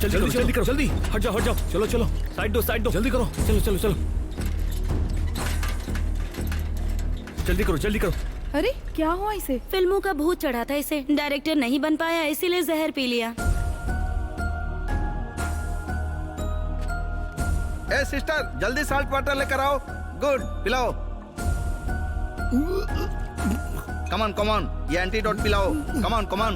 जल्दी करो, जल्दी हट जाओ। चलो साइड दो, जल्दी करो। चलो जल्दी करो। अरे क्या हुआ इसे? फिल्मों का भूत चढ़ा था इसे। डायरेक्टर नहीं बन पाया इसीलिए जहर पी लिया। ए सिस्टर, जल्दी साल्ट वाटर लेकर आओ। गुड, पिलाओ। कम ऑन, ये एंटीडोट पिलाओ। Come on.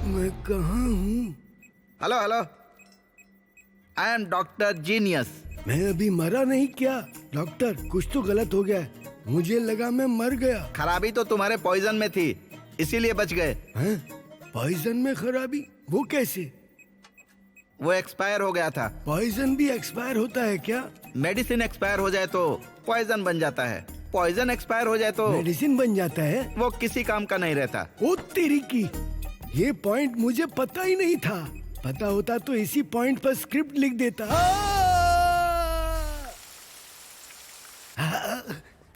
मैं कहाँ हूँ? Hello, I am doctor genius. मैं अभी मरा नहीं क्या? डॉक्टर, कुछ तो गलत हो गया है। मुझे लगा मैं मर गया। खराबी तो तुम्हारे पॉइजन में थी, इसीलिए बच गए। हैं? पॉइजन में खराबी? वो कैसे? वो एक्सपायर हो गया था। पॉइजन भी एक्सपायर होता है क्या? मेडिसिन एक्सपायर हो जाए तो पॉइजन बन जाता है। पॉइजन एक्सपायर हो जाए तो मेडिसिन बन जाता है? वो किसी काम का नहीं रहता। ओ तेरी की, ये पॉइंट मुझे पता ही नहीं था। पता होता तो इसी पॉइंट पर स्क्रिप्ट लिख देता।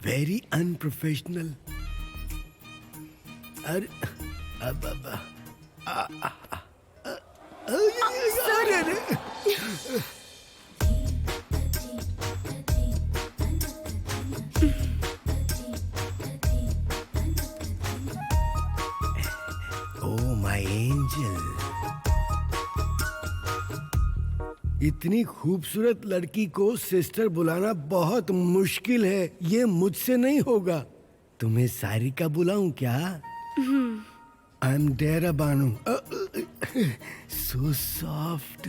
Very unprofessional. अरे ओ माय एंजल, इतनी खूबसूरत लड़की को सिस्टर बुलाना बहुत मुश्किल है। ये मुझसे नहीं होगा। तुम्हें सारिका बुलाऊं क्या? I am Dera Banu. So soft.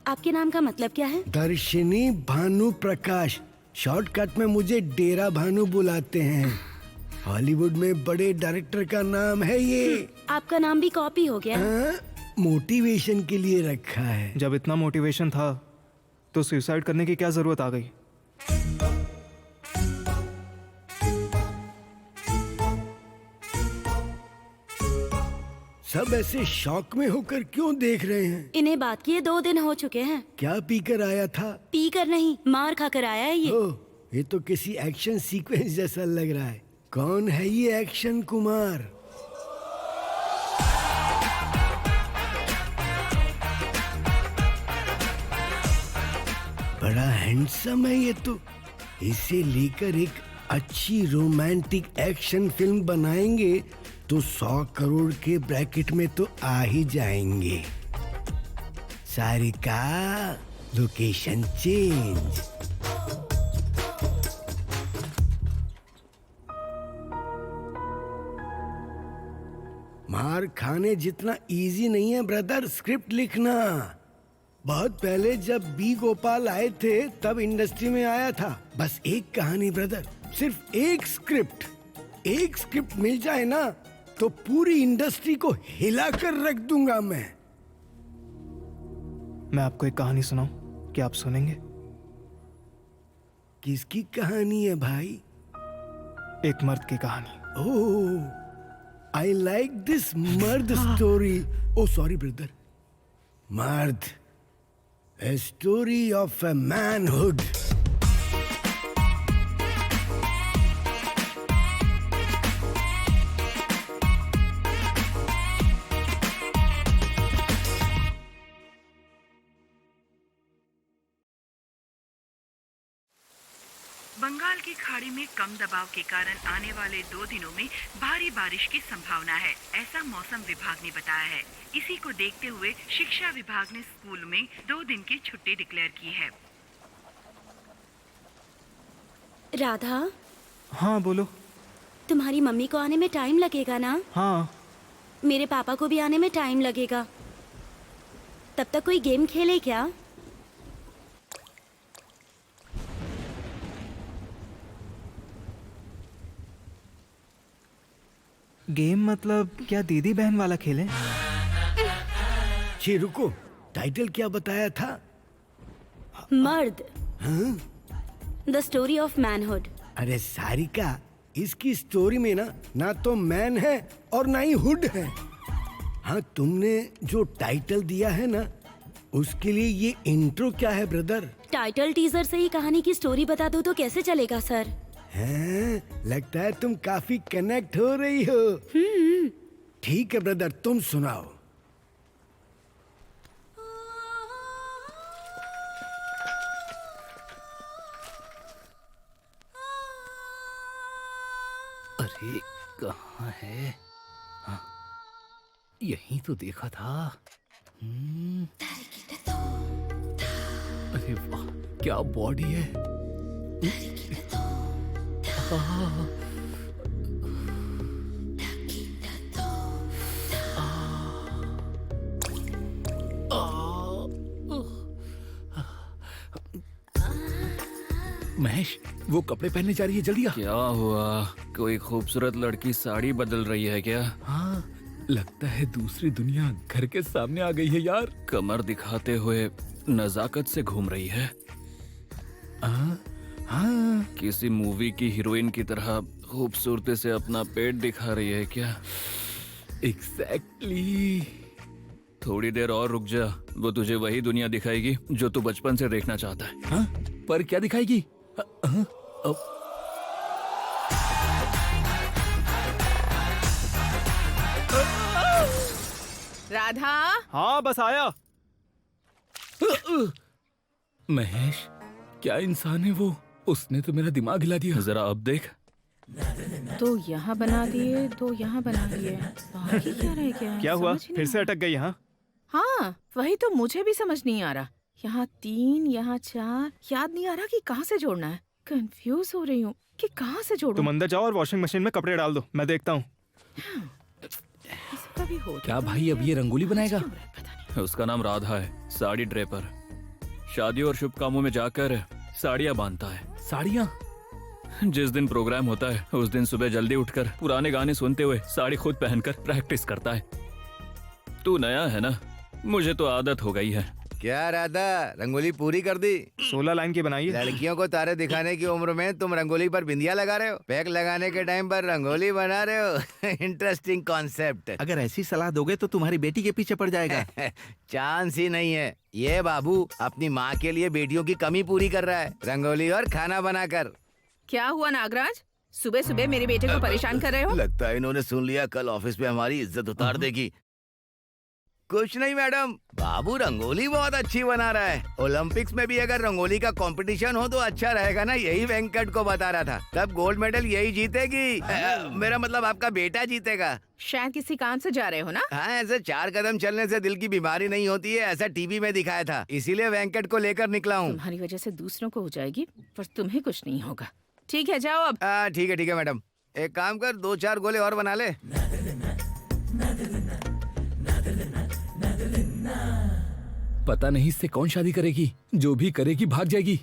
आपके नाम का मतलब क्या है? दर्शिनी भानु प्रकाश। शॉर्टकट में मुझे डेरा भानु बुलाते हैं। हॉलीवुड में बड़े डायरेक्टर का नाम है ये। आपका नाम भी कॉपी हो गया। मोटिवेशन के लिए रखा है। जब इतना मोटिवेशन था तो सुसाइड करने की क्या जरूरत आ गई? सब ऐसे शॉक में होकर क्यों देख रहे हैं? इन्हें बात किए 2 दिन हो चुके हैं। क्या पीकर आया था? पी कर नहीं, मार खाकर आया है ये। ओह, ये तो किसी एक्शन सीक्वेंस जैसा लग रहा है। कौन है ये एक्शन कुमार? बड़ा हैंडसम है ये तो। इसे लेकर एक अच्छी रोमांटिक एक्शन फिल्म बनाएंगे तो 100 करोड़ के ब्रैकेट में तो आ ही जाएंगे। Sarika, location change. मार खाने जितना इजी नहीं है ब्रदर स्क्रिप्ट लिखना। बहुत पहले जब बी गोपाल आए थे तब इंडस्ट्री में आया था। बस एक कहानी ब्रदर, सिर्फ एक स्क्रिप्ट मिल जाए ना तो पूरी इंडस्ट्री को हिलाकर रख दूंगा मैं। आपको एक कहानी सुनाऊं, क्या आप सुनेंगे? किसकी कहानी है भाई? एक मर्द की कहानी। ओह, आई लाइक दिस मर्द स्टोरी। Oh sorry brother. मर्द, a story of a manhood. Bengal की खाड़ी में कम दबाव के कारण आने वाले 2 दिनों में भारी बारिश की संभावना है, ऐसा मौसम विभाग ने बताया है। इसी को देखते हुए शिक्षा विभाग ने स्कूल में 2 दिन की छुट्टी डिक्लेयर की है। राधा। हाँ बोलो। तुम्हारी मम्मी को आने में टाइम लगेगा ना? हाँ। मेरे पापा को भी आने में टाइम लगेगा। तब तक कोई गेम खेले क्या? गेम मतलब क्या दीदी बहन वाला खेलें? जी रुको, टाइटल क्या बताया था? मर्द। हाँ? The story of manhood. अरे सारिका, इसकी स्टोरी में ना तो मैन है और ना ही हुड है। हाँ, तुमने जो टाइटल दिया है ना उसके लिए ये इंट्रो क्या है ब्रदर? टाइटल टीजर से ही कहानी की स्टोरी बता दो तो कैसे चलेगा सर? हैं? लगता है तुम काफी कनेक्ट हो रही हो। ठीक है ब्रदर, तुम सुनाओ। अरे कहाँ है? हाँ, यहीं तो देखा था। अरे वाह, क्या बॉडी है। महेश, वो कपड़े पहनने जा रही है, जल्दी आ। क्या हुआ? कोई खूबसूरत लड़की साड़ी बदल रही है क्या? हाँ, लगता है दूसरी दुनिया घर के सामने आ गई है यार। कमर दिखाते हुए नजाकत से घूम रही है। हाँ, किसी मूवी की हीरोइन की तरह खूबसूरती से अपना पेट दिखा रही है क्या? एग्जैक्टली। थोड़ी देर और रुक जा, वो तुझे वही दुनिया दिखाएगी जो तू बचपन से देखना चाहता है। हाँ, पर क्या दिखाएगी? राधा, हाँ, बस आया। महेश, क्या इंसान है वो? उसने तो मेरा दिमाग हिला दिया। जरा अब देख। तो यहाँ बना दिए, तो यहाँ बना दिए, बाकी क्या रह गया? क्या हुआ? समझ ही फिर नहीं से अटक गई यहाँ? हाँ, वही तो मुझे भी समझ नहीं आ रहा। यहाँ 3, यहाँ 4, याद नहीं आ रहा कि कहाँ से जोड़ना है। कंफ्यूज हो रही हूँ कि कहाँ से जोड़ूं। तुम अंदर जाओ और वॉशिंग मशीन में कपड़े डाल दो, मैं देखता हूँ। इसका भी होता क्या तो भाई, अब ये रंगोली बनाएगा? क्यों रहा है, पता नहीं। उसका नाम राधा है, साड़ी ड्रेपर। शादियों और शुभ कामों में जाकर साड़ियाँ बांधता है। साड़ियाँ? जिस दिन प्रोग्राम होता है उस दिन सुबह जल्दी उठकर पुराने गाने सुनते हुए साड़ी खुद पहनकर प्रैक्टिस करता है। तू नया है ना, मुझे तो आदत हो गई है। क्या राधा, रंगोली पूरी कर दी? 16 लाइन की बनाई है। लड़कियों को तारे दिखाने की उम्र में तुम रंगोली पर बिंदिया लगा रहे हो, पैक लगाने के टाइम पर रंगोली बना रहे हो। Interesting concept. अगर ऐसी सलाह दोगे तो तुम्हारी बेटी के पीछे पड़ जाएगा। चांस ही नहीं है। ये बाबू अपनी माँ के लिए बेटियों की कमी पूरी कर रहा है, रंगोली और खाना बनाकर। क्या हुआ नागराज? सुबह सुबह मेरे बेटे को परेशान कर रहे हो? लगता है इन्होंने सुन लिया, कल ऑफिस में हमारी इज्जत उतार देगी। कुछ नहीं मैडम, बाबू रंगोली बहुत अच्छी बना रहा है। ओलंपिक्स में भी अगर रंगोली का कंपटीशन हो तो अच्छा रहेगा ना, यही वेंकट को बता रहा था। तब गोल्ड मेडल यही जीतेगी। मेरा मतलब आपका बेटा जीतेगा। शायद किसी काम से जा रहे हो ना? हाँ, ऐसे 4 कदम चलने से दिल की बीमारी नहीं होती है, ऐसा टीवी में दिखाया था, इसीलिए वेंकट को लेकर निकला हूँ। तुम्हारी वजह से दूसरों को हो जाएगी, पर तुम्हें कुछ नहीं होगा। ठीक है, जाओ अब। ठीक है मैडम। एक काम कर, 2-4 गोले और बना ले। पता नहीं इससे कौन शादी करेगी, जो भी करेगी भाग जाएगी।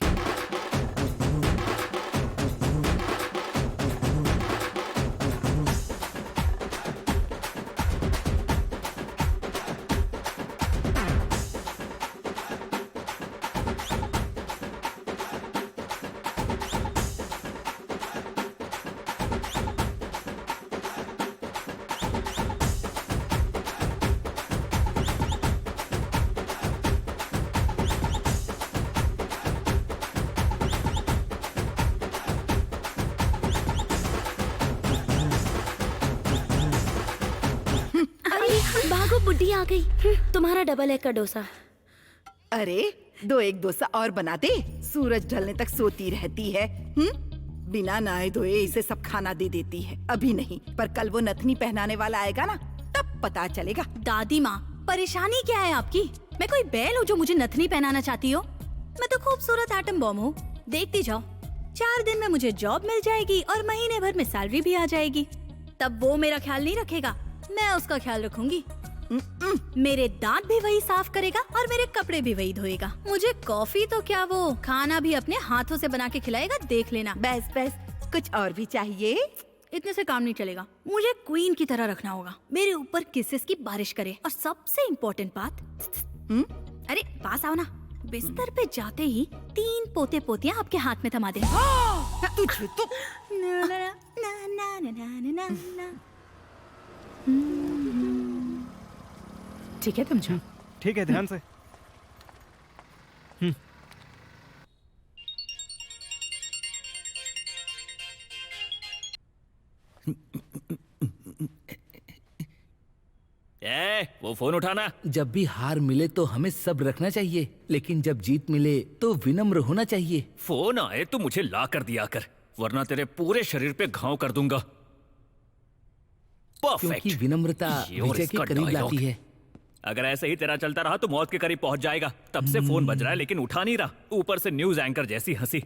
भागो, बुड्ढी आ गई। तुम्हारा डबल एग का डोसा। अरे 2 एक डोसा और बना दे, सूरज ढलने तक सोती रहती है। बिना नहाए धोए इसे सब खाना दे देती है। अभी नहीं, पर कल वो नथनी पहनाने वाला आएगा ना, तब पता चलेगा। दादी माँ, परेशानी क्या है आपकी? मैं कोई बैल हूँ जो मुझे नथनी पहनाना चाहती हो? मैं तो खूबसूरत एटम बॉम्ब हूँ। देखती जाओ, 4 दिन में मुझे जॉब मिल जाएगी और महीने भर में सैलरी भी आ जाएगी। तब वो मेरा ख्याल नहीं रखेगा, मैं उसका ख्याल रखूंगी। मेरे दांत भी वही साफ करेगा और मेरे कपड़े भी वही धोएगा। मुझे कॉफी तो क्या, वो खाना भी अपने हाथों से बना के खिलाएगा, देख लेना। बस बस, कुछ और भी चाहिए? इतने से काम नहीं चलेगा, मुझे क्वीन की तरह रखना होगा। मेरे ऊपर किसेस की बारिश करे। और सबसे इम्पोर्टेंट बात, अरे पास आओ ना। बिस्तर पे जाते ही 3 पोते पोतियां आपके हाथ में थमा दे। तुझे तो ठीक है, तुम जाओ। ठीक है, ध्यान से। वो फोन उठाना। जब भी हार मिले तो हमें सब रखना चाहिए, लेकिन जब जीत मिले तो विनम्र होना चाहिए। फोन आए तो मुझे ला कर दिया कर, वरना तेरे पूरे शरीर पे घाव कर दूंगा। परफेक्ट। क्योंकि विनम्रता ये और विजय इसका के करीब डायलॉग। लाती है। अगर ऐसे ही तेरा चलता रहा तो मौत के करीब पहुंच जाएगा। तब से फोन बज रहा है लेकिन उठा नहीं रहा, ऊपर से न्यूज एंकर जैसी हंसी।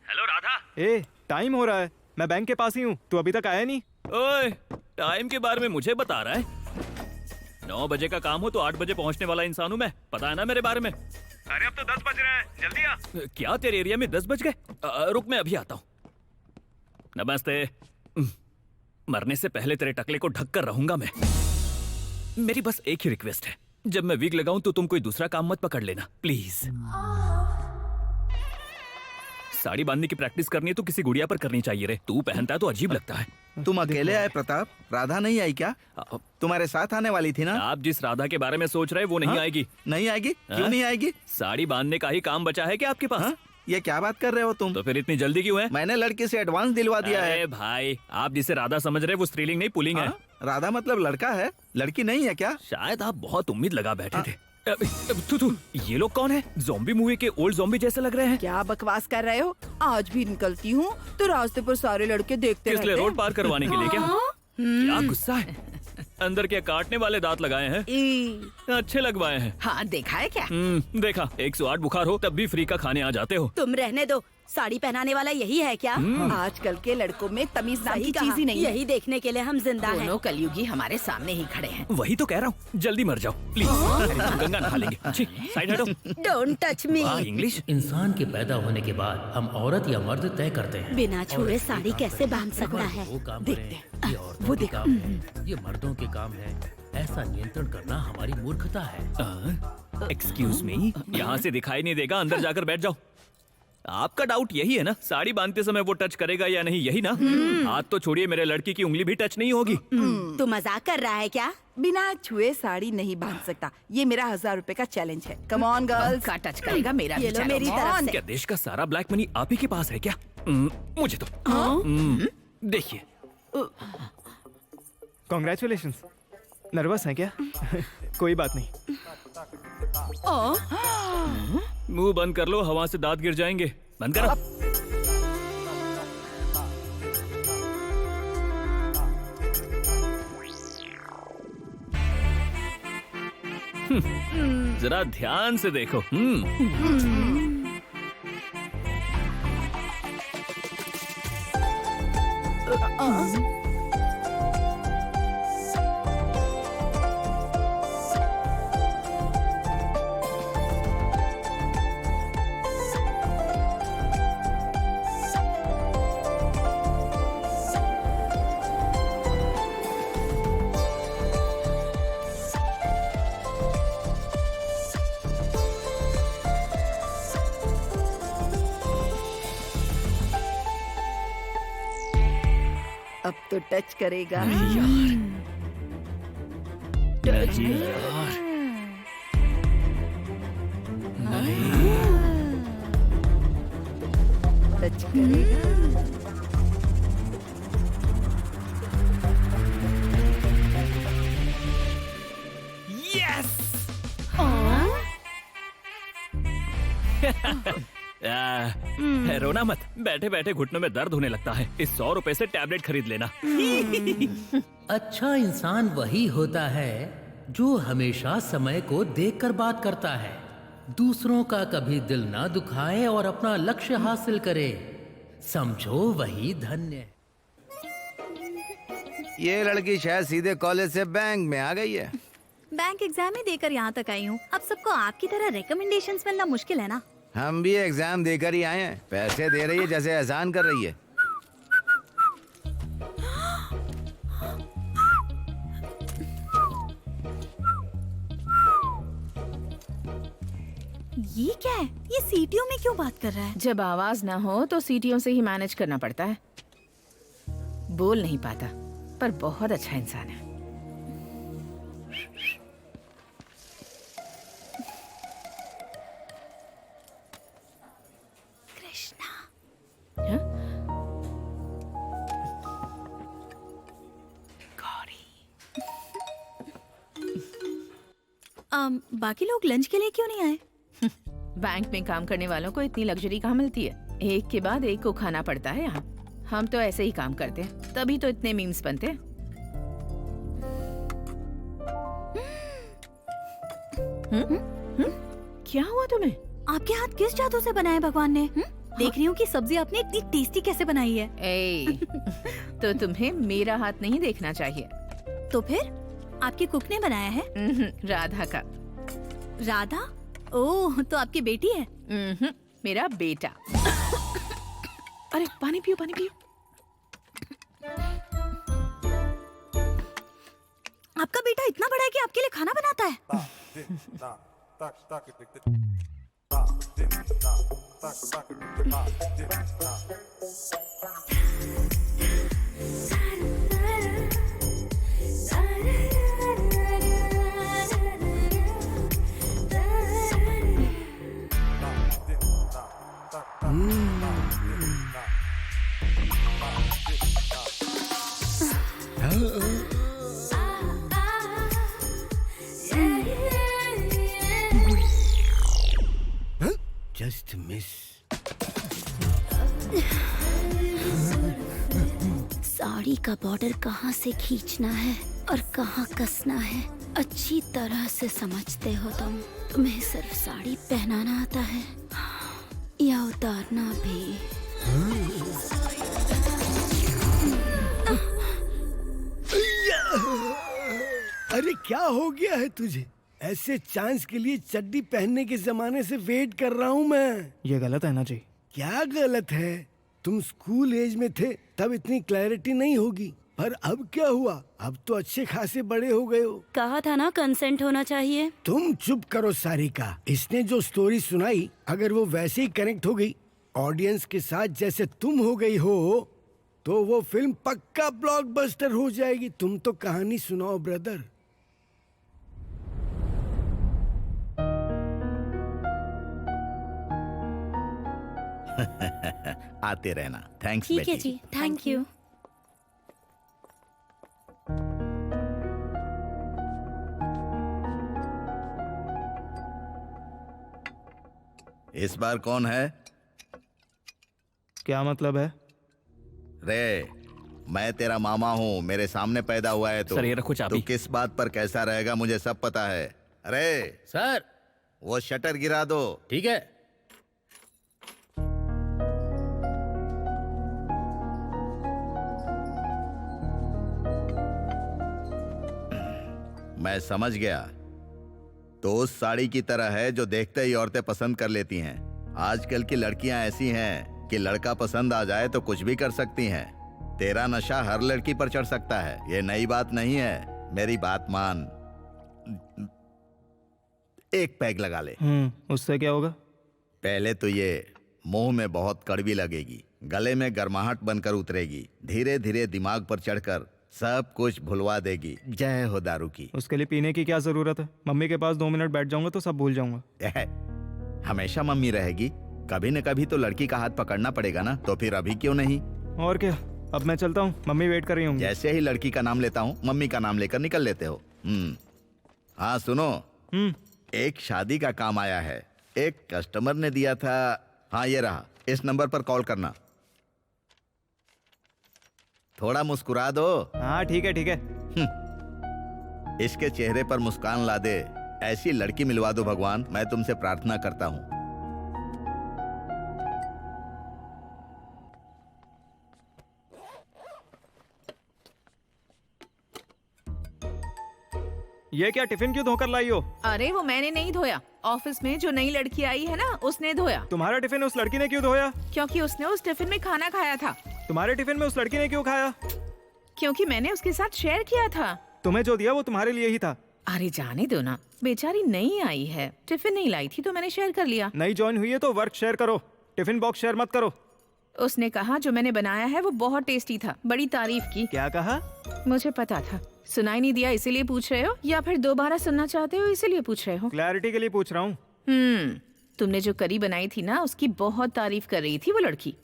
हेलो राधा। ए, टाइम हो रहा है, मैं बैंक के पास ही हूँ, तू अभी तक आया नहीं। ओए, टाइम के बारे में मुझे बता रहा है? 9 बजे का काम हो तो 8 बजे पहुंचने वाला इंसान हूँ मैं, पता है ना मेरे बारे में। अरे अब तो 10 बज रहे हैं, जल्दी आ। क्या तेरे एरिया में 10 बज गए? रुक मैं अभी आता हूँ। नमस्ते। मरने से पहले तेरे टकले को ढक कर रहूंगा मैं। मेरी बस एक ही रिक्वेस्ट है, जब मैं वीक लगाऊं तो तुम कोई दूसरा काम मत पकड़ लेना प्लीज। साड़ी बांधने की प्रैक्टिस करनी है तो किसी गुड़िया पर करनी चाहिए रे, तू पहनता है तो अजीब लगता है। तुम अकेले आए प्रताप? राधा नहीं आई क्या? तुम्हारे साथ आने वाली थी ना? आप जिस राधा के बारे में सोच रहे हैं वो नहीं आएगी। नहीं आएगी? क्यों नहीं आएगी? साड़ी बांधने का ही काम बचा है क्या आपके पास? ये क्या बात कर रहे हो तुम? तो फिर इतनी जल्दी क्यों है? मैंने लड़की से एडवांस दिलवा दिया है। अरे भाई, आप जिसे राधा समझ रहे हैं वो स्त्रीलिंग नहीं पुल्लिंग है। राधा मतलब लड़का है, लड़की नहीं है क्या? शायद आप बहुत उम्मीद लगा बैठे थे। तू ये लोग कौन है? ज़ॉम्बी मूवी के ओल्ड ज़ॉम्बी जैसे लग रहे हैं। क्या बकवास कर रहे हो? आज भी निकलती हूँ तो रास्ते पर सारे लड़के देखते किस लिए? रहते रोड पार करवाने के लिए क्या? क्या गुस्सा है? अंदर क्या काटने वाले दांत लगाए हैं? अच्छे लगवाए हैं। हाँ, देखा है क्या? देखा। 108 बुखार हो तब भी फ्री का खाने आ जाते हो। तुम रहने दो, साड़ी पहनाने वाला यही है क्या? आजकल के लड़कों में तमीज नाम की सही चीज कहा, ही नहीं है। यही देखने के लिए हम जिंदा हैं। दोनों कलयुगी हमारे सामने ही खड़े हैं। वही तो कह रहा हूँ, जल्दी मर जाओ प्लीज। गंगा नहा लेंगे। छी, साइड हटो। Don't touch me. इंग्लिश। इंसान के पैदा होने के बाद हम औरत या मर्द तय करते हैं। बिना छुए साड़ी कैसे बांध सकता है? वो काम देखते करें, ये औरतों के काम है, ये मर्दों के काम है। ऐसा नियंत्रण करना हमारी मूर्खता है। एक्सक्यूज मी, यहाँ से दिखाई नहीं देगा, अंदर जाकर बैठ जाओ। आपका डाउट यही है ना, साड़ी बांधते समय वो टच करेगा या नहीं, यही ना? हाथ तो छोड़िए, मेरे लड़की की उंगली भी टच नहीं होगी। तू मजाक कर रहा है क्या? बिना छुए साड़ी नहीं बांध सकता। ये मेरा 1000 रुपए का चैलेंज है। Come on girls. का टच करेगा मेरा ये भी लो मेरी तरफ से। क्या देश का सारा ब्लैक मनी आप ही के पास है क्या? मुझे तो देखिए। कॉन्ग्रेचुलेशंस। नर्वस हैं क्या? कोई बात नहीं। मुंह बंद कर लो, हवा से दांत गिर जाएंगे। बंद करो। जरा ध्यान से देखो। अब तो टच करेगा। नहीं यार, टच करेगा। यस। रोना मत, बैठे बैठे घुटनों में दर्द होने लगता है। इस 100 रुपए से टैबलेट खरीद लेना। अच्छा इंसान वही होता है जो हमेशा समय को देखकर बात करता है, दूसरों का कभी दिल ना दुखाए और अपना लक्ष्य हासिल करे। समझो वही धन्य है। ये लड़की शायद सीधे कॉलेज से बैंक में आ गई है। बैंक एग्जाम ही देकर यहाँ तक आई हूँ। अब सबको आपकी तरह रिकमेंडेशंस मिलना मुश्किल है ना? हम भी एग्जाम देकर ही आए हैं। पैसे दे रही है जैसे एहसान कर रही है। ये क्या है? ये सीटियों में क्यों बात कर रहा है? जब आवाज ना हो तो सीटियों से ही मैनेज करना पड़ता है। बोल नहीं पाता पर बहुत अच्छा इंसान है। कृष्णा। बाकी लोग लंच के लिए क्यों नहीं आए? बैंक में काम करने वालों को इतनी लग्जरी कहाँ मिलती है? एक के बाद एक को खाना पड़ता है यहाँ। हम तो ऐसे ही काम करते हैं, तभी तो इतने मीम्स बनते हैं। क्या हुआ तुम्हें? आपके हाथ किस जादू से बनाए भगवान ने? देख रही हूँ कि सब्जी आपने इतनी टेस्टी कैसे बनाई है। तो तुम्हें मेरा हाथ नहीं देखना चाहिए। तो फिर आपके कुक ने बनाया है? राधा का। राधा? ओह, तो आपकी बेटी है? मेरा बेटा। अरे पानी पियो, पानी पियो। आपका बेटा इतना बड़ा है कि आपके लिए खाना बनाता है? Just miss. साड़ी का बॉर्डर कहाँ से खींचना है और कहाँ कसना है अच्छी तरह से समझते हो तुम। तुम्हें सिर्फ साड़ी पहनाना आता है या उतारना भी? अरे क्या हो गया है तुझे? ऐसे चांस के लिए चड्डी पहनने के जमाने से वेट कर रहा हूँ मैं। ये गलत है ना जी? क्या गलत है? तुम स्कूल एज में थे तब इतनी क्लैरिटी नहीं होगी, पर अब क्या हुआ? अब तो अच्छे खासे बड़े हो गए हो। कहा था ना कंसेंट होना चाहिए। तुम चुप करो सारिका। इसने जो स्टोरी सुनाई, अगर वो वैसे ही कनेक्ट हो गई ऑडियंस के साथ जैसे तुम हो गई हो, तो वो फिल्म पक्का ब्लॉकबस्टर हो जाएगी। तुम तो कहानी सुनाओ ब्रदर। आते रहना। थैंक्स ठीक बेटी। है जी, थैंक यू। इस बार कौन है? क्या मतलब है? रे, मैं तेरा मामा हूँ, मेरे सामने पैदा हुआ है सर, ये रखो चाबी। तू किस बात पर कैसा रहेगा मुझे सब पता है। अरे सर। वो शटर गिरा दो। ठीक है। मैं समझ गया। तो उस साड़ी की तरह है जो देखते ही औरतें पसंद कर लेती हैं। आजकल की लड़कियां ऐसी हैं कि लड़का पसंद आ जाए तो कुछ भी कर सकती हैं। तेरा नशा हर लड़की पर चढ़ सकता है, ये नई बात नहीं है। मेरी बात मान, एक पैग लगा ले। उससे क्या होगा? पहले तो ये मुंह में बहुत कड़वी लगेगी, गले में गर्माहट बनकर उतरेगी, धीरे धीरे दिमाग पर चढ़कर सब कुछ भुलवा देगी। जय हो दारू की। उसके लिए पीने की क्या जरूरत है? मम्मी के पास 2 मिनट बैठ जाऊंगा तो सब भूल जाऊंगा। हमेशा मम्मी रहेगी, कभी न कभी तो लड़की का हाथ पकड़ना पड़ेगा ना, तो फिर अभी क्यों नहीं? और क्या, अब मैं चलता हूँ, मम्मी वेट कर रही होंगी। जैसे ही लड़की का नाम लेता हूँ, मम्मी का नाम लेकर निकल लेते हो। हाँ सुनो, एक शादी का काम आया है, एक कस्टमर ने दिया था। हाँ ये रहा, इस नंबर पर कॉल करना। थोड़ा मुस्कुरा दो। हाँ ठीक है ठीक है। इसके चेहरे पर मुस्कान ला दे, ऐसी लड़की मिलवा दो भगवान, मैं तुमसे प्रार्थना करता हूँ। ये क्या टिफिन क्यों धोकर लाई हो? अरे वो मैंने नहीं धोया, ऑफिस में जो नई लड़की आई है ना उसने धोया। तुम्हारा टिफिन उस लड़की ने क्यों धोया? क्योंकि उसने उस टिफिन में खाना खाया था। तुम्हारे टिफिन में उस लड़की ने क्यों खाया? क्योंकि मैंने उसके साथ शेयर किया था। तुम्हें जो दिया वो तुम्हारे लिए ही था। अरे जाने दो ना, बेचारी नई आई है, टिफिन नहीं लाई थी तो मैंने शेयर कर लिया। नई ज्वाइन हुई है तो वर्क शेयर करो, टिफिन बॉक्स शेयर मत करो। उसने कहा जो मैंने बनाया है वो बहुत टेस्टी था, बड़ी तारीफ की। क्या कहा? मुझे पता था। सुनाई नहीं दिया इसीलिए पूछ रहे हो या फिर दोबारा सुनना चाहते हो इसीलिए पूछ रहे हो? क्लैरिटी के लिए पूछ रहा हूँ। तुमने जो करी बनाई थी ना उसकी बहुत तारीफ कर रही थी वो लड़की।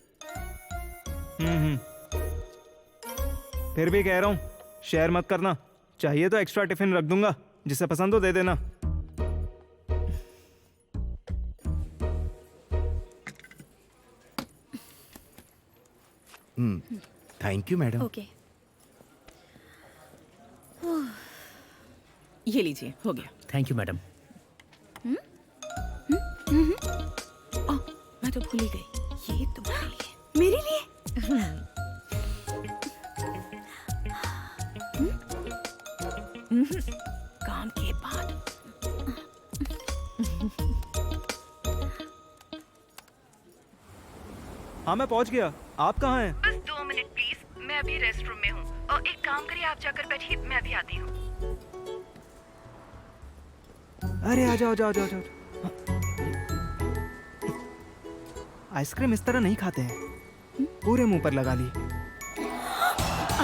फिर भी कह रहा हूँ शेयर मत करना, चाहिए तो एक्स्ट्रा टिफिन रख दूंगा, जिसे पसंद हो दे देना। Thank you madam. ओके। ये लीजिए, हो गया। Thank you madam. ओह, मैं तो भूल ही गई, ये तुम्हारे लिए। मेरे लिए? काम के बाद। हाँ मैं पहुंच गया। आप कहाँ हैं? बस 2 मिनट प्लीज, मैं अभी रेस्ट रूम में हूँ। और एक काम करिए, आप जाकर बैठिए, मैं अभी आती हूँ। अरे आ जाओ जाओ जाओ जाओ। आइसक्रीम इस तरह नहीं खाते हैं, पूरे मुंह पर लगा ली।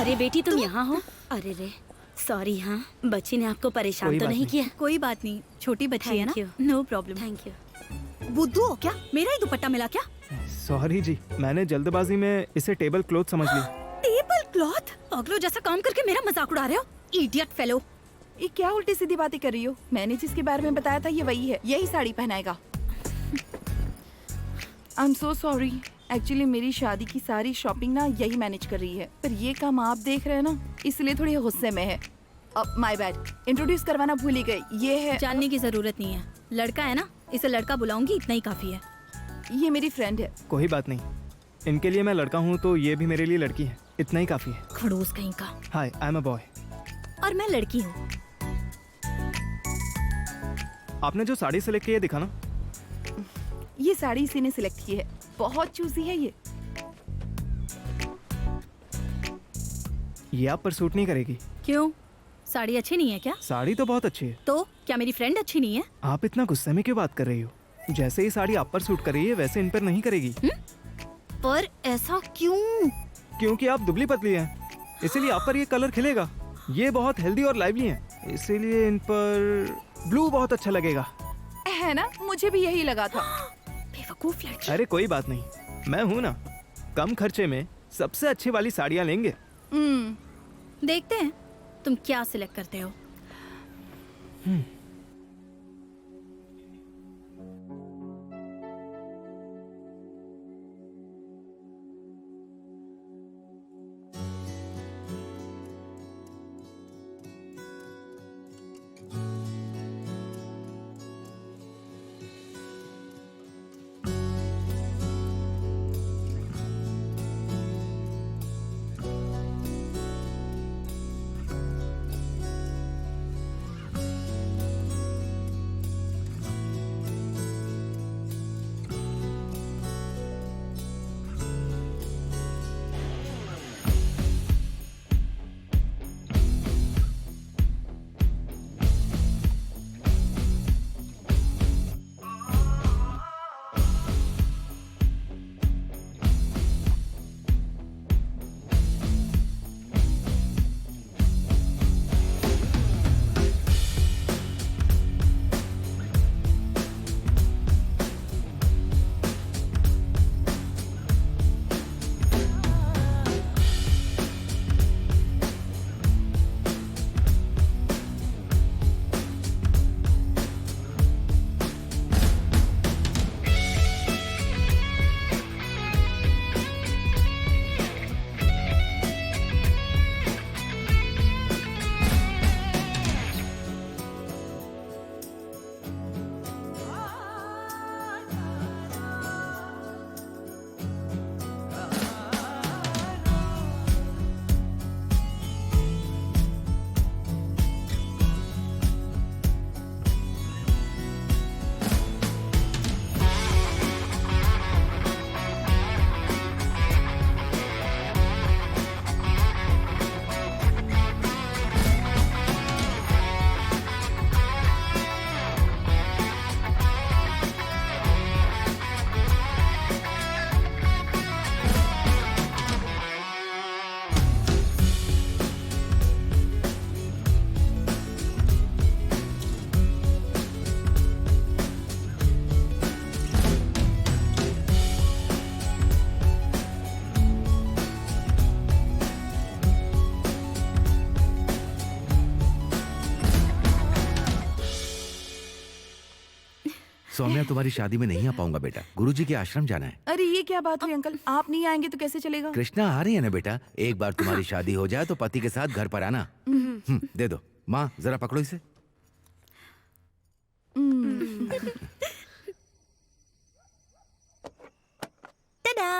अरे बेटी तुम यहाँ हो? अरे रे सॉरी। हाँ, बच्ची ने आपको परेशान कोई तो बात नहीं नहीं। किया? कोई बात नहीं, छोटी बच्ची है ना। No problem. Thank you. बुद्धू हो क्या? मेरा ही दुपट्टा मिला क्या? सॉरी जी, मैंने जल्दबाजी में इसे टेबल क्लॉथ समझ ली। Table cloth? पागलों जैसा काम करके मेरा मजाक उड़ा रहे हो? Idiot fellow. ये क्या उल्टी सीधी बातें कर रही हो? मैंने जिसके बारे में बताया था ये वही है, यही साड़ी पहनाएगा। I am so sorry, actually मेरी शादी की सारी शॉपिंग ना यही मैनेज कर रही है, पर ये काम आप देख रहे हैं ना, इसलिए थोड़ी गुस्से में है। अब माय बैड, इंट्रोड्यूस करवाना भूल ही गई। ये है, जानने की जरूरत नहीं है, लड़का है ना, इसे लड़का बुलाऊंगी, इतना ही काफी है। ये मेरी फ्रेंड है। कोई बात नहीं, इनके लिए मैं लड़का हूँ तो ये भी मेरे लिए लड़की है, इतना ही काफी है। खड़ूस कहीं का। हाय, आई एम अ बॉय। और मैं लड़की हूँ। आपने जो साड़ी सेलेक्ट की है दिखाना। ये साड़ी इसी ने सिलेक्ट की है, बहुत चूजी है ये। ये आप पर सूट नहीं करेगी। क्यों? साड़ी अच्छी नहीं है क्या? साड़ी तो बहुत अच्छी है। तो क्या मेरी फ्रेंड अच्छी नहीं है? आप इतना गुस्से में क्यों बात कर रही हो? जैसे ही साड़ी आप पर सूट कर रही है वैसे इन पर नहीं करेगी। पर ऐसा क्यों? क्योंकि आप दुबली पतली हैं, इसीलिए आप पर ये कलर खिलेगा। ये बहुत हेल्दी और लाइवली हैं, इसीलिए इन पर ब्लू बहुत अच्छा लगेगा। है ना, मुझे भी यही लगा था। बेवकूफ लड़की। अरे कोई बात नहीं, मैं हूँ ना, कम खर्चे में सबसे अच्छी वाली साड़ियाँ लेंगे। देखते हैं तुम क्या सिलेक्ट करते हो। सौम्या तुम्हारी शादी में नहीं आ पाऊंगा बेटा, गुरुजी के आश्रम जाना है। अरे ये क्या बात हुई अंकल, आप नहीं आएंगे तो कैसे चलेगा? कृष्णा आ रही है ना बेटा, एक बार तुम्हारी शादी हो जाए तो पति के साथ घर पर आना। दे दो माँ, जरा पकड़ो इसे। टडा!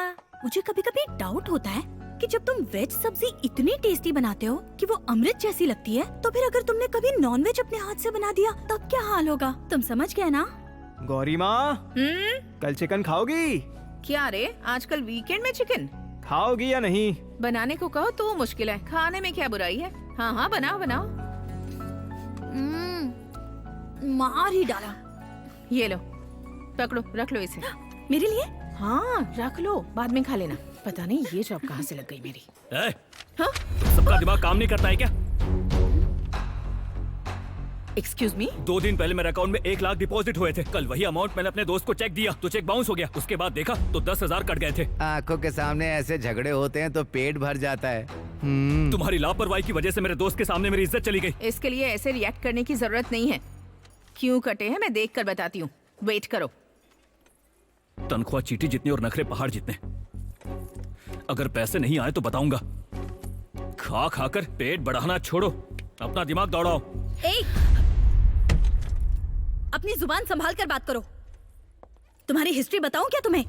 मुझे कभी कभी डाउट होता है कि जब तुम वेज सब्जी इतनी टेस्टी बनाते हो कि वो अमृत जैसी लगती है, तो फिर अगर तुमने कभी नॉन वेज अपने हाथ से बना दिया तब क्या हाल होगा? तुम समझ गए ना? गौरी माँ, कल चिकन खाओगी? क्या रे, आजकल वीकेंड में चिकन खाओगी या नहीं? बनाने को कहो तो मुश्किल है, खाने में क्या बुराई है? हाँ हाँ बनाओ बनाओ। मार ही डाला। ये लो, पकड़ो, रख लो इसे। मेरे लिए? हाँ रख लो, बाद में खा लेना। पता नहीं ये जॉब कहाँ से लग गई मेरी। हाँ? सबका दिमाग काम नहीं करता है क्या? Excuse me? 2 दिन पहले मेरे अकाउंट में 1 लाख डिपॉजिट हुए थे। कल वही अमाउंट मैंने अपने दोस्त को चेक दिया तो चेक बाउंस हो गया। उसके बाद देखा तो 10,000 कट गए थे। आंखों के सामने ऐसे झगड़े होते हैं तो पेट भर जाता है। तुम्हारी लापरवाही की वजह से मेरे दोस्त के सामने मेरी इज्जत चली गई। इसके लिए ऐसे रिएक्ट करने की जरूरत नहीं है। क्यों कटे हैं मैं देख कर बताती हूँ, वेट करो। तनख्वाह चीटी जितनी और नखरे पहाड़ जितने। अगर पैसे नहीं आए तो बताऊंगा। खा खाकर पेट बढ़ाना छोड़ो, अपना दिमाग दौड़ाओ। अपनी जुबान संभाल कर बात करो। तुम्हारी हिस्ट्री बताऊं क्या तुम्हें?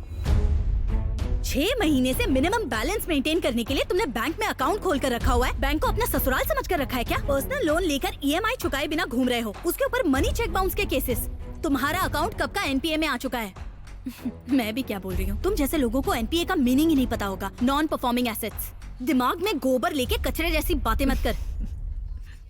6 महीने से मिनिमम बैलेंस मेंटेन करने के लिए तुमने बैंक में अकाउंट खोल कर रखा हुआ है। बैंक को अपना ससुराल समझ कर रखा है क्या? पर्सनल लोन लेकर EMI चुकाए बिना घूम रहे हो, उसके ऊपर मनी चेक बाउंस के केसेस। तुम्हारा अकाउंट कब का NPA में आ चुका है। मैं भी क्या बोल रही हूँ, तुम जैसे लोगों को NPA का मीनिंग ही नहीं पता होगा। Non performing assets. दिमाग में गोबर लेके कचरे जैसी बातें मत कर।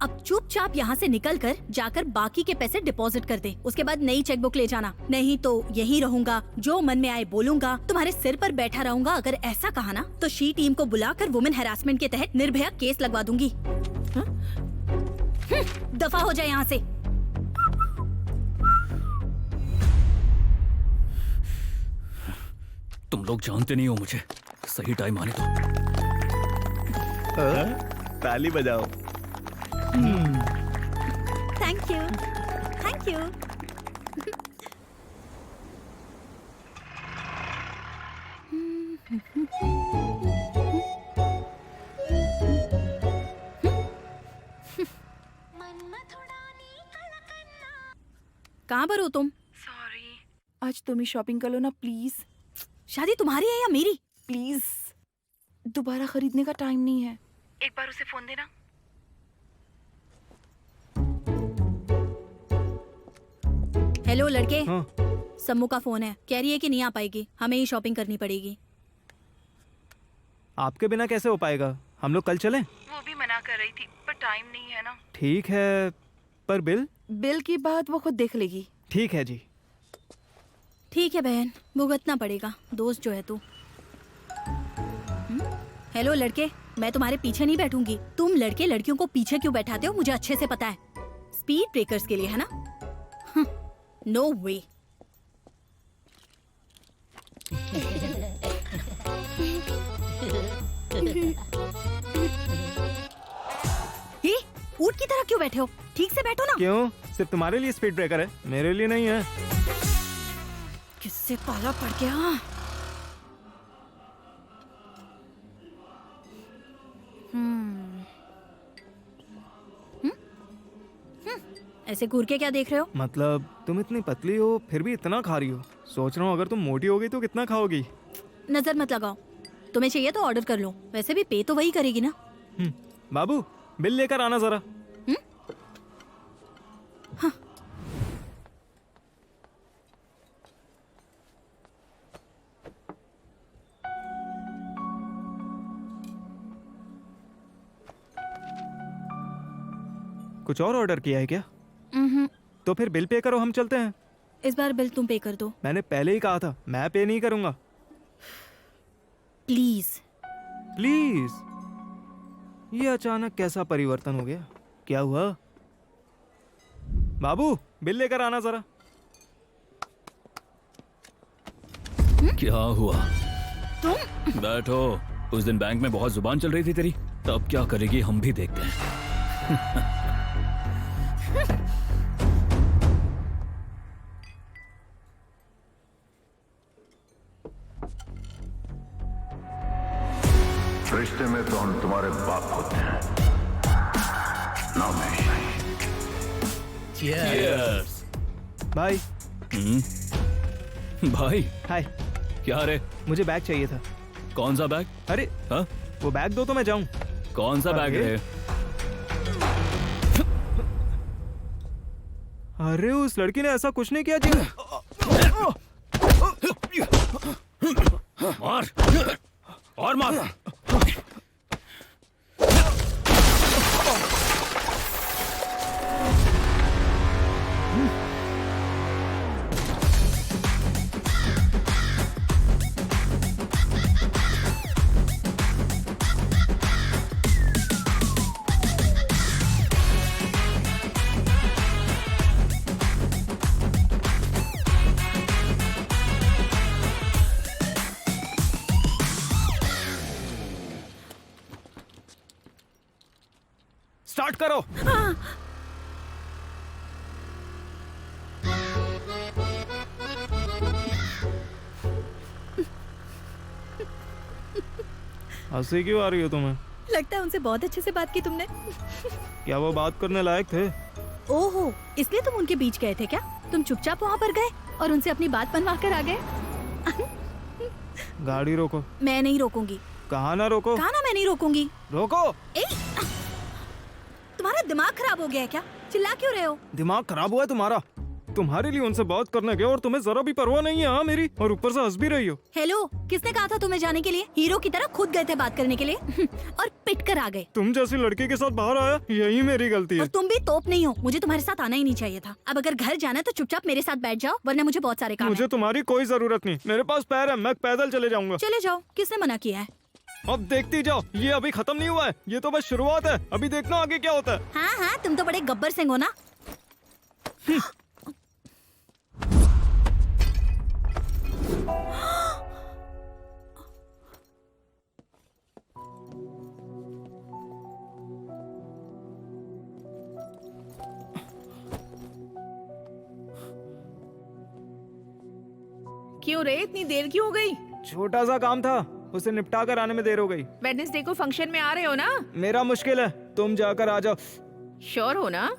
अब चुपचाप यहाँ से निकल कर जाकर बाकी के पैसे डिपॉजिट कर दे। उसके बाद नई चेकबुक ले जाना, नहीं तो यहीं रहूंगा, जो मन में आए बोलूंगा, तुम्हारे सिर पर बैठा रहूंगा। अगर ऐसा कहा ना तो शी टीम को बुलाकर वुमेन हैरासमेंट के तहत निर्भया केस लगवा दूंगी। दफा हो जाए यहाँ से। तुम लोग जानते नहीं हो मुझे। सही टाइम आने दो। ताली बजाओ। Thank you, thank you. कहाँ पर हो तुम? सॉरी, आज तुम ही शॉपिंग कर लो ना प्लीज। शादी तुम्हारी है या मेरी? प्लीज, दोबारा खरीदने का टाइम नहीं है। एक बार उसे फोन देना। हेलो लड़के। हाँ। सम्मू का फोन है, कह रही है कि नहीं आ पाएगी, हमें ही शॉपिंग करनी पड़ेगी। आपके बिना कैसे हो पाएगा? हम लोग कल चलें? वो भी मना कर रही थी पर टाइम नहीं है ना। ठीक है, पर बिल? बिल की बात वो खुद देख लेगी। ठीक है जी। ठीक है बहन, भुगतना पड़ेगा, दोस्त जो है तू। हेलो लड़के, मैं तुम्हारे पीछे नहीं बैठूंगी। तुम लड़के लड़कियों को पीछे क्यों बैठाते हो मुझे अच्छे से पता है। स्पीड ब्रेकर्स के लिए है ना? नो वे। ये ऊंट की तरह क्यों बैठे हो? ठीक से बैठो ना। क्यों? सिर्फ तुम्हारे लिए स्पीड ब्रेकर है, मेरे लिए नहीं है। किससे पाला पड़ गया? ऐसे घूर के क्या देख रहे हो? मतलब तुम इतनी पतली हो फिर भी इतना खा रही हो। सोच रहा हूँ अगर तुम मोटी हो गई तो कितना खाओगी। नजर मत लगाओ, तुम्हें चाहिए तो ऑर्डर कर लो, वैसे भी पे तो वही करेगी ना। बाबू बिल लेकर आना जरा। हाँ। कुछ और ऑर्डर किया है क्या? तो फिर बिल पे करो, हम चलते हैं। इस बार बिल तुम पे कर दो। मैंने पहले ही कहा था मैं पे नहीं करूंगा। प्लीज। प्लीज? ये अचानक कैसा परिवर्तन हो गया? क्या हुआ? बाबू बिल लेकर आना जरा। क्या हुआ? तुम बैठो। उस दिन बैंक में बहुत जुबान चल रही थी तेरी, तब क्या करेगी हम भी देखते हैं। रिश्ते में तो हम तुम्हारे बाप होते हैं ना उमेश। भाई। भाई हाय। क्या रे? मुझे बैग चाहिए था। कौन सा बैग? अरे हाँ? वो बैग दो तो मैं जाऊं। कौन सा बैग रे? अरे उस लड़की ने ऐसा कुछ नहीं किया जी। मार और मार। स्टार्ट करो। हंसी क्यों आ रही हो तुम्हें? लगता है उनसे बहुत अच्छे से बात की तुमने। क्या वो बात करने लायक थे? ओहो, इसलिए तुम उनके बीच गए थे क्या? तुम चुपचाप वहाँ पर गए और उनसे अपनी बात बनवा कर आ गए। गाड़ी रोको। मैं नहीं रोकूंगी। कहाँ ना रोको? कहाँ ना मैं नहीं रोकूंगी। रोको। तुम्हारा दिमाग खराब हो गया है क्या? चिल्ला क्यों रहे हो? दिमाग खराब हुआ है तुम्हारा? तुम्हारे लिए उनसे बात करने गया और तुम्हें जरा भी परवाह नहीं है। हाँ मेरी, और ऊपर से हंस भी रही हो। हेलो, किसने कहा था तुम्हें जाने के लिए? हीरो की तरह खुद गए थे बात करने के लिए और पिट कर आ गए। तुम जैसी लड़की के साथ बाहर आया, यही मेरी गलती है। और तुम भी तोप नहीं हो, मुझे तुम्हारे साथ आना ही नहीं चाहिए था। अब अगर घर जाना है तो चुपचाप मेरे साथ बैठ जाओ, वरना मुझे बहुत सारे काम मुझे तुम्हारी कोई जरूरत नहीं। मेरे पास पैर है, मैं पैदल चले जाऊंगा। चले जाओ, किसने मना किया है? अब देखती जाओ, ये अभी खत्म नहीं हुआ है, ये तो बस शुरुआत है। अभी देखना आगे क्या होता है। हाँ हाँ, तुम तो बड़े गब्बर सिंह हो ना। क्यों रे, इतनी देर क्यों हो गई? छोटा सा काम था, उसे निपटा कर आने में देर हो गई। वेडनेसडे को फंक्शन में आ रहे हो ना? मेरा मुश्किल है, तुम जाकर आ जाओ। श्योर हो ना?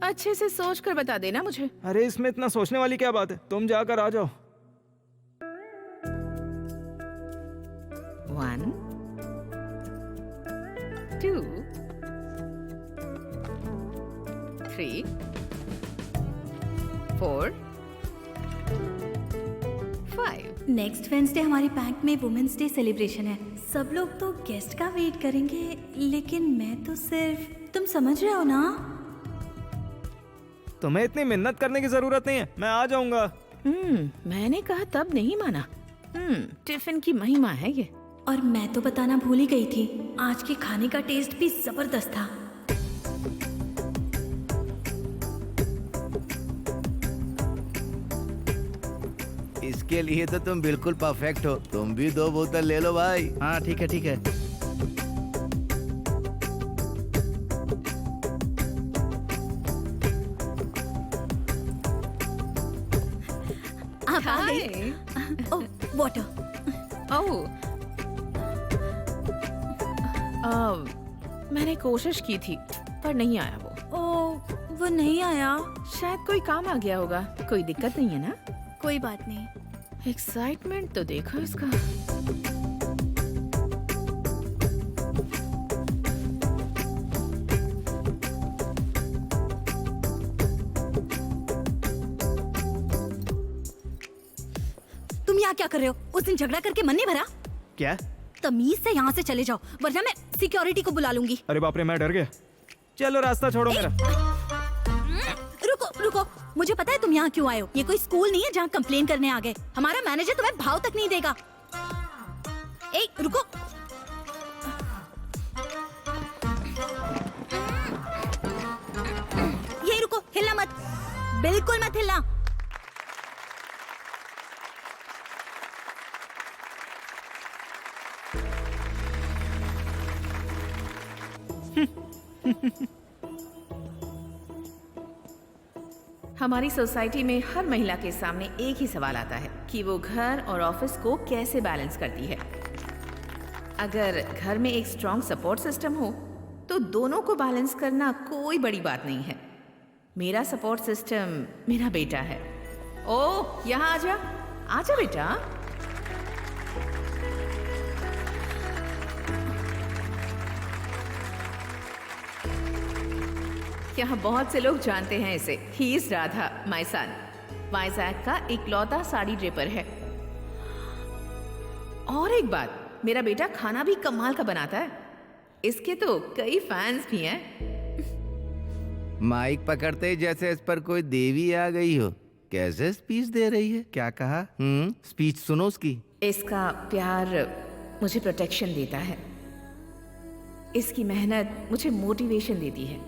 अच्छे से सोच कर बता देना मुझे। अरे इसमें इतना सोचने वाली क्या बात है, तुम जाकर आ जाओ। 1 2 3 4 5। नेक्स्ट वेडनेसडे हमारे बैंक में वुमेन्स डे सेलिब्रेशन है। सब लोग तो गेस्ट का वेट करेंगे, लेकिन मैं तो सिर्फ, तुम समझ रहे हो ना? तुम्हें इतनी मेहनत करने की जरूरत नहीं है, मैं आ जाऊंगा। मैंने कहा तब नहीं माना। टिफिन की महिमा है ये। और मैं तो बताना भूल ही गई थी, आज के खाने का टेस्ट भी जबरदस्त था। इसके लिए तो तुम बिल्कुल परफेक्ट हो। तुम भी 2 बोतल ले लो भाई। हाँ ठीक है ठीक है। आप आ गए? ओह, वाटर। मैंने कोशिश की थी पर नहीं आया वो। ओह, वो नहीं आया। शायद कोई काम आ गया होगा। कोई दिक्कत नहीं है ना? कोई बात नहीं। एक्साइटमेंट तो देखो इसका। तुम यहाँ क्या कर रहे हो? उस दिन झगड़ा करके मन नहीं भरा? क्या? तमीज से यहाँ से चले जाओ, वरना मैं सिक्योरिटी को बुला लूंगी। अरे बाप रे, मैं डर गया। चलो रास्ता छोड़ो मेरा। रुको रुको, मुझे पता है तुम यहाँ क्यों आए हो। ये कोई स्कूल नहीं है जहाँ कंप्लेन करने आ गए। हमारा मैनेजर तुम्हें भाव तक नहीं देगा। ए, रुको। यही रुको, हिलना मत, बिल्कुल मत हिलना। हमारी सोसाइटी में हर महिला के सामने एक ही सवाल आता है कि वो घर और ऑफिस को कैसे बैलेंस करती है। अगर घर में एक स्ट्रॉन्ग सपोर्ट सिस्टम हो तो दोनों को बैलेंस करना कोई बड़ी बात नहीं है। मेरा सपोर्ट सिस्टम मेरा बेटा है। ओ, यहाँ आजा, आजा बेटा। यहाँ बहुत से लोग जानते हैं इसे। He is Radha, my son. Vizag का इकलौता साड़ी ड्रेपर है। और एक बात, मेरा बेटा खाना भी कमाल का बनाता है। इसके तो कई फैंस भी हैं। माइक पकड़ते ही जैसे इस पर कोई देवी आ गई हो। कैसे स्पीच दे रही है? क्या कहा? स्पीच सुनो उसकी। इसका प्यार मुझे प्रोटेक्शन देता है। इसकी मेहनत मुझे मोटिवेशन देती है।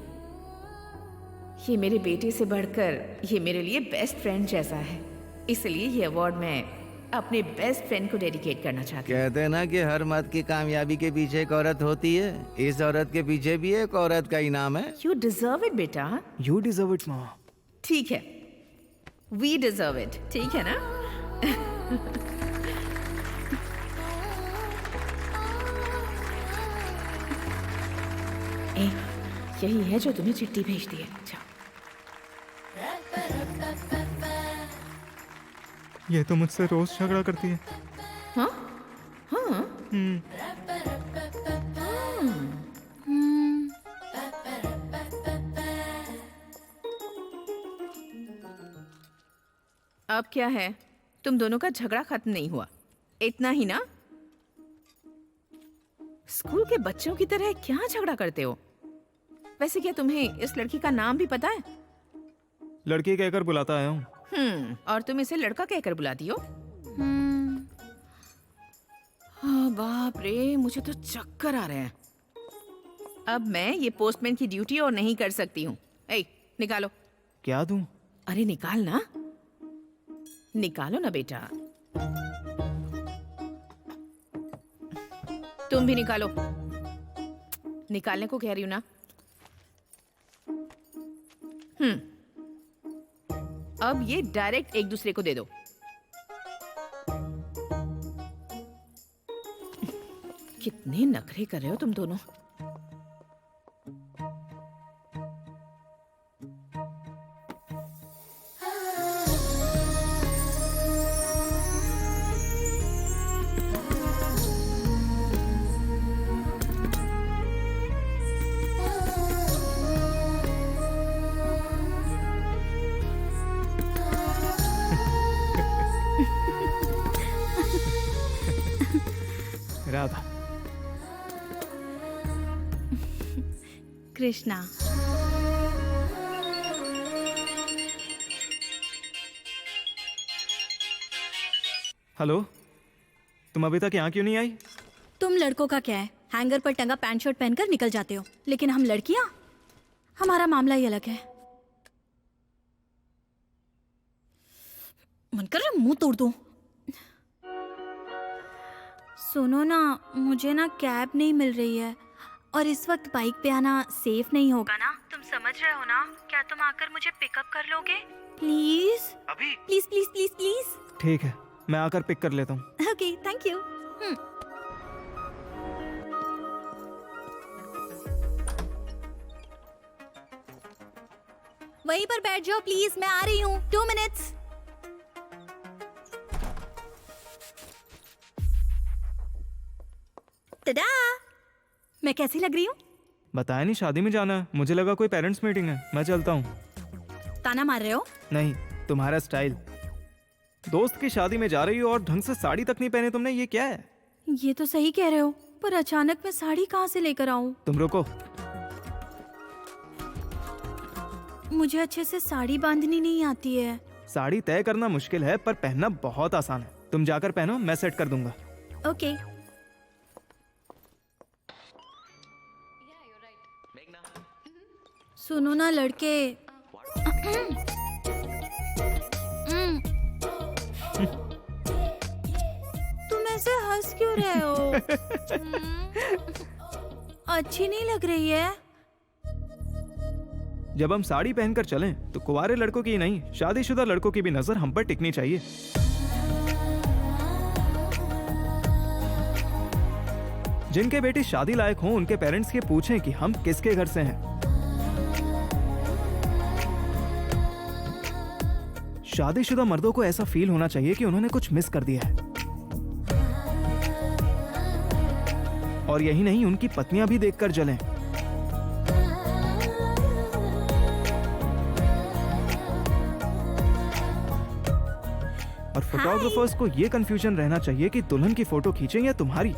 ये मेरे बेटे से बढ़कर ये मेरे लिए बेस्ट फ्रेंड जैसा है। इसलिए ये अवार्ड मैं अपने बेस्ट फ्रेंड को डेडिकेट करना चाहती हूँ। कहते हैं ना कि हर मर्द की कामयाबी के पीछे एक औरत होती है। इस औरत के पीछे भी एक औरत का इनाम है। यू डिजर्व इट बेटा। यू डिजर्व इट माँ। ठीक है, वी डिजर्व इट। ठीक है ना? ए, यही है जो तुम्हें चिट्ठी भेजती है। अच्छा, ये तो मुझसे रोज झगड़ा करती है। हाँ हाँ। अब क्या है, तुम दोनों का झगड़ा खत्म नहीं हुआ, इतना ही ना? स्कूल के बच्चों की तरह क्या झगड़ा करते हो? वैसे क्या तुम्हें इस लड़की का नाम भी पता है? लड़की कहकर बुलाता आया हूँ। और तुम इसे लड़का कहकर बुलाती हो? हाँ, बाप रे, मुझे तो चक्कर आ रहे हैं। अब मैं ये पोस्टमैन की ड्यूटी और नहीं कर सकती हूँ। ए, निकालो। क्या दूं? अरे निकाल ना, निकालो ना बेटा। तुम भी निकालो। निकालने को कह रही हूँ ना। अब ये डायरेक्ट एक दूसरे को दे दो। कितने नखरे कर रहे हो तुम दोनों। राधा। कृष्णा। हेलो, तुम अभी तक यहाँ क्यों नहीं आई? तुम लड़कों का क्या है, हैंगर पर टंगा पैंट शर्ट पहनकर निकल जाते हो, लेकिन हम लड़कियां, हमारा मामला ही अलग है। मन कर रहा मुंह तोड़ दूं। सुनो ना, मुझे ना कैब नहीं मिल रही है और इस वक्त बाइक पे आना सेफ नहीं होगा ना। तुम समझ रहे हो ना? क्या तुम आकर मुझे पिकअप कर लोगे प्लीज? अभी? Please please please please. ठीक है, मैं आकर पिक कर लेता हूँ। Okay, thank you. वहीं पर बैठ जाओ प्लीज, मैं आ रही हूँ। 2 मिनट्स। टडा! मैं कैसी लग रही हूँ? बताया नहीं, शादी में जाना है। मुझे लगा कोई पेरेंट्स मीटिंग है। मैं चलता हूँ। ताना मार रहे हो? नहीं, तुम्हारा स्टाइल। दोस्त की शादी में जा रही हो और ढंग से साड़ी तक नहीं पहने तुमने, ये क्या है? ये तो सही कह रहे हो, पर अचानक मैं साड़ी कहाँ से लेकर आऊँ? तुम रुको। मुझे अच्छे से साड़ी बांधनी नहीं आती है। साड़ी तय करना मुश्किल है पर पहनना बहुत आसान है। तुम जाकर पहनो, मैं सेट कर दूंगा। ओके। सुनो ना लड़के, तुम ऐसे हंस क्यों रहे हो? अच्छी नहीं लग रही है। जब हम साड़ी पहनकर चलें तो कुंवारे लड़कों की ही नहीं, शादीशुदा लड़कों की भी नजर हम पर टिकनी चाहिए। जिनके बेटी शादी लायक हो उनके पेरेंट्स के पूछें कि हम किसके घर से हैं। शादीशुदा मर्दों को ऐसा फील होना चाहिए कि उन्होंने कुछ मिस कर दिया है। और यही नहीं, उनकी पत्नियां भी देखकर जलें। और फोटोग्राफर्स को ये कंफ्यूजन रहना चाहिए कि दुल्हन की फोटो खींचें या तुम्हारी।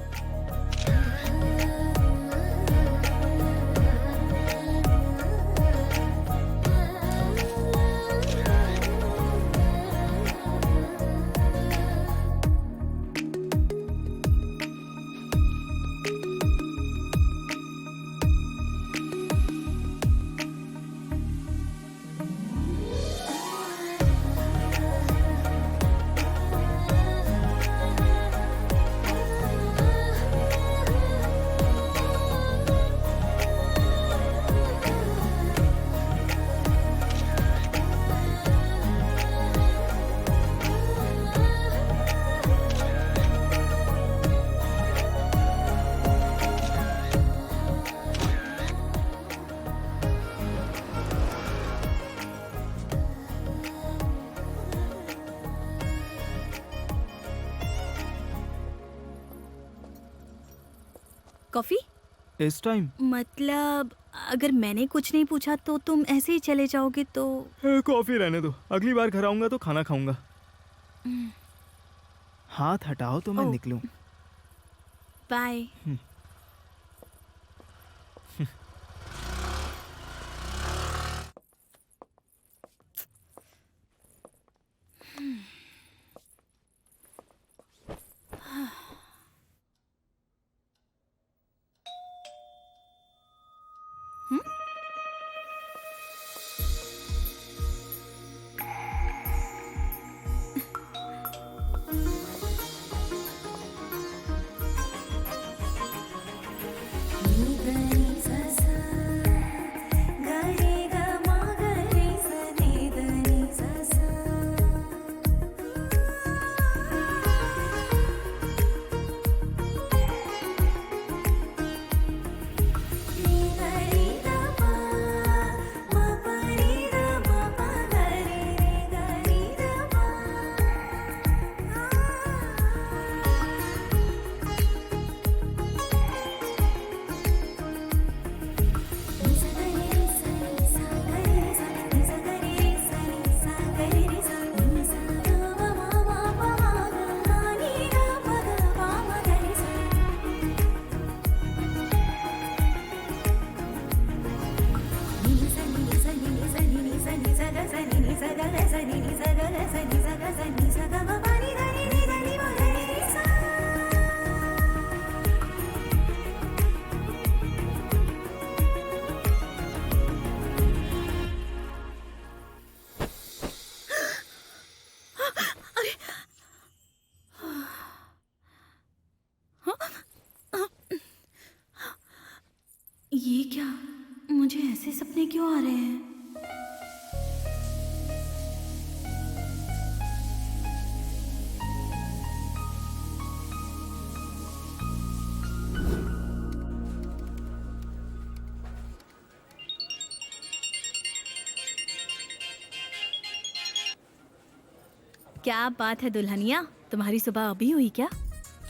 कॉफी? इस टाइम? मतलब अगर मैंने कुछ नहीं पूछा तो तुम ऐसे ही चले जाओगे तो? कॉफी रहने दो, अगली बार घर आऊंगा तो खाना खाऊंगा। हाथ हटाओ तो मैं निकलूं। बाय। ये क्या? मुझे ऐसे सपने क्यों आ रहे हैं? क्या बात है दुल्हनिया, तुम्हारी सुबह अभी हुई क्या?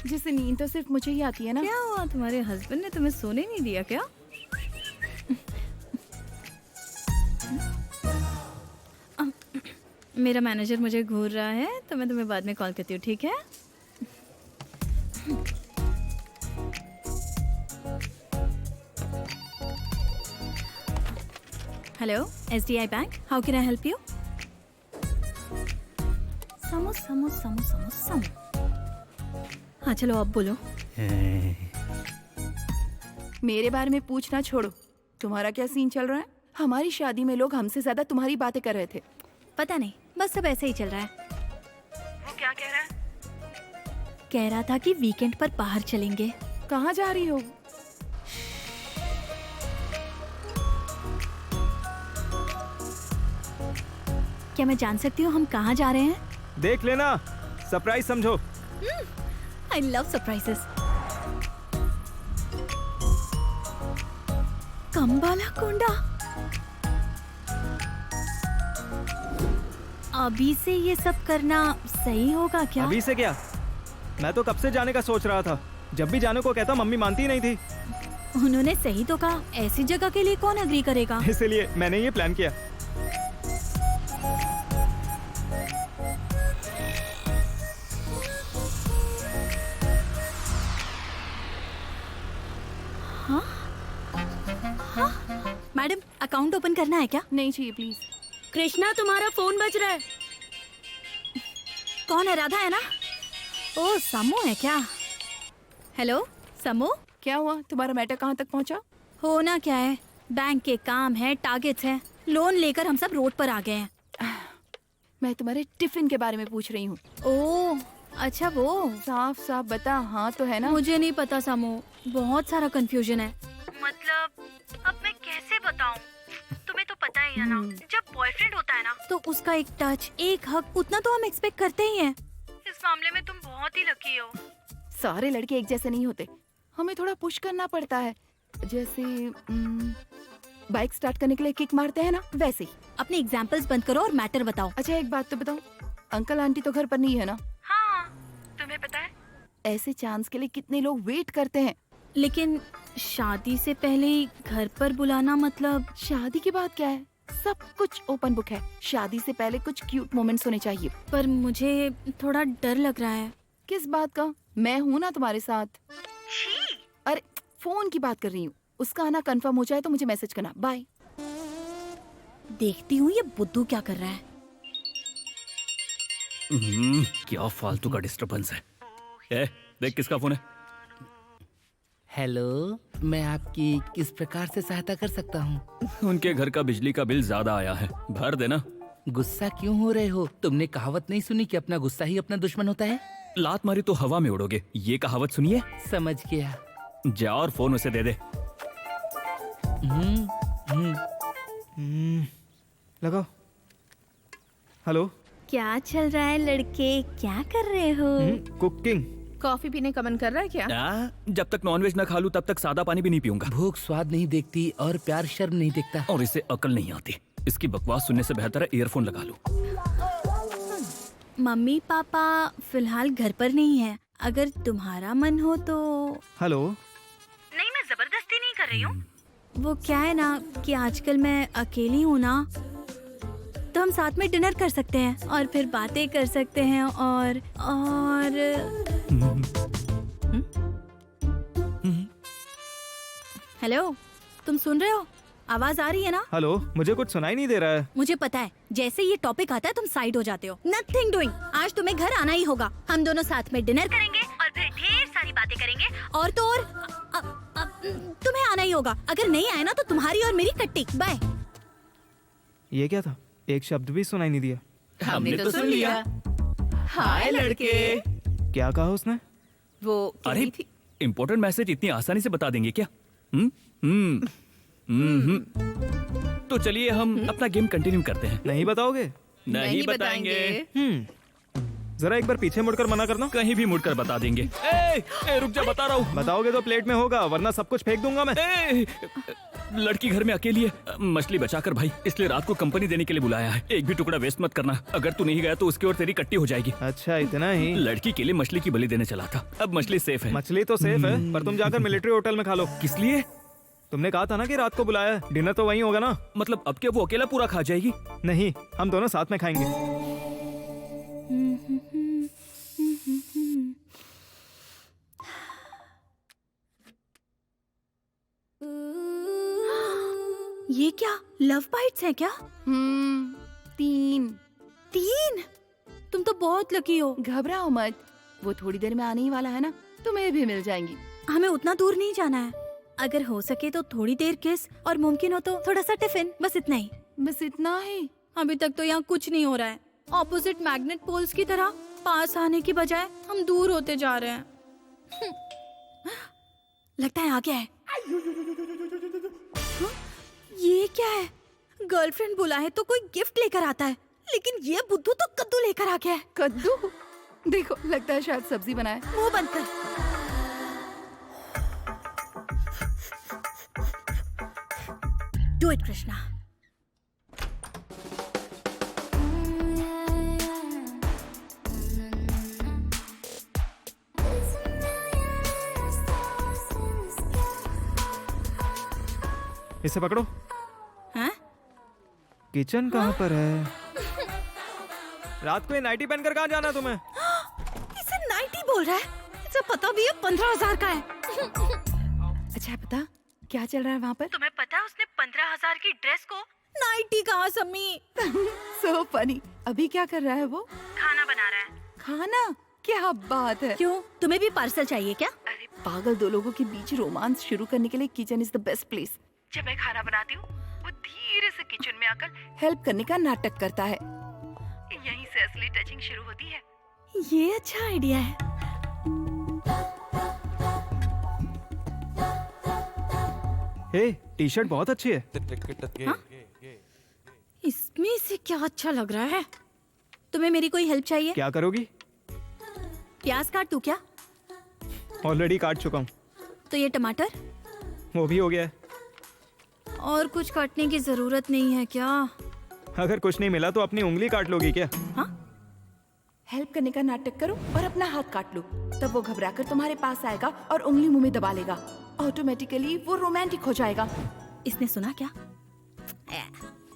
जिसे नींद तो सिर्फ मुझे ही आती है ना। क्या हुआ, तुम्हारे हस्बैंड ने तुम्हें सोने नहीं दिया क्या? मेरा मैनेजर मुझे घूर रहा है तो मैं तुम्हें बाद में कॉल करती हूँ, ठीक है? Hello, SDI bank, how can I help you? समो समो समो समो समो। हाँ चलो अब बोलो। मेरे बारे में पूछना छोड़ो, तुम्हारा क्या सीन चल रहा है? हमारी शादी में लोग हमसे ज्यादा तुम्हारी बातें कर रहे थे। पता नहीं, बस सब ऐसे ही चल रहा है। वो क्या कह रहा है? कह रहा था कि वीकेंड पर बाहर चलेंगे। कहाँ जा रही हो? क्या मैं जान सकती हूँ हम कहाँ जा रहे हैं? देख लेना, सरप्राइज समझो। I love surprises. कंबाला कोंडा। अभी से ये सब करना सही होगा क्या? अभी से क्या? मैं तो कब से जाने का सोच रहा था। जब भी जाने को कहता मम्मी मानती ही नहीं थी। उन्होंने सही तो कहा, ऐसी जगह के लिए कौन अग्री करेगा? इसीलिए मैंने ये प्लान किया। मैडम, अकाउंट ओपन करना है क्या? नहीं चाहिए प्लीज। कृष्णा, तुम्हारा फोन बज रहा है। कौन है? राधा है ना? ओ, समू है क्या? हेलो समू, क्या हुआ? तुम्हारा मैटर कहाँ तक पहुँचा? होना क्या है, बैंक के काम है, टारगेट्स है, लोन लेकर हम सब रोड पर आ गए हैं। मैं तुम्हारे टिफिन के बारे में पूछ रही हूँ। ओह अच्छा, वो साफ साफ बता, हाँ तो है ना? मुझे नहीं पता समू, बहुत सारा कंफ्यूजन है। मतलब अब मैं कैसे बताऊं? तुम्हें तो पता ही है ना, जब बॉयफ्रेंड होता है ना तो उसका एक टच, एक हक, उतना तो हम एक्सपेक्ट करते ही हैं। इस मामले में तुम बहुत ही लकी हो। सारे लड़के एक जैसे नहीं होते, हमें थोड़ा पुश करना पड़ता है। जैसे बाइक स्टार्ट करने के लिए किक मारते हैं ना, वैसे ही। अपने एग्जाम्पल्स बंद करो और मैटर बताओ। अच्छा एक बात तो बताओ, अंकल आंटी तो घर पर नहीं है ना? हाँ, तुम्हें पता है ऐसे चांस के लिए कितने लोग वेट करते हैं। लेकिन शादी से पहले ही घर पर बुलाना, मतलब शादी की बात क्या है, सब कुछ ओपन बुक है। शादी से पहले कुछ क्यूट मोमेंट्स होने चाहिए। पर मुझे थोड़ा डर लग रहा है। किस बात का? मैं हूँ ना तुम्हारे साथ। अरे फोन की बात कर रही हूँ। उसका आना कंफर्म हो जाए तो मुझे मैसेज करना। बाय। देखती हूँ ये बुद्धू क्या कर रहा है। क्या फालतू का डिस्टरबेंस है। ए, देख किसका फोन है। हेलो, मैं आपकी किस प्रकार से सहायता कर सकता हूँ? उनके घर का बिजली का बिल ज्यादा आया है, भर देना। गुस्सा क्यों हो रहे हो? तुमने कहावत नहीं सुनी कि अपना गुस्सा ही अपना दुश्मन होता है? लात मारी तो हवा में उड़ोगे, ये कहावत सुनिए। समझ गया। जा और फोन उसे दे दे। लगाओ। हेलो, क्या चल रहा है लड़के, क्या कर रहे हो? कुकिंग। कॉफी पीने का मन कर रहा है क्या? जब तक नॉनवेज न खा लूं तब तक सादा पानी भी नहीं पीऊंगा। भूख स्वाद नहीं देखती और प्यार शर्म नहीं देखता। और इसे अकल नहीं आती। इसकी बकवास सुनने से बेहतर है ईयरफोन लगा लूं। मम्मी पापा फिलहाल घर पर नहीं है, अगर तुम्हारा मन हो तो। हेलो। नहीं, मैं जबरदस्ती नहीं कर रही हूँ। वो क्या है ना कि आजकल मैं अकेली हूँ ना, तो हम साथ में डिनर कर सकते हैं और फिर बातें कर सकते हैं और हेलो, तुम सुन रहे हो? आवाज आ रही है ना? हेलो, मुझे कुछ सुनाई नहीं दे रहा है। मुझे पता है, जैसे ये टॉपिक आता है तुम साइड हो जाते हो। Nothing doing. आज तुम्हें घर आना ही होगा, हम दोनों साथ में डिनर करेंगे और फिर ढेर सारी बातें करेंगे। और तो और तुम्हें आना ही होगा, अगर नहीं आए ना तो तुम्हारी और मेरी कट्टी। बाय। ये क्या था? एक शब्द भी सुनाई नहीं दिया। हमने तो सुन लिया। हाय लड़के। क्या कहा उसने? वो अरे इम्पोर्टेंट मैसेज इतनी आसानी से बता देंगे क्या? तो चलिए हम अपना गेम कंटिन्यू करते हैं। नहीं बताओगे? नहीं बताएंगे। जरा एक बार पीछे मुड़कर मना करना। कहीं भी मुड़कर बता देंगे। ए, रुक जा, बता रहा हूँ। बताओगे तो प्लेट में होगा, वरना सब कुछ फेंक दूंगा मैं। लड़की घर में अकेली है, मछली बचाकर भाई, इसलिए रात को कंपनी देने के लिए बुलाया है। एक भी टुकड़ा वेस्ट मत करना, अगर तू नहीं गया तो उसकी और तेरी कट्टी हो जाएगी। अच्छा, इतना ही? लड़की के लिए मछली की बलि देने चला था, अब मछली सेफ है। मछली तो सेफ है, पर तुम जाकर मिलिट्री होटल में खा लो। किस लिए? तुमने कहा था ना कि रात को बुलाया है, डिनर तो वहीं होगा ना। मतलब अब क्या वो अकेला पूरा खा जाएगी? नहीं, हम दोनों साथ में खाएंगे। ये क्या लव बाइट्स है क्या? 3। तुम तो बहुत लकी हो। घबराओ मत, वो थोड़ी देर में आने ही वाला है ना, तुम्हें भी मिल जाएंगी। हमें उतना दूर नहीं जाना है, अगर हो सके तो थोड़ी देर किस और मुमकिन हो तो थोड़ा सा टिफिन, बस इतना ही। बस इतना ही? अभी तक तो यहाँ कुछ नहीं हो रहा है। ऑपोजिट मैग्नेट पोल्स की तरह पास आने की बजाय हम दूर होते जा रहे हैं। लगता है आ गया है। ये क्या है? गर्लफ्रेंड बुलाए तो कोई गिफ्ट लेकर आता है, लेकिन ये बुद्धू तो कद्दू लेकर आ गया है। कद्दू? देखो, लगता है शायद सब्जी बनाए। मुंह बंद कर। Do it Krishna. इसे पकड़ो। हाँ? किचन कहाँ पर है? रात को ये नाइटी पहनकर कहाँ जाना तुम्हें? इसे नाइटी बोल रहा है? इसे पता भी है 15,000 का है। अच्छा बता क्या चल रहा है वहाँ पर? तुम्हें पता है उसने 15,000 की ड्रेस को नाइटी कहाँ सम्मी? So funny. अभी क्या कर रहा है वो? खाना बना रहा है। खाना? क्या बात है। क्यों, तुम्हें भी पार्सल चाहिए क्या? अरे पागल, दो लोगों के बीच रोमांस शुरू करने के लिए kitchen is the best place. जब मैं खाना बनाती हूँ वो धीरे से किचन में आकर हेल्प करने का नाटक करता है। यहीं से असली टचिंग शुरू होती है। ये अच्छा आइडिया है। हे, टी शर्ट बहुत अच्छी है। हाँ? इसमें से क्या अच्छा लग रहा है? तुम्हें मेरी कोई हेल्प चाहिए? क्या करोगी? प्याज काट दूं क्या? ऑलरेडी काट चुका हूँ। तो ये टमाटर? वो भी हो गया है। और कुछ काटने की जरूरत नहीं है क्या? अगर कुछ नहीं मिला तो अपनी उंगली काट लोगी क्या? हाँ? हेल्प करने का नाटक करो और अपना हाथ काट लो, तब वो घबराकर तुम्हारे पास आएगा और उंगली मुंह में दबा लेगा। ऑटोमेटिकली वो रोमांटिक हो जाएगा। इसने सुना क्या?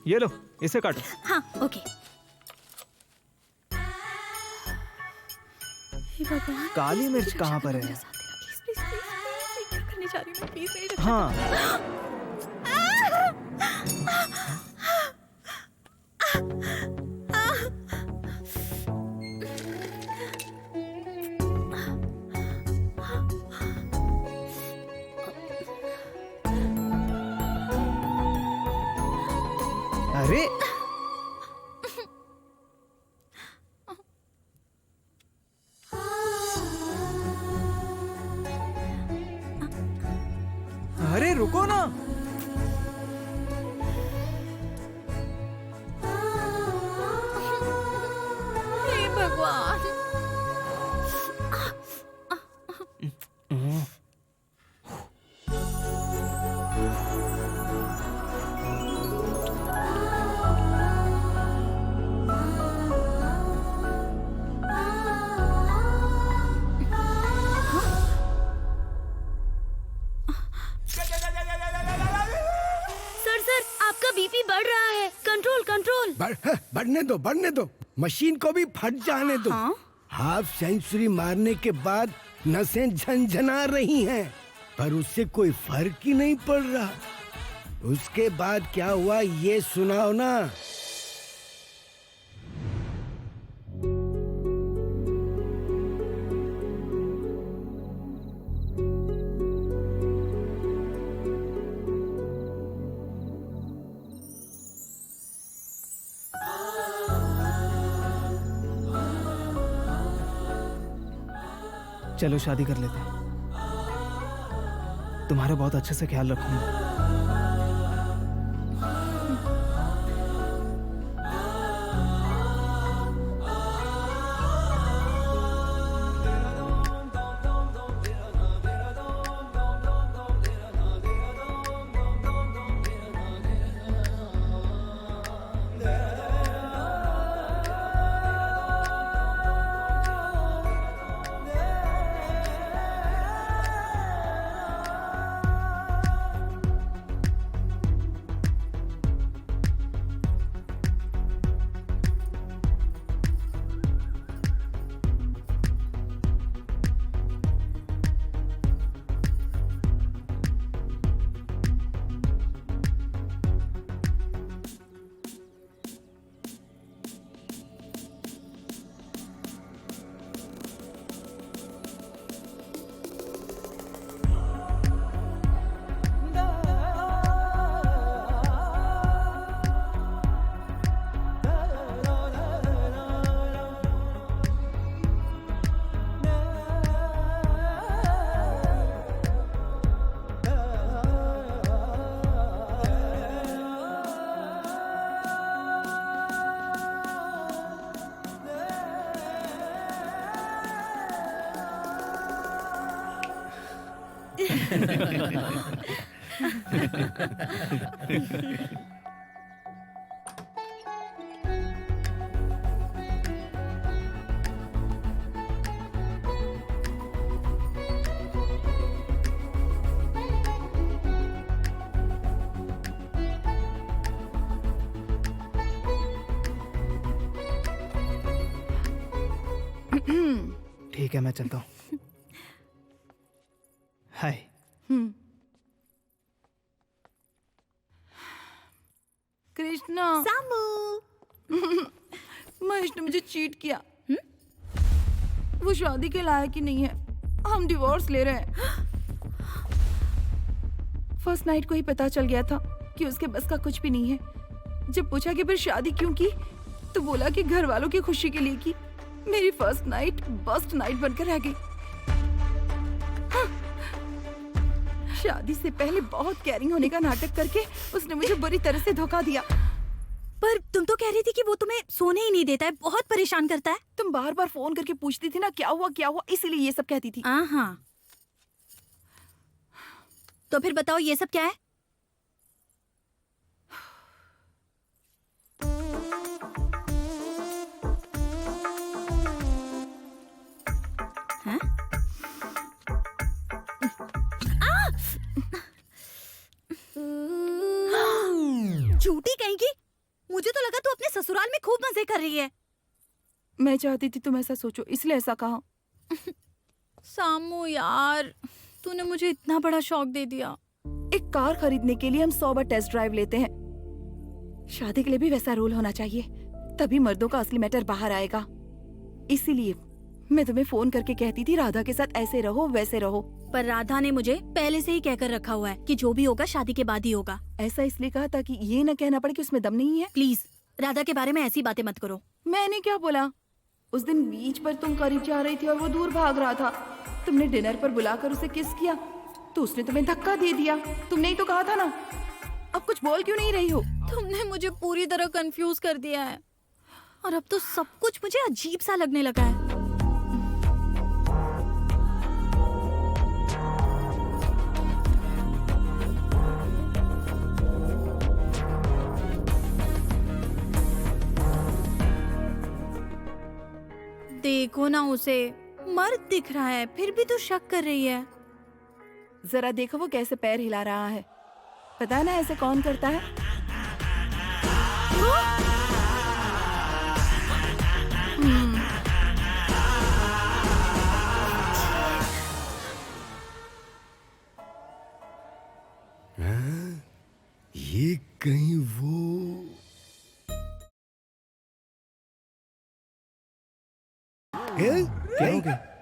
ये लो, इसे काटो। हाँ, ओके। हे भगवान, काली मिर्च कहाँ पर है? क्या करने जा रही हूँ मैं? प्लीज नहीं। हाँ। अरे अरे रुको ना। हे भगवान। सर, आपका बीपी बढ़ रहा है। Control control. बढ़ने दो। मशीन को भी फट जाने दो। हाँ? हाफ सेंचुरी मारने के बाद नसें झनझना रही हैं, पर उससे कोई फर्क ही नहीं पड़ रहा। उसके बाद क्या हुआ ये सुनाओ ना। चलो शादी कर लेते हैं। तुम्हारा बहुत अच्छे से ख्याल रखूंगा। ठीक है, मैं चलता हूँ। हाय। कृष्णा, सामू। महेश ने मुझे चीट किया। वो शादी के लायक ही नहीं है। हम डिवोर्स ले रहे हैं। फर्स्ट नाइट को ही पता चल गया था कि उसके बस का कुछ भी नहीं है। जब पूछा कि फिर शादी क्यों की, तो बोला कि घर वालों की खुशी के लिए की। मेरी फर्स्ट नाइट बस्ट नाइट बनकर रह गई। हाँ। शादी से पहले बहुत केयरिंग होने का नाटक करके उसने मुझे बुरी तरह से धोखा दिया। पर तुम तो कह रही थी कि वो तुम्हें सोने ही नहीं देता है, बहुत परेशान करता है। तुम बार बार फोन करके पूछती थी ना क्या हुआ, इसीलिए ये सब कहती थी। हाँ। तो फिर बताओ ये सब क्या है? झूठी कहीं की। मुझे तो लगा तू अपने ससुराल में खूब मजे कर रही है। मैं चाहती थी तुम ऐसा सोचो, इसलिए ऐसा कहा। सामू यार, तूने मुझे इतना बड़ा शौक दे दिया। एक कार खरीदने के लिए हम 100 बार टेस्ट ड्राइव लेते हैं। शादी के लिए भी वैसा रूल होना चाहिए, तभी मर्दों का असली मैटर बाहर आएगा। इसीलिए मैं तुम्हें फोन करके कहती थी राधा के साथ ऐसे रहो वैसे रहो। पर राधा ने मुझे पहले से ही कहकर रखा हुआ है कि जो भी होगा शादी के बाद ही होगा। ऐसा इसलिए कहा ताकि ये न कहना पड़े कि उसमें दम नहीं है। प्लीज राधा के बारे में ऐसी बातें मत करो। मैंने क्या बोला? उस दिन बीच पर तुम करीब जा रही थी और वो दूर भाग रहा था। तुमने डिनर पर बुलाकर उसे किस किया तो उसने तुम्हें धक्का दे दिया। तुमने ही तो कहा था ना। अब कुछ बोल क्यों नहीं रही हो? तुमने मुझे पूरी तरह कंफ्यूज कर दिया है और अब तो सब कुछ मुझे अजीब सा लगने लगा है। देखो ना, उसे मर्द दिख रहा है फिर भी तो शक कर रही है। जरा देखो वो कैसे पैर हिला रहा है। पता है ना ऐसे कौन करता है? ये कहीं वो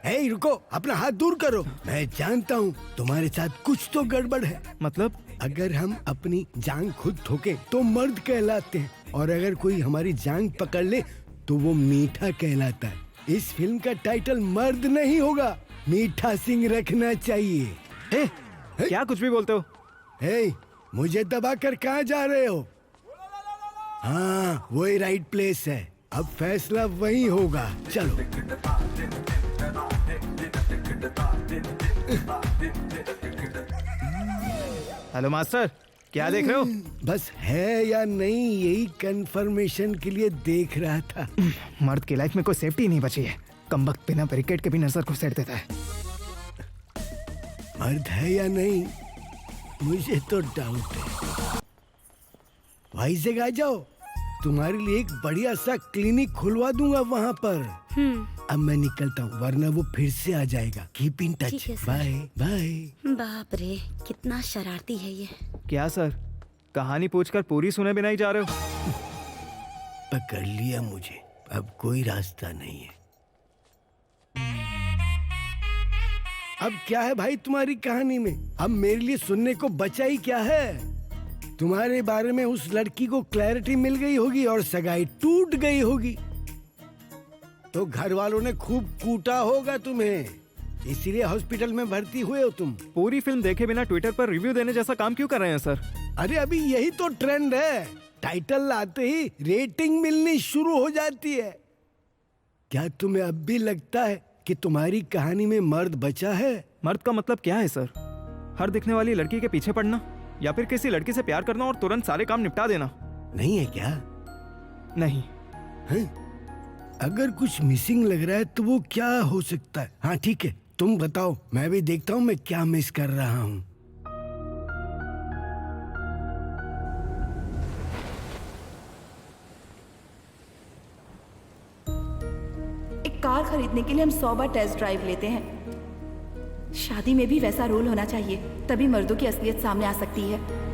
ए, रुको, अपना हाथ दूर करो। मैं जानता हूँ तुम्हारे साथ कुछ तो गड़बड़ है। मतलब? अगर हम अपनी जांग खुद ठोके तो मर्द कहलाते हैं और अगर कोई हमारी जांग पकड़ ले तो वो मीठा कहलाता है। इस फिल्म का टाइटल मर्द नहीं होगा, मीठा सिंह रखना चाहिए। क्या कुछ भी बोलते हो? मुझे दबा कर कहाँ जा रहे हो? हाँ, वही राइट प्लेस है। अब फैसला वही होगा। चलो। हेलो मास्टर, क्या देख रहे हो? बस है या नहीं यही कंफर्मेशन के लिए देख रहा था। मर्द की लाइफ में कोई सेफ्टी नहीं बची है। कमबख्त बिना बैरिकेड के भी नजर घुसेड़ देता है। मर्द है या नहीं मुझे तो डाउट है। भाई से आ जाओ, तुम्हारे लिए एक बढ़िया सा क्लिनिक खुलवा दूंगा वहाँ पर। अब मैं निकलता हूँ वरना वो फिर से आ जाएगा। Keep in touch. Bye bye. बाप रे, कितना शरारती है ये। क्या सर, कहानी पूछकर पूरी सुने बिना ही जा रहे हो? पकड़ लिया मुझे, अब कोई रास्ता नहीं है। अब क्या है भाई तुम्हारी कहानी में? अब मेरे लिए सुनने को बचा ही क्या है? तुम्हारे बारे में उस लड़की को क्लैरिटी मिल गई होगी और सगाई टूट गई होगी, तो घर वालों ने खूब कूटा होगा तुम्हें, इसीलिए हॉस्पिटल में भर्ती हुए हो तुम। पूरी फिल्म देखे बिना ट्विटर पर रिव्यू देने जैसा काम क्यों कर रहे हैं सर? अरे अभी यही तो ट्रेंड है। टाइटल लाते ही रेटिंग मिलनी शुरू हो जाती है। क्या तुम्हें अब भी लगता है कि तुम्हारी कहानी में मर्द बचा है? मर्द का मतलब क्या है सर? हर दिखने वाली लड़की के पीछे पड़ना या फिर किसी लड़की से प्यार करना और तुरंत सारे काम निपटा देना? नहीं है क्या? नहीं। हैं? अगर कुछ मिसिंग लग रहा है तो वो क्या हो सकता है? हाँ ठीक है, तुम बताओ, मैं भी देखता हूँ मैं क्या मिस कर रहा हूँ। एक कार खरीदने के लिए हम 100 बार टेस्ट ड्राइव लेते हैं। शादी में भी वैसा रोल होना चाहिए, तभी मर्दों की असलियत सामने आ सकती है।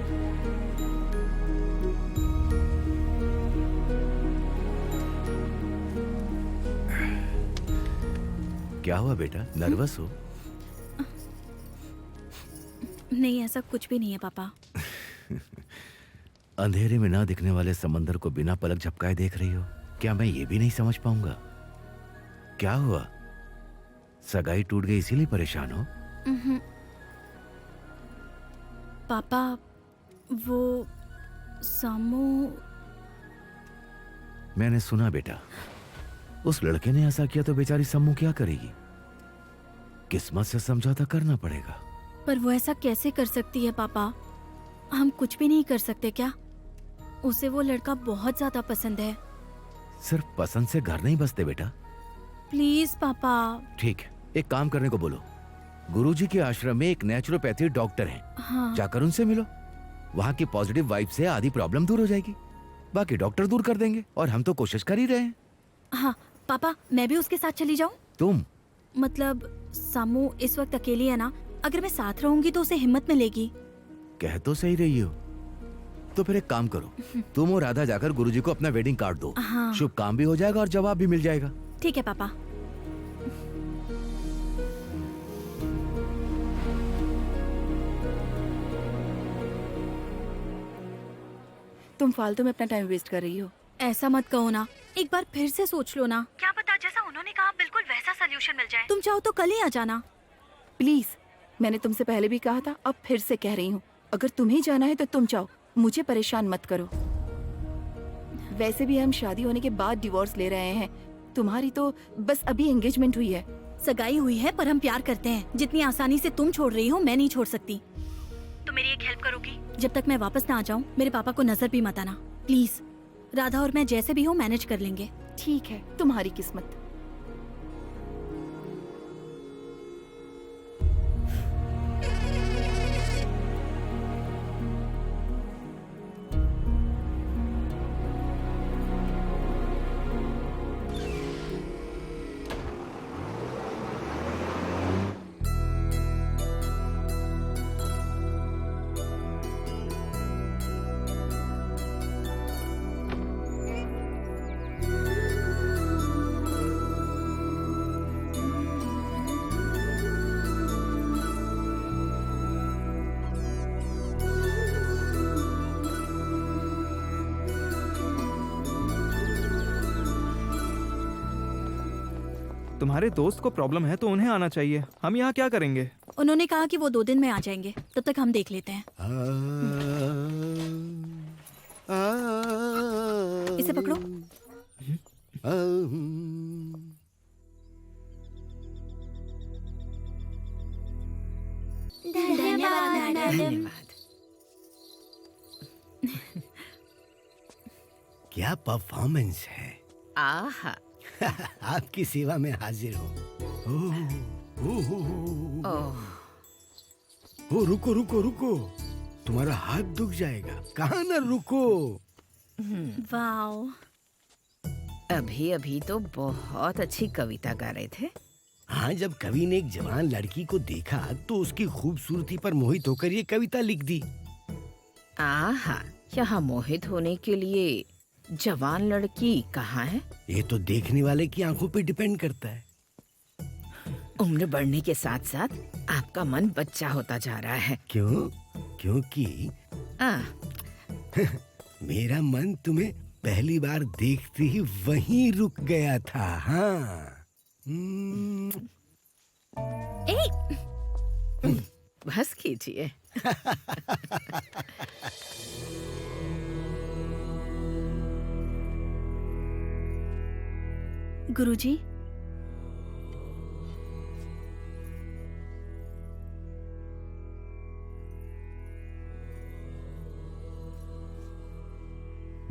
क्या हुआ बेटा, नर्वस हो? नहीं, ऐसा कुछ भी नहीं है पापा। अंधेरे में ना दिखने वाले समंदर को बिना पलक झपकाए देख रही हो। क्या मैं ये भी नहीं समझ पाऊंगा? क्या हुआ, सगाई टूट गई इसीलिए परेशान हो? पापा, वो सामू। मैंने सुना बेटा, उस लड़के ने ऐसा किया तो बेचारी सम्मू क्या करेगी? किस्मत से समझौता करना पड़ेगा। पर वो ऐसा कैसे कर सकती है पापा? हम कुछ भी नहीं कर सकते क्या? उसे वो लड़का बहुत ज्यादा पसंद है। सिर्फ पसंद से घर नहीं बसते बेटा। प्लीज पापा। ठीक है, एक काम करने को बोलो। गुरुजी के आश्रम में एक नेचुरोपैथी डॉक्टर हैं। हाँ। जाकर उनसे मिलो। वहाँ की पॉजिटिव वाइब से आधी प्रॉब्लम दूर हो जाएगी। बाकी डॉक्टर दूर कर देंगे और हम तो कोशिश कर ही रहे हैं। हाँ पापा, मैं भी उसके साथ चली जाऊँ? तुम? मतलब सामू इस वक्त अकेली है ना, अगर मैं साथ रहूंगी तो उसे हिम्मत मिलेगी। कह तो सही रही हो। तो फिर एक काम करो, तुम और राधा जाकर गुरुजी को अपना वेडिंग कार्ड दो। हाँ। शुभ काम भी हो जाएगा और जवाब भी मिल जाएगा। ठीक है पापा। तुम फालतू में अपना टाइम वेस्ट कर रही हो। ऐसा मत कहो ना, एक बार फिर से सोच लो ना। क्या पता जैसा उन्होंने कहा बिल्कुल वैसा सलूशन मिल जाए। तुम चाहो तो कल ही आ जाना। प्लीज, मैंने तुमसे पहले भी कहा था, अब फिर से कह रही हूँ, अगर तुम्हें जाना है तो तुम जाओ, मुझे परेशान मत करो। वैसे भी हम शादी होने के बाद डिवोर्स ले रहे हैं, तुम्हारी तो बस अभी एंगेजमेंट हुई है। सगाई हुई है पर हम प्यार करते हैं। जितनी आसानी से तुम छोड़ रही हो मैं नहीं छोड़ सकती। तो मेरी एक हेल्प करोगी? जब तक मैं वापस ना आ जाऊँ मेरे पापा को नजर भी मत आना प्लीज। राधा और मैं जैसे भी हो मैनेज कर लेंगे। ठीक है, तुम्हारी किस्मत। तुम्हारे दोस्त को प्रॉब्लम है तो उन्हें आना चाहिए, हम यहाँ क्या करेंगे? उन्होंने कहा कि वो 2 दिन में आ जाएंगे, तब तक हम देख लेते हैं। इसे पकड़ो। धन्यवाद। क्या परफॉर्मेंस है। आहा। आपकी सेवा में हाजिर हूँ। ओ रुको रुको रुको, तुम्हारा हाथ दुख जाएगा। कहाँ ना रुको। वाओ, अभी अभी तो बहुत अच्छी कविता गा रहे थे। हाँ, जब कवि ने एक जवान लड़की को देखा तो उसकी खूबसूरती पर मोहित होकर ये कविता लिख दी। आहा, यहाँ मोहित होने के लिए जवान लड़की कहाँ है? ये तो देखने वाले की आंखों पे डिपेंड करता है। उम्र बढ़ने के साथ साथ आपका मन बच्चा होता जा रहा है। क्यों? क्योंकि मेरा मन तुम्हें पहली बार देखते ही वहीं रुक गया था। हाँ। बस कीजिए। गुरुजी,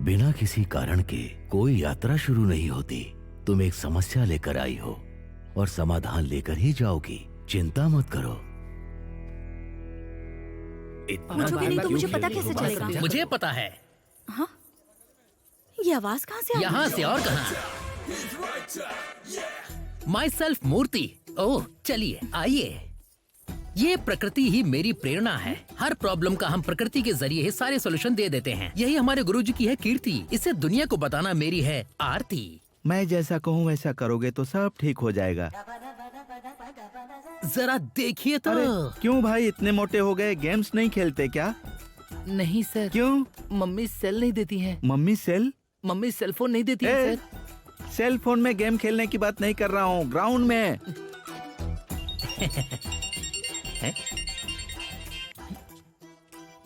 बिना किसी कारण के कोई यात्रा शुरू नहीं होती। तुम एक समस्या लेकर आई हो और समाधान लेकर ही जाओगी। चिंता मत करो। पूछोगे नहीं तो मुझे पता कैसे चलेगा? मुझे पता है। हाँ? ये आवाज कहाँ से आ रही है? यहाँ से और कहाँ? माई सेल्फ मूर्ति। ओह चलिए आइए। ये प्रकृति ही मेरी प्रेरणा है। हर प्रॉब्लम का हम प्रकृति के जरिए ही सारे सॉल्यूशन दे देते हैं। यही हमारे गुरुजी की है कीर्ति। इसे दुनिया को बताना मेरी है आरती। मैं जैसा कहूँ वैसा करोगे तो सब ठीक हो जाएगा। जरा देखिए तो। अरे क्यों भाई इतने मोटे हो गए? गेम्स नहीं खेलते क्या? नहीं सर। क्यों? मम्मी सेल नहीं देती हैं। Mummy cell? Mummy cell phone नहीं देती है सर। सेल फोन में गेम खेलने की बात नहीं कर रहा हूँ, ग्राउंड में।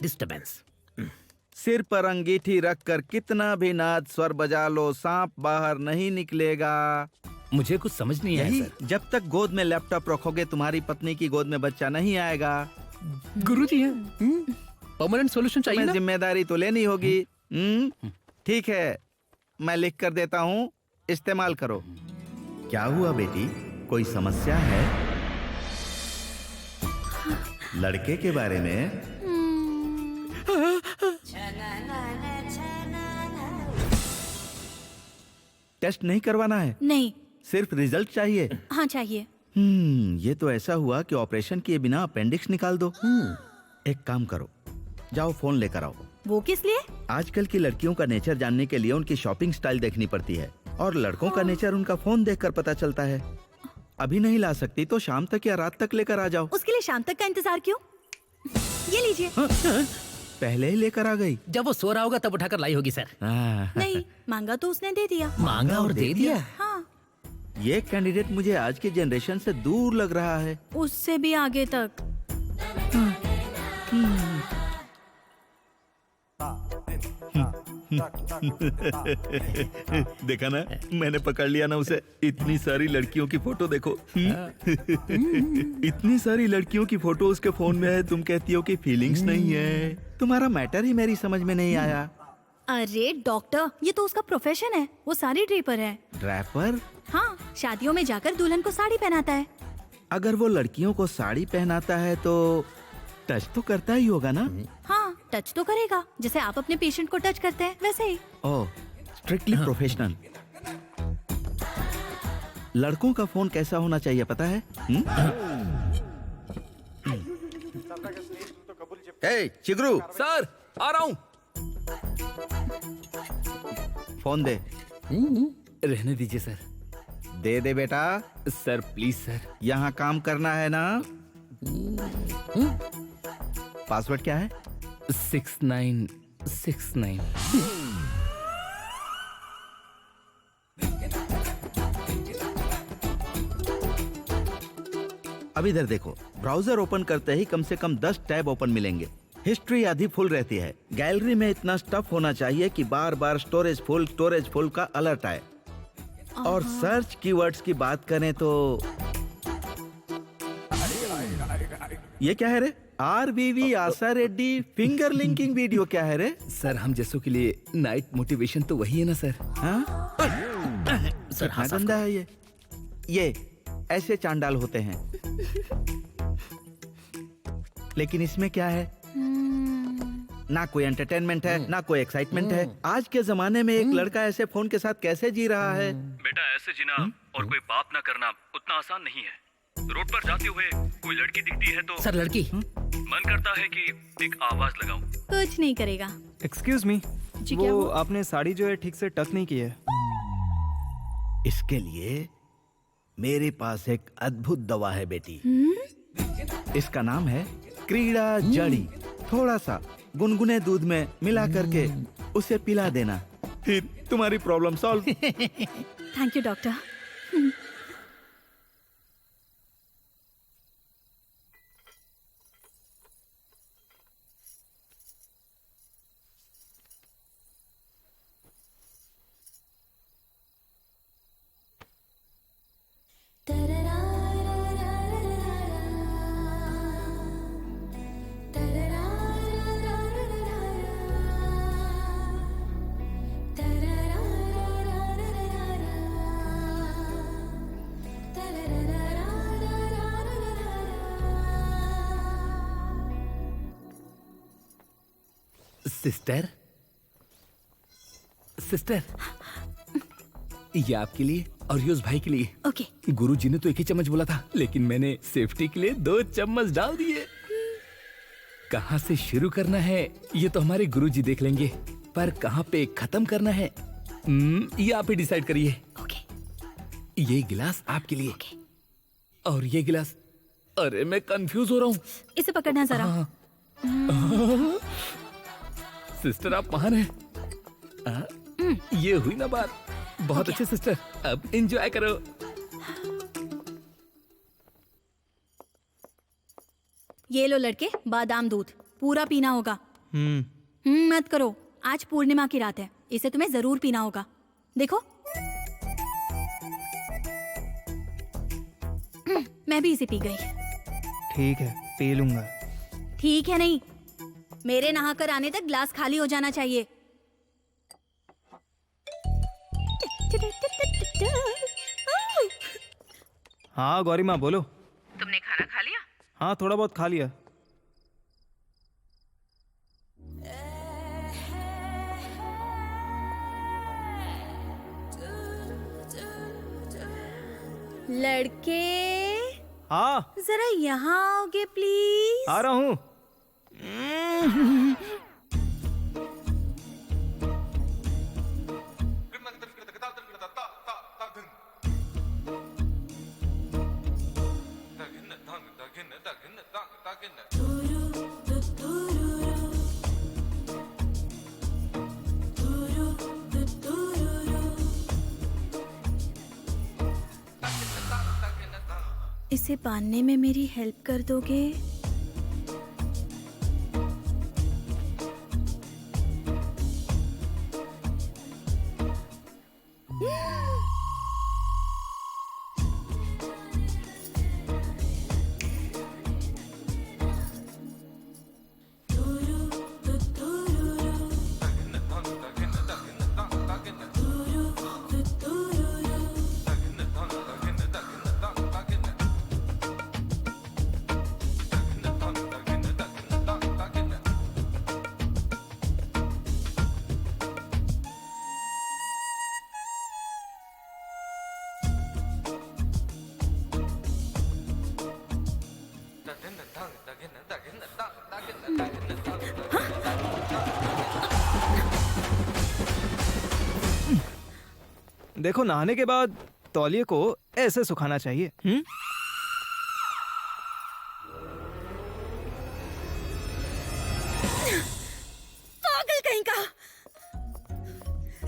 डिस्टर्बेंस। सिर पर अंगीठी रखकर कितना भी नाद स्वर बजा लो, सांप बाहर नहीं निकलेगा। मुझे कुछ समझ नहीं आया सर। जब तक गोद में लैपटॉप रखोगे तुम्हारी पत्नी की गोद में बच्चा नहीं आएगा। गुरुजी है। परमानेंट सॉल्यूशन चाहिए ना? जिम्मेदारी तो लेनी होगी। ठीक है, मैं लिख कर देता हूँ, इस्तेमाल करो। क्या हुआ बेटी, कोई समस्या है? लड़के के बारे में? टेस्ट नहीं करवाना है? नहीं। सिर्फ रिजल्ट चाहिए? हाँ चाहिए। ये तो ऐसा हुआ कि ऑपरेशन किए बिना अपेंडिक्स निकाल दो। एक काम करो, जाओ फोन लेकर आओ। वो किस लिए? आजकल की लड़कियों का नेचर जानने के लिए उनकी शॉपिंग स्टाइल देखनी पड़ती है, और लड़कों का नेचर उनका फोन देखकर पता चलता है। अभी नहीं ला सकती तो शाम तक या रात तक लेकर आ जाओ। उसके लिए शाम तक का इंतजार क्यों? ये लीजिए। पहले ही लेकर आ गई। जब वो सो रहा होगा तब उठाकर लाई होगी सर। नहीं, मांगा तो उसने दे दिया। मांगा और दे दिया? हाँ। ये कैंडिडेट मुझे आज की जनरेशन से दूर लग रहा है। उससे भी आगे तक। देखा ना, मैंने पकड़ लिया ना उसे। इतनी सारी लड़कियों की फोटो देखो। इतनी सारी लड़कियों की फोटो उसके फोन में है, तुम कहती हो कि फीलिंग्स नहीं है। तुम्हारा मैटर ही मेरी समझ में नहीं आया। अरे डॉक्टर, ये तो उसका प्रोफेशन है। वो साड़ी ड्रेपर है। ड्रैपर? हाँ, शादियों में जाकर दुल्हन को साड़ी पहनाता है। अगर वो लड़कियों को साड़ी पहनाता है तो टच तो करता ही होगा ना? हाँ, टच तो करेगा, जैसे आप अपने पेशेंट को टच करते हैं वैसे ही। ओह, स्ट्रिक्टली प्रोफेशनल। लड़कों का फोन कैसा होना चाहिए पता है? हे चिगरू। सर आ रहा हूँ। फोन दे। रहने दीजिए सर। दे दे बेटा। Sir please sir. यहाँ काम करना है ना? पासवर्ड क्या है? 6969। अब इधर देखो, ब्राउजर ओपन करते ही कम से कम 10 टैब ओपन मिलेंगे। हिस्ट्री आधी फुल रहती है। गैलरी में इतना स्टफ होना चाहिए कि बार बार स्टोरेज फुल का अलर्ट आए। और सर्च कीवर्ड्स की बात करें तो ये क्या है रे? RVV आशा रेड्डी फिंगर लिंकिंग वीडियो क्या है रे? सर हम जैसों के लिए नाइट मोटिवेशन तो वही है ना सर। हाँ? सर हाँ, गंदा है ये ऐसे चांडाल होते हैं। लेकिन इसमें क्या है? ना कोई एंटरटेनमेंट है, ना कोई एक्साइटमेंट है। आज के जमाने में एक लड़का ऐसे फोन के साथ कैसे जी रहा है? बेटा ऐसे जीना और कोई पाप ना करना उतना आसान नहीं है। रोड पर जाते हुए कोई लड़की दिखती है तो सर लड़की मन करता है कि एक आवाज लगाऊं। कुछ नहीं करेगा। एक्सक्यूज मी, जी क्या वो हुआ? आपने साड़ी जो है ठीक से टक नहीं की है। इसके लिए मेरे पास एक अद्भुत दवा है बेटी। इसका नाम है क्रीड़ा जड़ी। थोड़ा सा गुनगुने दूध में मिला करके उसे पिला देना, फिर तुम्हारी problem solve. Thank you doctor. Sister, sister, ये आपके लिए और ये उस भाई के लिए। ओके। गुरुजी ने तो एक ही चम्मच बोला था, लेकिन मैंने सेफ्टी के लिए 2 चम्मच डाल दिए। कहाँ से शुरू करना है ये तो हमारे गुरुजी देख लेंगे, पर कहाँ पे खत्म करना है ये आप ही डिसाइड करिए। ओके। ये गिलास आपके लिए और ये गिलास, अरे मैं कंफ्यूज हो रहा हूँ। इसे पकड़ना जरा। सिस्टर आप महान हैं। ये हुई ना बात। बहुत अच्छे सिस्टर, अब एंजॉय करो। ये लो लड़के, बादाम दूध पूरा पीना होगा। मत करो, आज पूर्णिमा की रात है, इसे तुम्हें जरूर पीना होगा। देखो मैं भी इसे पी गई। ठीक है, पी लूंगा। ठीक है नहीं, मेरे नहाकर आने तक ग्लास खाली हो जाना चाहिए। हाँ गौरी माँ बोलो। तुमने खाना खा लिया? हाँ थोड़ा बहुत खा लिया। लड़के हाँ जरा यहाँ आओगे प्लीज। आ रहा हूँ। इसे बांधने में मेरी हेल्प कर दोगे? देखो नहाने के बाद तौलिए को ऐसे सुखाना चाहिए। पागल कहीं का।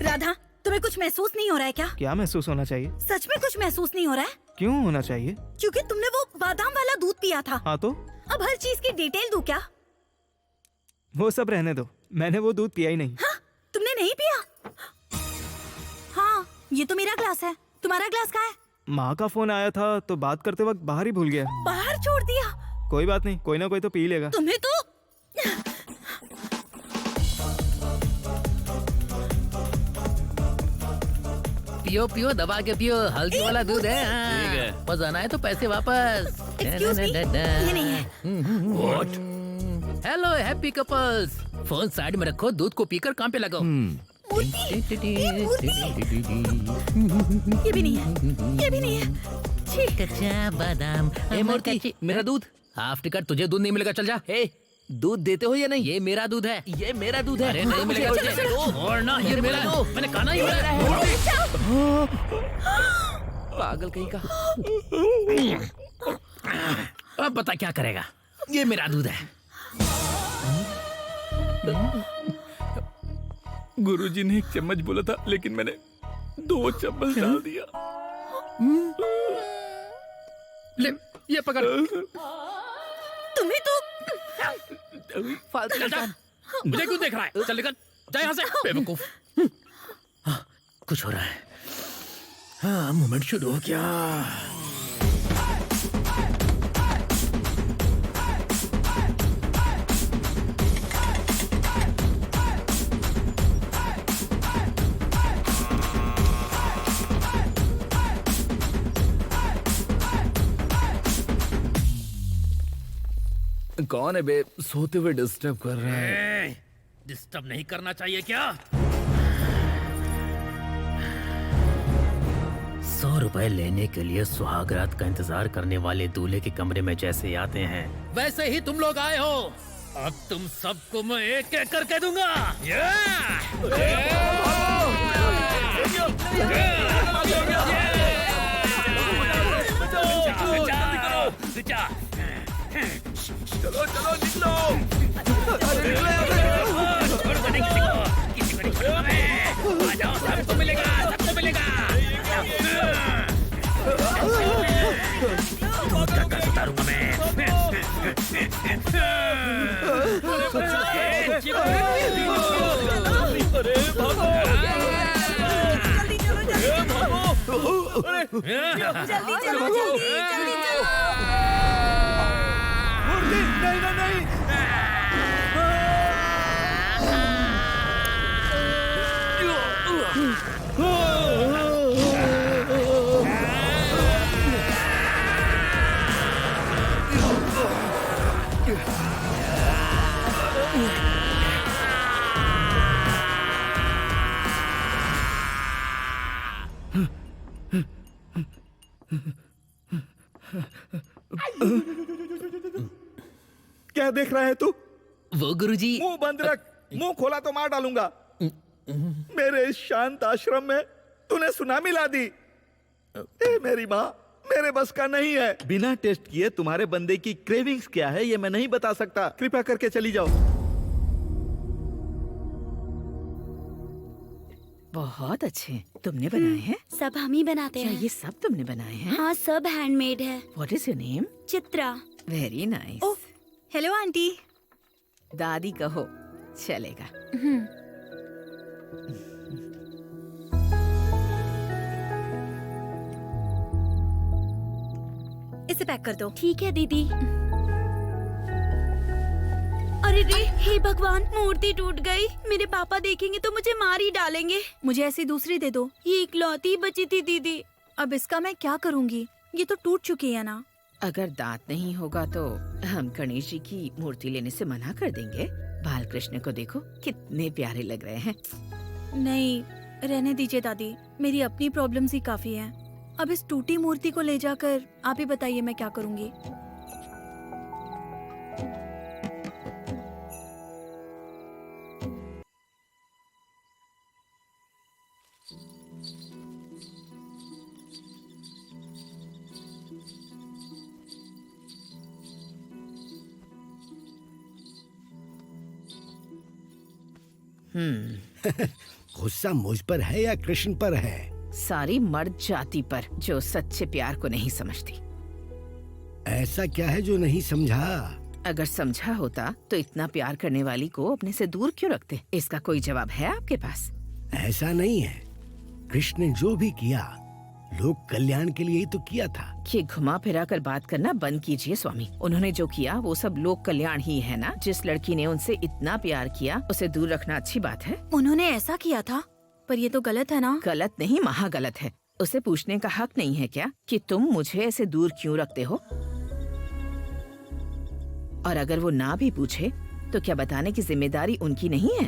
राधा, तुम्हें कुछ महसूस नहीं हो रहा है क्या? क्या महसूस होना चाहिए? सच में कुछ महसूस नहीं हो रहा है? क्यों होना चाहिए? क्योंकि तुमने वो बादाम वाला दूध पिया था। हाँ तो अब हर चीज की डिटेल दूं क्या? वो सब रहने दो, मैंने वो दूध पिया ही नहीं। हाँ? तुमने नहीं पिया? हाँ, ये तो मेरा ग्लास है, तुम्हारा ग्लास कहाँ है? माँ का फोन आया था तो बात करते वक्त बाहर ही भूल गया। बाहर छोड़ दिया? कोई बात नहीं, कोई ना कोई तो पी लेगा। तुम्हें तो पियो पियो, दबा के पियो, हल्दी वाला दूध है। ठीक है। बस आना है तो पैसे वापस। Excuse me, ये नहीं है। Hello happy couples, phone side में रखो, दूध को पीकर काम पे लगाओ। ये भी नहीं है, ये भी नहीं है। छी। कच्चा बादाम। ए मूर्ति, मेरा दूध। हाफ टिकट, तुझे दूध नहीं मिलेगा, चल जा। ए, दूध देते हो या नहीं? ये मेरा दूध है। ये मेरा दूध है। अरे नहीं मिलेगा तुझे। और ना, ये मेरा दूध, मैंने कहा ना ये मेरा है। पागल कहीं का। अब बता क्या करेगा, ये मेरा दूध है। गुरुजी ने 1 चम्मच बोला था, लेकिन मैंने 2 चम्मच डाल दिया। ले, ये पकड़। तुम्हें तो चल जा। मुझे क्यों देख रहा है? चल निकल, जा यहाँ से, बेवकूफ। हाँ, कुछ हो रहा है। हाँ, मूवमेंट शुरू हो गया। कौन है बे? सोते हुए डिस्टर्ब कर रहा है। डिस्टर्ब नहीं करना चाहिए क्या? 100 रुपए लेने के लिए सुहागरात का इंतजार करने वाले दूल्हे के कमरे में जैसे आते हैं, वैसे ही तुम लोग आए हो। अब तुम सबको मैं एक एक करके दूंगा। चलो चलो निकलो। किसी को नहीं छोड़ूंगा मैं। आ जाओ, सबको मिलेगा, सबको मिलेगा। बहुत का उतारूंगा मैं। जल्दी चलो, जल्दी चलो। नहीं नहीं नहीं। क्या देख रहा है तू? वो गुरुजी। मुंह बंद रख। मुंह खोला तो मार डालूंगा। मेरे इस शांत आश्रम में तूने सुनामी ला दी। ए मेरी माँ, मेरे बस का नहीं है। बिना टेस्ट किए तुम्हारे बंदे की क्रेविंग्स क्या है ये मैं नहीं बता सकता। कृपया करके चली जाओ। बहुत अच्छे तुमने बनाए हैं। सब हम ही बनाते क्या हैं। ये सब तुमने बनाए हैं? हाँ, सब हैंडमेड है। What is your name? Chitra. Very nice. Oh, hello aunty. दादी कहो चलेगा। इसे पैक कर दो। ठीक है दीदी। अरे रे, हे भगवान, मूर्ति टूट गई। मेरे पापा देखेंगे तो मुझे मार ही डालेंगे। मुझे ऐसी दूसरी दे दो। ये इकलौती बची थी दीदी। अब इसका मैं क्या करूँगी? ये तो टूट चुकी है ना। अगर दांत नहीं होगा तो हम गणेश जी की मूर्ति लेने से मना कर देंगे। बालकृष्ण को देखो कितने प्यारे लग रहे हैं। नहीं, रहने दीजिए दादी। मेरी अपनी प्रॉब्लम्स ही काफी हैं। अब इस टूटी मूर्ति को ले जाकर आप ही बताइए मैं क्या करूँगी। गुस्सा मुझ पर है या कृष्ण पर है? सारी मर्द जाति पर जो सच्चे प्यार को नहीं समझती। ऐसा क्या है जो नहीं समझा? अगर समझा होता तो इतना प्यार करने वाली को अपने से दूर क्यों रखते? इसका कोई जवाब है आपके पास? ऐसा नहीं है। कृष्ण ने जो भी किया लोक कल्याण के लिए ही तो किया था। ये घुमा फिरा कर बात करना बंद कीजिए स्वामी। उन्होंने जो किया वो सब लोक कल्याण ही है ना। जिस लड़की ने उनसे इतना प्यार किया उसे दूर रखना अच्छी बात है? उन्होंने ऐसा किया था, पर ये तो गलत है ना। गलत नहीं, महागलत है। उसे पूछने का हक नहीं है क्या कि तुम मुझे ऐसे दूर क्यों रखते हो? और अगर वो ना भी पूछे तो क्या बताने की जिम्मेदारी उनकी नहीं है?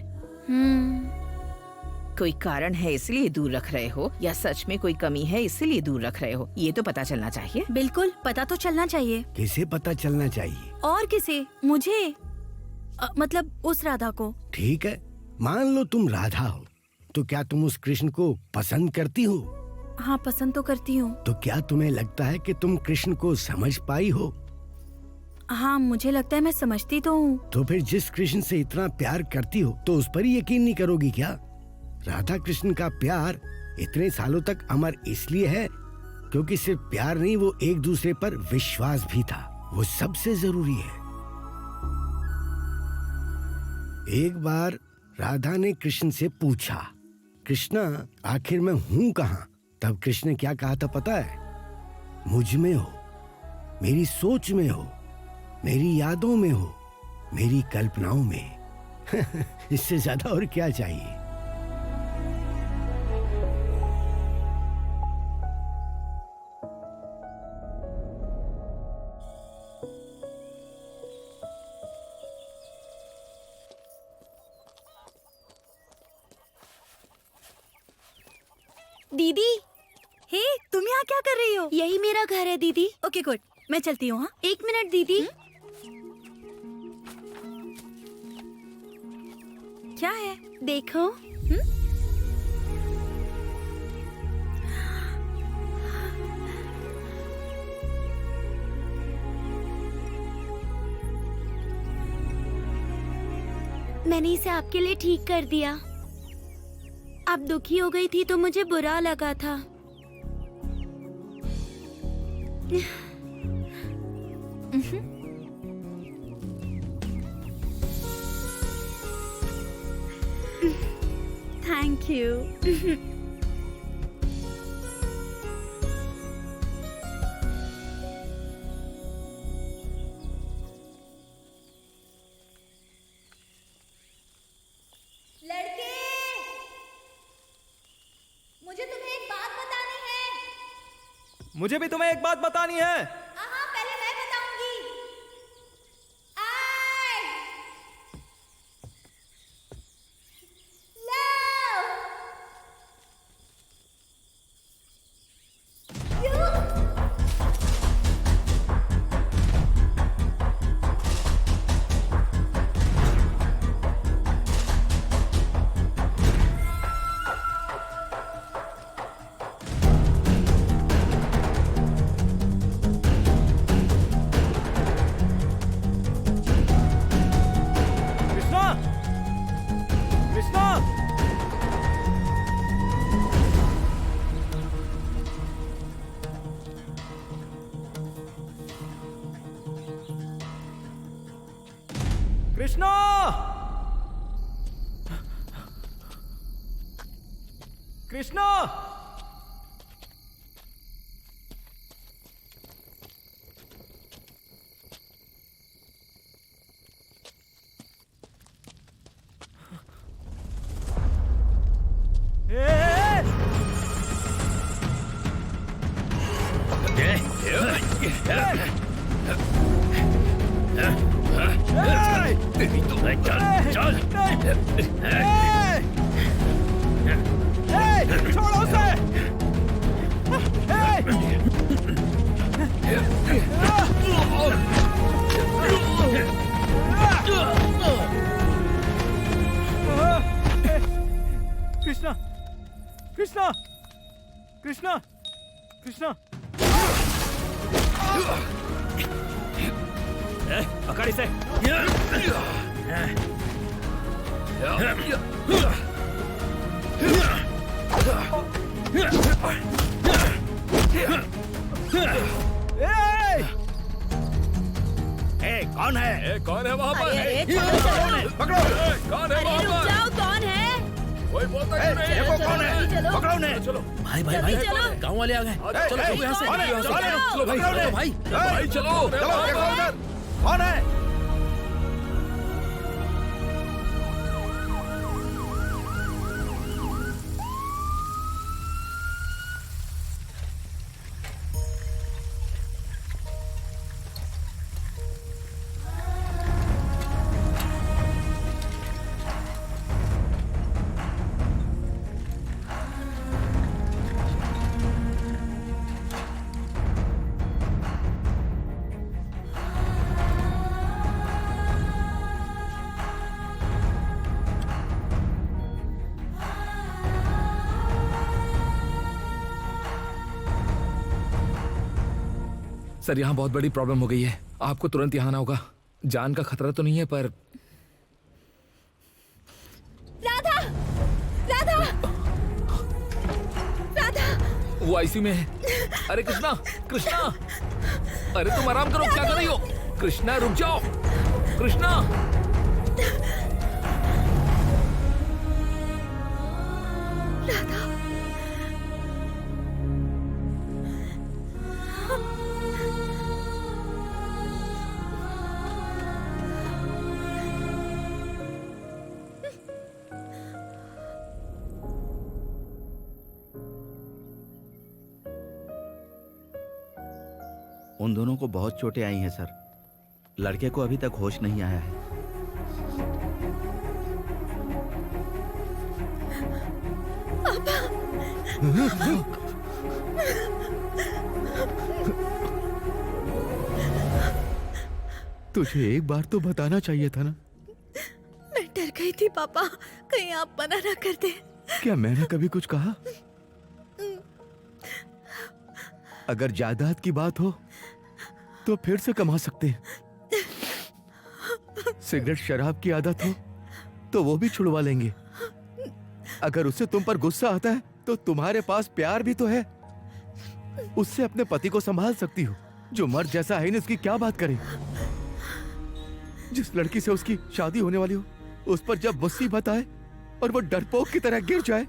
कोई कारण है इसलिए दूर रख रहे हो या सच में कोई कमी है इसलिए दूर रख रहे हो? ये तो पता चलना चाहिए। बिल्कुल पता तो चलना चाहिए। किसे पता चलना चाहिए? और किसे? मुझे मतलब उस राधा को। ठीक है, मान लो तुम राधा हो, तो क्या तुम उस कृष्ण को पसंद करती हो? हाँ, पसंद तो करती हूँ। तो क्या तुम्हें लगता है कि तुम कृष्ण को समझ पाई हो? हाँ, मुझे लगता है मैं समझती तो हूँ। तो फिर जिस कृष्ण से इतना प्यार करती हो तो उस पर ही यकीन नहीं करोगी क्या? राधा कृष्ण का प्यार इतने सालों तक अमर इसलिए है क्योंकि सिर्फ प्यार नहीं, वो एक दूसरे पर विश्वास भी था। वो सबसे जरूरी है। एक बार राधा ने कृष्ण से पूछा, कृष्णा आखिर मैं हूँ कहाँ? तब कृष्ण ने क्या कहा था पता है? मुझ में हो, मेरी सोच में हो, मेरी यादों में हो, मेरी कल्पनाओं में। इससे ज्यादा और क्या चाहिए? दीदी। हे, तुम यहाँ क्या कर रही हो? यही मेरा घर है दीदी। ओके गुड, मैं चलती हूँ। हाँ, 1 मिनट दीदी। क्या है? देखो। मैंने इसे आपके लिए ठीक कर दिया। आप दुखी हो गई थी तो मुझे बुरा लगा था। Thank you. मुझे भी तुम्हें एक बात बतानी है। हाँ, पहले मैं बताऊंगी। कृष्णा, कृष्णा, छोड़ो उसे। कृष्णा, कृष्णा, कृष्णा, कृष्णा, पकड़ इसे। कौन है? कौन है वहाँ पर? अरे चलो, पकड़ो। कौन है अरे वहाँ रुक पर? जाओ, कौन है? कोई बोलता क्यों नहीं? देखो कौन है? चलो। पकड़ो उन्हें। चलो भाई भाई जल्दी भाई, चलो। गांव वाले आ गए। चलो चलो यहाँ से। कौन है? यहाँ से। कौन है? चलो भाई, पकड़ो चलो भाई। भाई चलो। चलो देखो उधर कौन है? सर, यहाँ बहुत बड़ी प्रॉब्लम हो गई है। आपको तुरंत यहाँ आना होगा। जान का खतरा तो नहीं है पर राधा, राधा, राधा। वो आईसीयू में है। अरे कृष्णा, कृष्णा, अरे तुम आराम करो, क्या कर रही हो? कृष्णा रुक जाओ, कृष्णा। राधा, उन दोनों को बहुत चोटें आई हैं सर। लड़के को अभी तक होश नहीं आया है। पापा, तुझे एक बार तो बताना चाहिए था ना। मैं डर गई थी पापा, कहीं आप मना ना कर दे। क्या मैंने कभी कुछ कहा? अगर जायदाद की बात हो तो फिर से कमा सकते हैं। सिगरेट शराब की आदत हो तो वो भी छुड़वा लेंगे। अगर उससे तुम पर गुस्सा आता है तो तुम्हारे पास प्यार भी तो है। उससे अपने पति को संभाल सकती हो। जो मर्द जैसा है नहीं, उसकी क्या बात करें। जिस लड़की से उसकी शादी होने वाली हो, उस पर जब मुसीबत आए और वो डरपोक की तरह गिर जाए,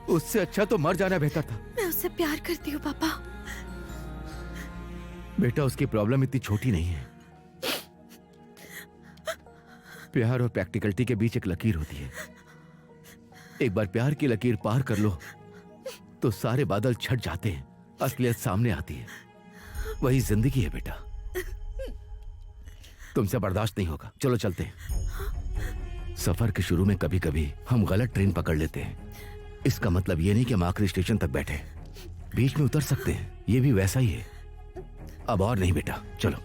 उससे अच्छा तो मर जाना बेहतर था। मैं उससे प्यार करती हूँ पापा। बेटा, उसकी प्रॉब्लम इतनी छोटी नहीं है। प्यार और प्रैक्टिकलिटी के बीच एक लकीर होती है। एक बार प्यार की लकीर पार कर लो तो सारे बादल छट जाते हैं, असलियत सामने आती है। वही जिंदगी है बेटा। तुमसे बर्दाश्त नहीं होगा, चलो चलते हैं। सफर के शुरू में कभी कभी हम गलत ट्रेन पकड़ लेते हैं। इसका मतलब ये नहीं कि हम आखिरी स्टेशन तक बैठे, बीच में उतर सकते हैं। ये भी वैसा ही है। अब और नहीं बेटा, चलो।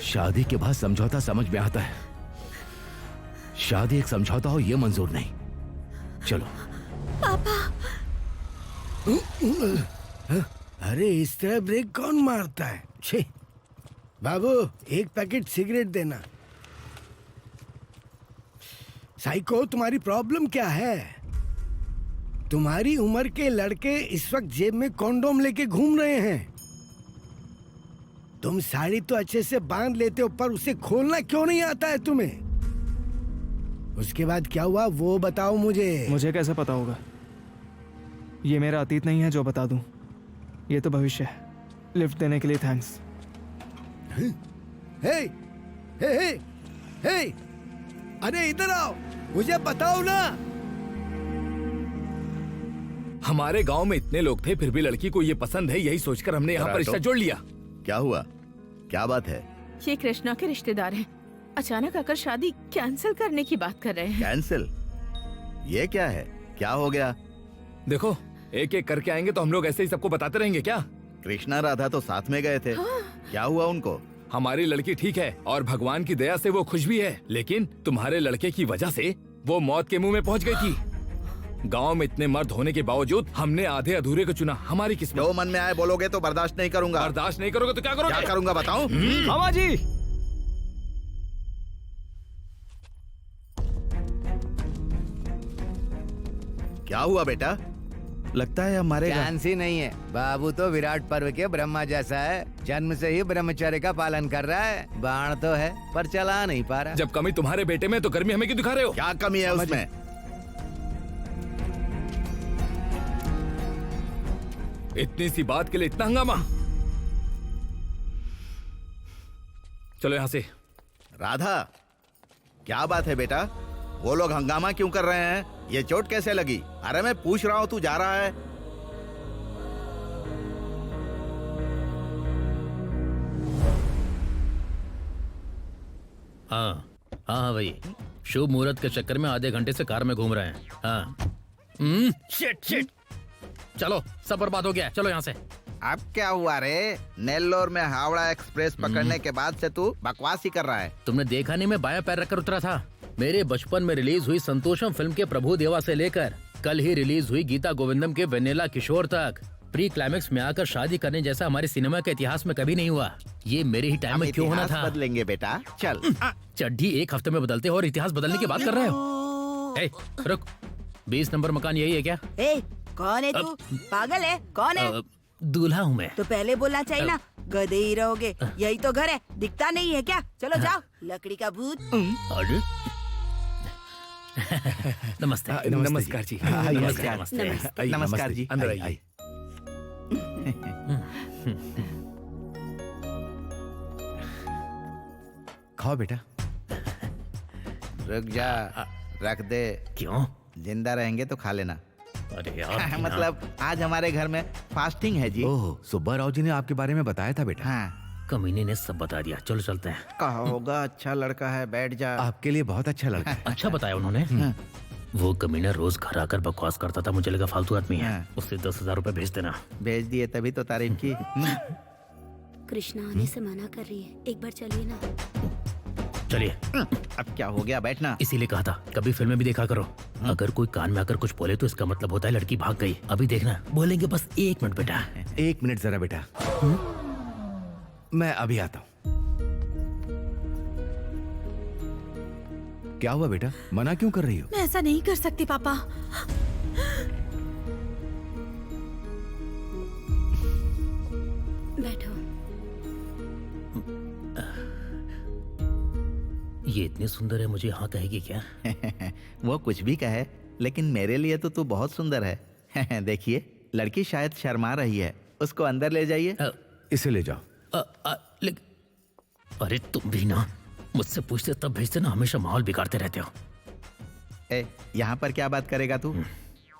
शादी के बाद समझौता समझ में आता है। शादी एक समझौता हो, ये मंजूर नहीं। चलो पापा। अरे इस तरह ब्रेक कौन मारता है? छे बाबू, एक पैकेट सिगरेट देना। साइको, तुम्हारी प्रॉब्लम क्या है? तुम्हारी उम्र के लड़के इस वक्त जेब में कॉन्डोम लेके घूम रहे हैं। तुम साड़ी तो अच्छे से बांध लेते हो, पर उसे खोलना क्यों नहीं आता है तुम्हें? उसके बाद क्या हुआ वो बताओ मुझे। मुझे कैसे पता होगा? ये मेरा अतीत नहीं है जो बता दूं, ये तो भविष्य है। लिफ्ट देने के लिए थैंक्स। हे हे हे हे, अरे इधर आओ, मुझे बताओ ना। हमारे गांव में इतने लोग थे, फिर भी लड़की को ये पसंद है। यही सोचकर हमने यहाँ पर रिश्ता जोड़ लिया। क्या हुआ? क्या बात है? ये कृष्णा के रिश्तेदार हैं। अचानक आकर शादी कैंसिल करने की बात कर रहे हैं। कैंसिल? ये क्या है? क्या हो गया? देखो, एक एक करके आएंगे तो हम लोग ऐसे ही सबको बताते रहेंगे क्या? कृष्णा राधा तो साथ में गए थे। क्या हुआ उनको? हमारी लड़की ठीक है और भगवान की दया से वो खुश भी है, लेकिन तुम्हारे लड़के की वजह से वो मौत के मुंह में पहुंच गई थी। गांव में इतने मर्द होने के बावजूद हमने आधे अधूरे को चुना। हमारी किस्मत। जो मन में आए बोलोगे तो बर्दाश्त नहीं करूंगा। बर्दाश्त नहीं करोगे तो क्या करोगे? क्या करूंगा बताऊं? मामा जी, क्या हुआ बेटा? लगता है हमारे चांस ही नहीं है। बाबू तो विराट पर्व के ब्रह्मा जैसा है। जन्म से ही ब्रह्मचर्य का पालन कर रहा है। बाण तो है पर चला नहीं पा रहा। जब कमी तुम्हारे बेटे में तो गर्मी हमें क्यों दिखा रहे हो? क्या कमी है उसमें? इतनी सी बात के लिए इतना हंगामा? चलो यहाँ से। राधा, क्या बात है बेटा? वो लोग हंगामा क्यों कर रहे हैं? ये चोट कैसे लगी? अरे मैं पूछ रहा हूँ, तू जा रहा है। हाँ हाँ भाई, शुभ मुहूर्त के चक्कर में आधे घंटे से कार में घूम रहे हैं। हाँ। शिट शिट, चलो सब बर्बाद हो गया, चलो यहाँ से। अब क्या हुआ रे? नेल्लोर में हावड़ा एक्सप्रेस पकड़ने के बाद से तू बकवास ही कर रहा है। तुमने देखा नहीं मैं बायां पैर रखकर उतरा था। मेरे बचपन में रिलीज हुई संतोषम फिल्म के प्रभु देवा से लेकर कल ही रिलीज हुई गीता गोविंदम के वेनेला किशोर तक प्री क्लाइमेक्स में आकर शादी करने जैसा हमारे सिनेमा के इतिहास में कभी नहीं हुआ। ये मेरे ही टाइम में क्यों होना था? बदलेंगे बेटा, चल। चड्ढी एक हफ्ते में बदलते हो और इतिहास बदलने की बात कर रहे हो? ए, रुक, 20 नंबर मकान यही है क्या? ए, कौन है तू? पागल है? कौन है? दूल्हा हूँ मैं। तो पहले बोलना चाहिए ना, गधे ही रहोगे। यही तो घर है, दिखता नहीं है क्या? चलो जाओ, लकड़ी का भूत। अरे नमस्ते। नमस्कार जी। नमस्कार। नमस्कार जी। अंदर आइए। खाओ बेटा। रुक जा, रख दे। क्यों? जिंदा रहेंगे तो खा लेना। अरे यार मतलब आज हमारे घर में फास्टिंग है जी। ओह, सुब्बा राव जी ने आपके बारे में बताया था बेटा। हाँ, कमीने ने सब बता दिया। चलो चलते हैं। कहा होगा अच्छा लड़का है, बैठ जा। आपके लिए बहुत अच्छा लड़का है। अच्छा बताया उन्होंने। वो कमीना रोज घर आकर बकवास करता था, मुझे लगा फालतू आदमी है। उससे 10,000 रुपए भेज देना। भेज दिए तभी तो तारीफ की। कृष्णा आने से मना कर रही है, एक बार चलिए ना। चलिए। अब क्या हो गया, बैठना। इसीलिए कहा था कभी फिल्में भी देखा करो। अगर कोई कान में आकर कुछ बोले तो इसका मतलब होता है लड़की भाग गई। अभी देखना, बोलेंगे बस 1 मिनट बेटा। 1 मिनट जरा बेटा, मैं अभी आता हूँ। क्या हुआ बेटा, मना क्यों कर रही हो? मैं ऐसा नहीं कर सकती पापा। बैठो। ये इतनी सुंदर है, मुझे यहाँ कहेगी क्या? वो कुछ भी कहे, लेकिन मेरे लिए तो तू बहुत सुंदर है। देखिए, लड़की शायद शर्मा रही है, उसको अंदर ले जाइए। इसे ले जाओ। अरे तुम भी ना मुझसे पूछते तब भेजते ना, हमेशा माहौल बिगाड़ते रहते हो। यहाँ पर क्या बात करेगा तू?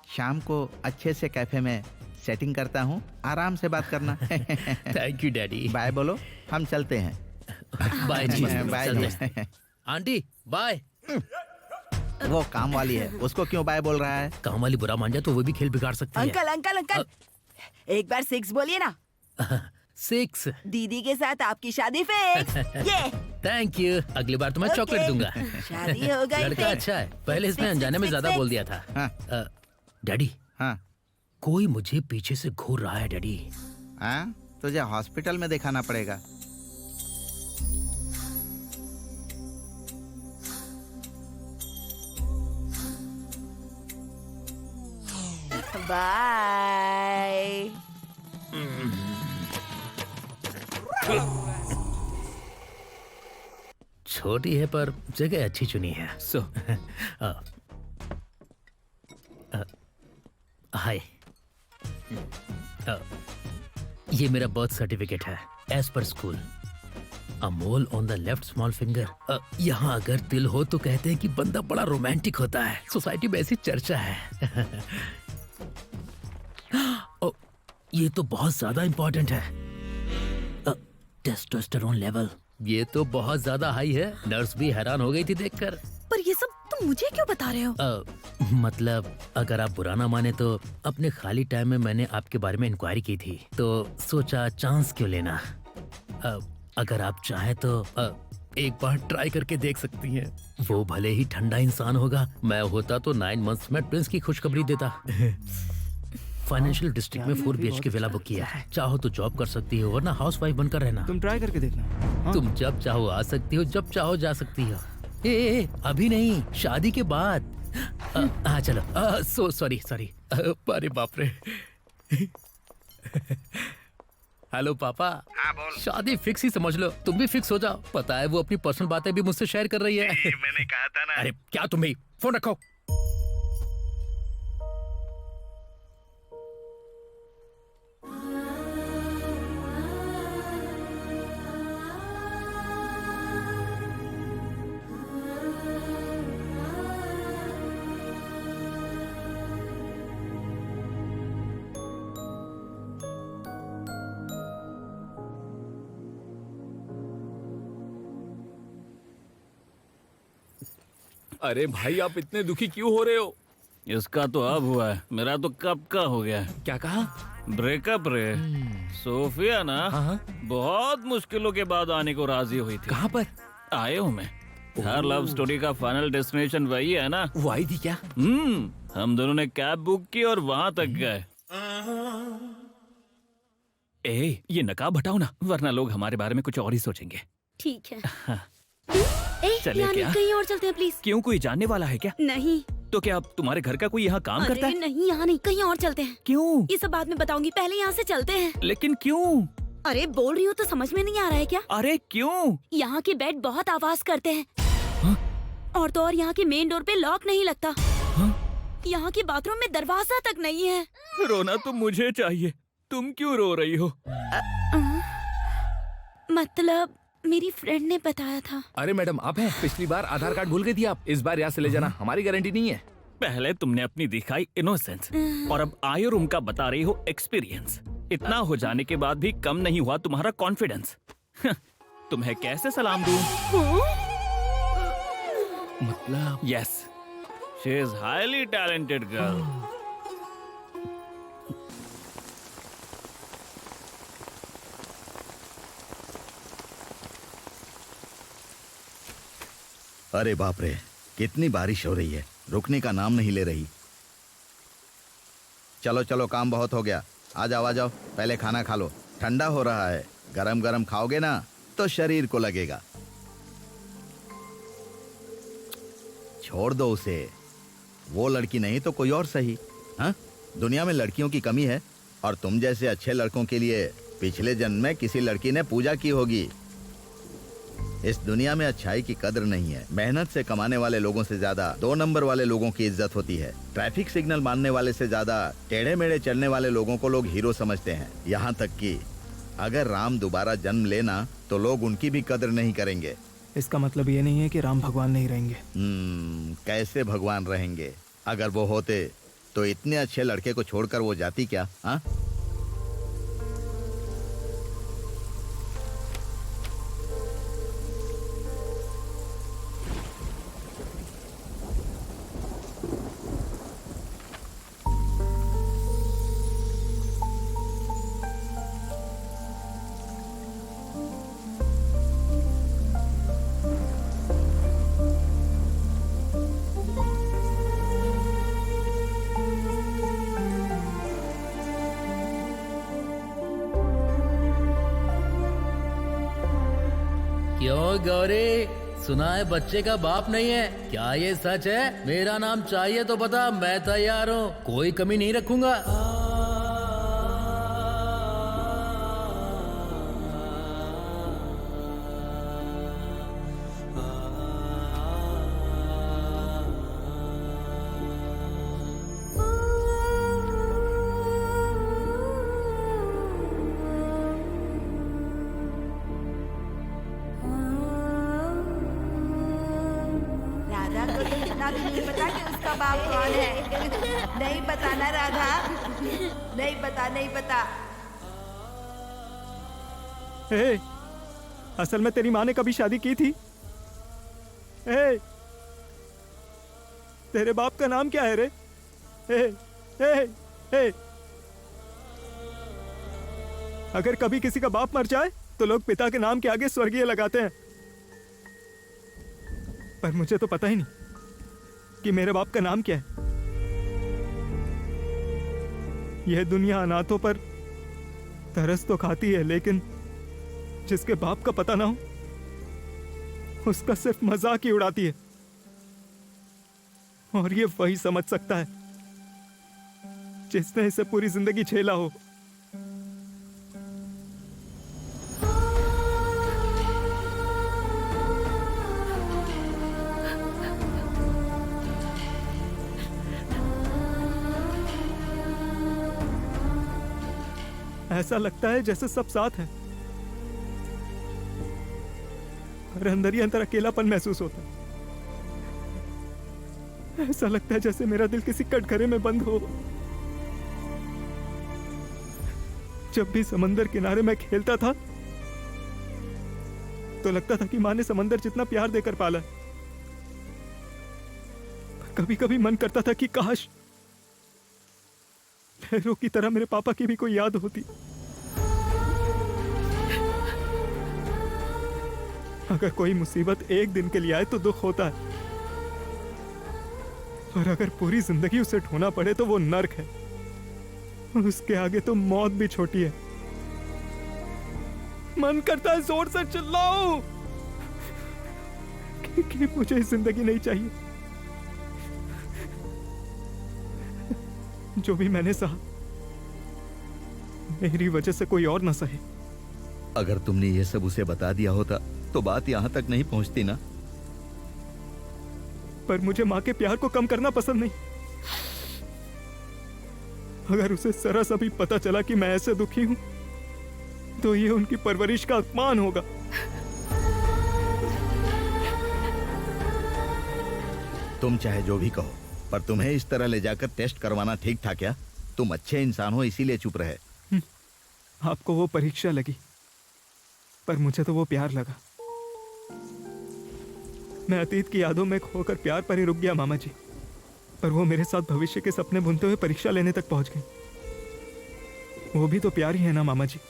शाम को अच्छे से कैफे में सेटिंग करता हूँ, आराम से बात करना। Thank you daddy. बाय बोलो, हम चलते हैं। बाय जी। बाय जी। Aunty bye. वो काम वाली है, उसको क्यों बाय बोल रहा है? काम वाली बुरा मान जाए तो वो भी खेल बिगाड़ सकती है। अंकल अंकल अंकल, एक बार 6 बोलिए ना। 6। दीदी के साथ आपकी शादी फिक्स। ये थैंक यू, अगली बार तो मैं चॉकलेट दूंगा। शादी हो गई। लड़का अच्छा है, पहले इसने अनजाने में ज्यादा बोल दिया था। डैडी। हाँ। कोई मुझे पीछे से घूर रहा है डैडी। हाँ, तुझे हॉस्पिटल में दिखाना पड़ेगा। बाय। छोटी है पर जगह अच्छी चुनी है। हाय। ये मेरा बर्थ सर्टिफिकेट है, as per school. A mole on the left small finger. यहाँ अगर तिल हो तो कहते हैं कि बंदा बड़ा रोमांटिक होता है। सोसाइटी में ऐसी चर्चा है। ये तो बहुत ज्यादा इंपॉर्टेंट है। टेस्टोस्टेरोन लेवल, ये तो बहुत ज्यादा हाई है। नर्स भी हैरान हो गई थी देखकर। पर ये सब तुम मुझे क्यों बता रहे हो? मतलब अगर आप बुरा ना माने तो अपने खाली टाइम में मैंने आपके बारे में इंक्वायरी की थी, तो सोचा चांस क्यों लेना। अगर आप चाहें तो एक बार ट्राई करके देख सकती हैं। वो भले ही ठंडा इंसान होगा, मैं होता तो 9 मंथ्स में ट्विंस की खुशखबरी देता। फाइनेंशियल डिस्ट्रिक्ट में 4 BHK विला बुक किया है। चाहो तो जॉब कर सकती हो, वरना हाउसवाइफ बनकर रहना। तुम ट्राई करके देखना। तुम जब चाहो आ सकती हो, जब चाहो जा सकती हो। ए, अभी नहीं, शादी के बाद। हाँ चलो। सॉरी। अरे बाप रे। हेलो पापा। हाँ बोल। शादी फिक्स ही समझ लो, तुम भी फिक्स हो जाओ। पता है वो अपनी पर्सनल बातें भी मुझसे शेयर कर रही है। मैंने कहा था ना। अरे क्या तुम भी, फोन रखो। अरे भाई, आप इतने दुखी क्यों हो रहे हो? इसका तो अब हुआ है, मेरा तो कब का हो गया है। क्या कहा? ब्रेकअप रे। सोफिया ना बहुत मुश्किलों के बाद आने को राजी हुई थी। कहाँ पर? आए हूँ मैं। हर लव स्टोरी का फाइनल डेस्टिनेशन वही है ना। वो आई थी क्या? हम दोनों ने कैब बुक की और वहाँ तक गए। ये नकाब हटाओ ना, वरना लोग हमारे बारे में कुछ और ही सोचेंगे। ठीक है। चले क्या? कहीं और चलते हैं प्लीज। क्यों, कोई जानने वाला है क्या? नहीं। तो क्या तुम्हारे घर का कोई यहाँ काम करता है? नहीं, यहाँ नहीं, कहीं और चलते हैं। क्यों? ये सब बाद में बताऊंगी, पहले यहाँ से चलते हैं। लेकिन क्यों? अरे बोल रही हूँ तो समझ में नहीं आ रहा है क्या? अरे क्यों? यहाँ के बेड बहुत आवाज करते हैं। और तो और यहाँ के मेन डोर पे लॉक नहीं लगता। यहाँ के बाथरूम में दरवाजा तक नहीं है। रोना तो मुझे चाहिए, तुम क्यों रो रही हो? मतलब मेरी फ्रेंड ने बताया था। अरे मैडम, आप हैं? पिछली बार आधार कार्ड भूल गई थी आप, इस बार यहाँ से ले जाना, हमारी गारंटी नहीं है। पहले तुमने अपनी दिखाई इनोसेंस और अब आए और उनका बता रही हो एक्सपीरियंस। इतना हो जाने के बाद भी कम नहीं हुआ तुम्हारा कॉन्फिडेंस। तुम्हें कैसे सलाम दूं? मतलब? Yes, she is highly talented girl. अरे बाप रे, कितनी बारिश हो रही है, रुकने का नाम नहीं ले रही। चलो चलो, काम बहुत हो गया, आ जाओ पहले खाना खा लो, ठंडा हो रहा है। गरम गरम खाओगे ना तो शरीर को लगेगा। छोड़ दो उसे, वो लड़की नहीं तो कोई और सही। हाँ, दुनिया में लड़कियों की कमी है और तुम जैसे अच्छे लड़कों के लिए पिछले जन्म में किसी लड़की ने पूजा की होगी। इस दुनिया में अच्छाई की कदर नहीं है। मेहनत से कमाने वाले लोगों से ज्यादा 2 नंबर वाले लोगों की इज्जत होती है। ट्रैफिक सिग्नल मानने वाले से ज्यादा टेढ़े मेढ़े चलने वाले लोगों को लोग हीरो समझते हैं। यहाँ तक कि अगर राम दोबारा जन्म लेना तो लोग उनकी भी कदर नहीं करेंगे। इसका मतलब ये नहीं है कि राम भगवान नहीं रहेंगे। कैसे भगवान रहेंगे? अगर वो होते तो इतने अच्छे लड़के को छोड़कर वो जाती क्या? हाँ, क्यों गौरी, सुना है बच्चे का बाप नहीं है? क्या ये सच है? मेरा नाम चाहिए तो बता, मैं तैयार हूँ, कोई कमी नहीं रखूंगा। राधा को तो इतना भी नहीं पता कि उसका बाप कौन है। नहीं पता ना राधा, नहीं पता। ए, असल में तेरी माँ ने कभी शादी की थी? ए, तेरे बाप का नाम क्या है रे? ए, ए, ए। अगर कभी किसी का बाप मर जाए तो लोग पिता के नाम के आगे स्वर्गीय लगाते हैं, पर मुझे तो पता ही नहीं कि मेरे बाप का नाम क्या है। यह दुनिया अनाथों पर तरस तो खाती है, लेकिन जिसके बाप का पता ना हो उसका सिर्फ मजाक ही उड़ाती है। और ये वही समझ सकता है जिसने इसे पूरी जिंदगी झेला हो। ऐसा लगता है जैसे सब साथ हैं, पर अंदर ही अंदर अकेलापन महसूस होता है। ऐसा लगता है जैसे मेरा दिल किसी कटघरे में बंद हो। जब भी समंदर किनारे में खेलता था तो लगता था कि माँ ने समंदर जितना प्यार देकर पाला। कभी कभी मन करता था कि काश लहरों की तरह मेरे पापा की भी कोई याद होती। अगर कोई मुसीबत एक दिन के लिए आए तो दुख होता है, और अगर पूरी जिंदगी उसे ढोना पड़े तो वो नर्क है। उसके आगे तो मौत भी छोटी है। मन करता है जोर से चिल्लाऊं कि मुझे जिंदगी नहीं चाहिए। जो भी मैंने सहा, मेरी वजह से कोई और न सहे। अगर तुमने ये सब उसे बता दिया होता तो बात यहाँ तक नहीं पहुँचती ना। पर मुझे माँ के प्यार को कम करना पसंद नहीं। अगर उसे जरा सा भी पता चला कि मैं ऐसे दुखी हूं तो ये उनकी परवरिश का अपमान होगा। तुम चाहे जो भी कहो, पर तुम्हें इस तरह ले जाकर टेस्ट करवाना ठीक था क्या? तुम अच्छे इंसान हो इसीलिए चुप रहे। आपको वो परीक्षा लगी, पर मुझे तो वो प्यार लगा। मैं अतीत की यादों में खोकर प्यार पर ही रुक गया मामा जी। पर वो मेरे साथ भविष्य के सपने बुनते हुए परीक्षा लेने तक पहुंच गई। वो भी तो प्यार ही है ना मामा जी।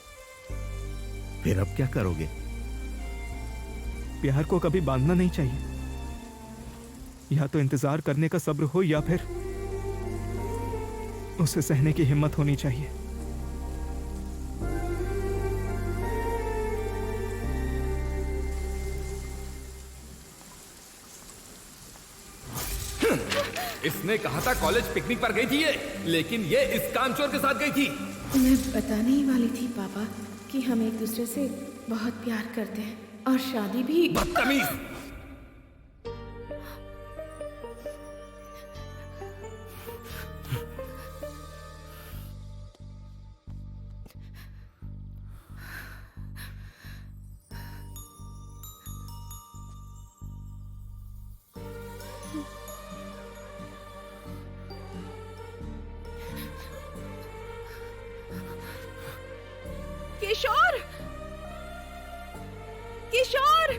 फिर अब क्या करोगे? प्यार को कभी बांधना नहीं चाहिए। या तो इंतजार करने का सब्र हो या फिर उसे सहने की हिम्मत होनी चाहिए। इसने कहा था कॉलेज पिकनिक पर गई थी ये, लेकिन ये इस कामचोर के साथ गई थी। मैं बताने ही वाली थी पापा कि हम एक दूसरे से बहुत प्यार करते हैं और शादी भी। बदतमीज! किशोर, किशोर,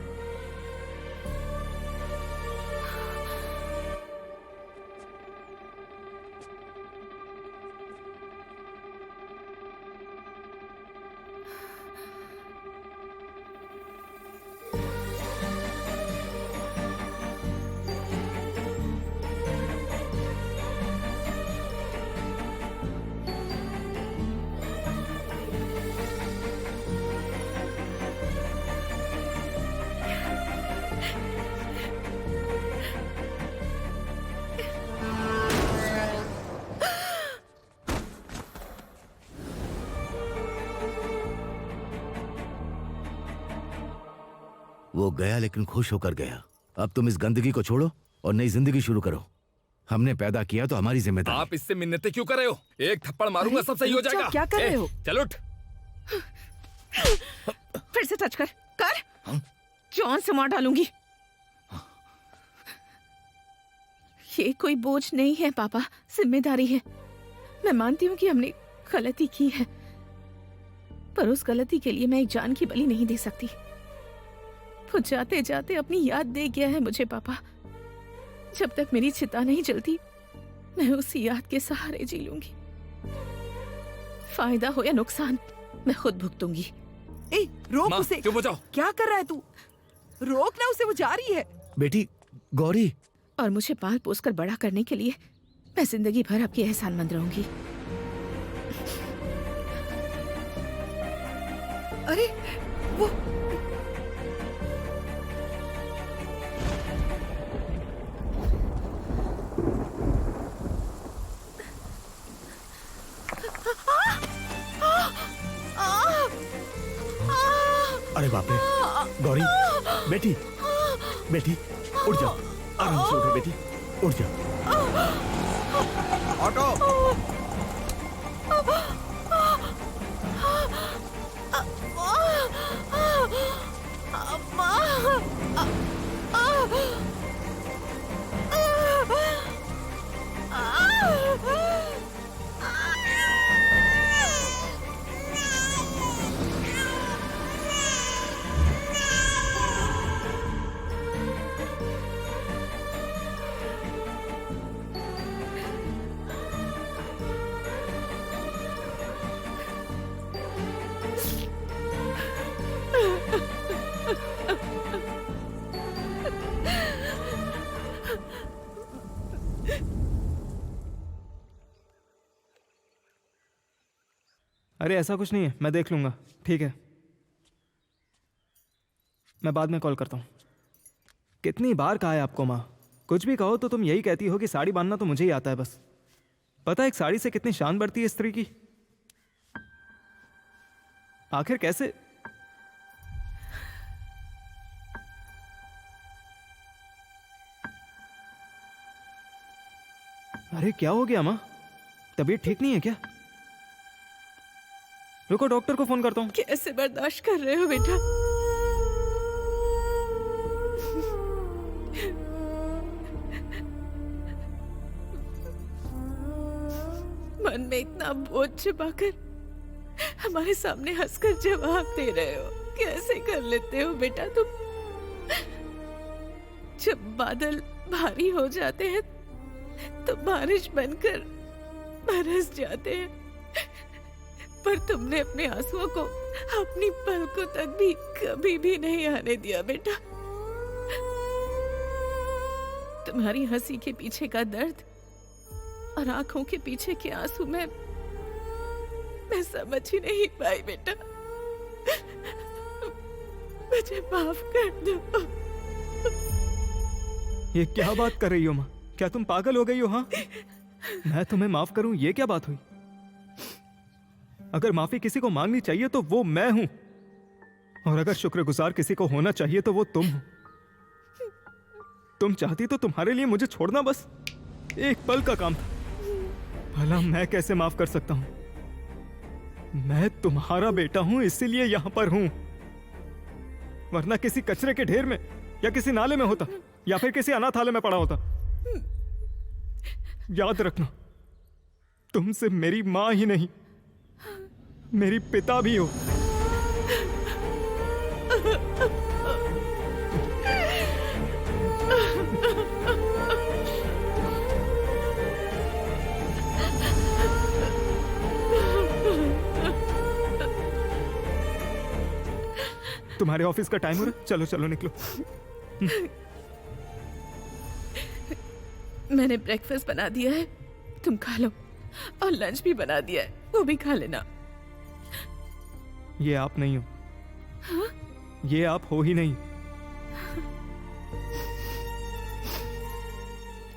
वो गया लेकिन खुश होकर गया। अब तुम इस गंदगी को छोड़ो और नई जिंदगी शुरू करो। हमने पैदा किया तो हमारी जिम्मेदारी। आप इससे मिन्नतें क्यों कर रहे हो? एक थप्पड़ मारूंगा सब सही हो जाएगा। क्या कर रहे हो? चल उठ। फिर से टच कर जान से मार डालूंगी। ये कोई बोझ नहीं है पापा, जिम्मेदारी है। मैं मानती हूँ कि हमने गलती की है, पर उस गलती के लिए मैं एक जान की बलि नहीं दे सकती। वो जाते जाते अपनी याद दे गया है मुझे पापा। जब तक मेरी चिता नहीं जलती मैं उसी याद के सहारे जी लूंगी। फायदा हो या नुकसान मैं खुद भुगतूंगी। ए, रोक उसे। चुप हो जाओ। क्या कर रहा है तू? रोक ना उसे, वो जा रही है। बेटी गौरी, और मुझे पाल पोस कर बड़ा करने के लिए मैं जिंदगी भर आपकी एहसानमंद रहूंगी। अरे वो अरे बाप रे, गौरी बेटी, बेटी उठ जा, आराम से उठो बेटी, उठ जा। ऑटो। अरे ऐसा कुछ नहीं है, मैं देख लूंगा। ठीक है, मैं बाद में कॉल करता हूँ। कितनी बार कहा है आपको माँ, कुछ भी कहो तो तुम यही कहती हो कि साड़ी बांधना तो मुझे ही आता है बस। पता है एक साड़ी से कितनी शान बढ़ती है स्त्री की। आखिर कैसे? अरे क्या हो गया माँ, तबीयत ठीक नहीं है क्या? रुको डॉक्टर को फोन करता हूँ। कैसे बर्दाश्त कर रहे हो बेटा? मन में इतना बोझ छिपाकर हमारे सामने हंसकर जवाब दे रहे हो। कैसे कर लेते हो बेटा तुम? जब बादल भारी हो जाते हैं तो बारिश बनकर बरस जाते हैं, पर तुमने अपने आंसुओं को अपनी पलकों तक भी कभी भी नहीं आने दिया बेटा। तुम्हारी हंसी के पीछे का दर्द और आंखों के पीछे के आंसू मैं समझ ही नहीं पाई बेटा। मुझे माफ कर दो। ये क्या बात कर रही हो माँ? क्या तुम पागल हो गई हो? हाँ, मैं तुम्हें माफ करूं, ये क्या बात हुई? अगर माफी किसी को मांगनी चाहिए तो वो मैं हूं, और अगर शुक्रगुजार किसी को होना चाहिए तो वो तुम हो। तुम चाहती तो तुम्हारे लिए मुझे छोड़ना बस एक पल का काम था। भला मैं कैसे माफ कर सकता हूं? मैं तुम्हारा बेटा हूं, इसीलिए यहां पर हूं, वरना किसी कचरे के ढेर में या किसी नाले में होता, या फिर किसी अनाथालय में पड़ा होता। याद रखना, तुम सिर्फ मेरी मां ही नहीं, मेरी पिता भी हो। तुम्हारे ऑफिस का टाइम हो रहा है, चलो चलो निकलो। मैंने ब्रेकफास्ट बना दिया है, तुम खा लो, और लंच भी बना दिया है, वो भी खा लेना। ये आप नहीं हो। हाँ? ये आप हो ही नहीं।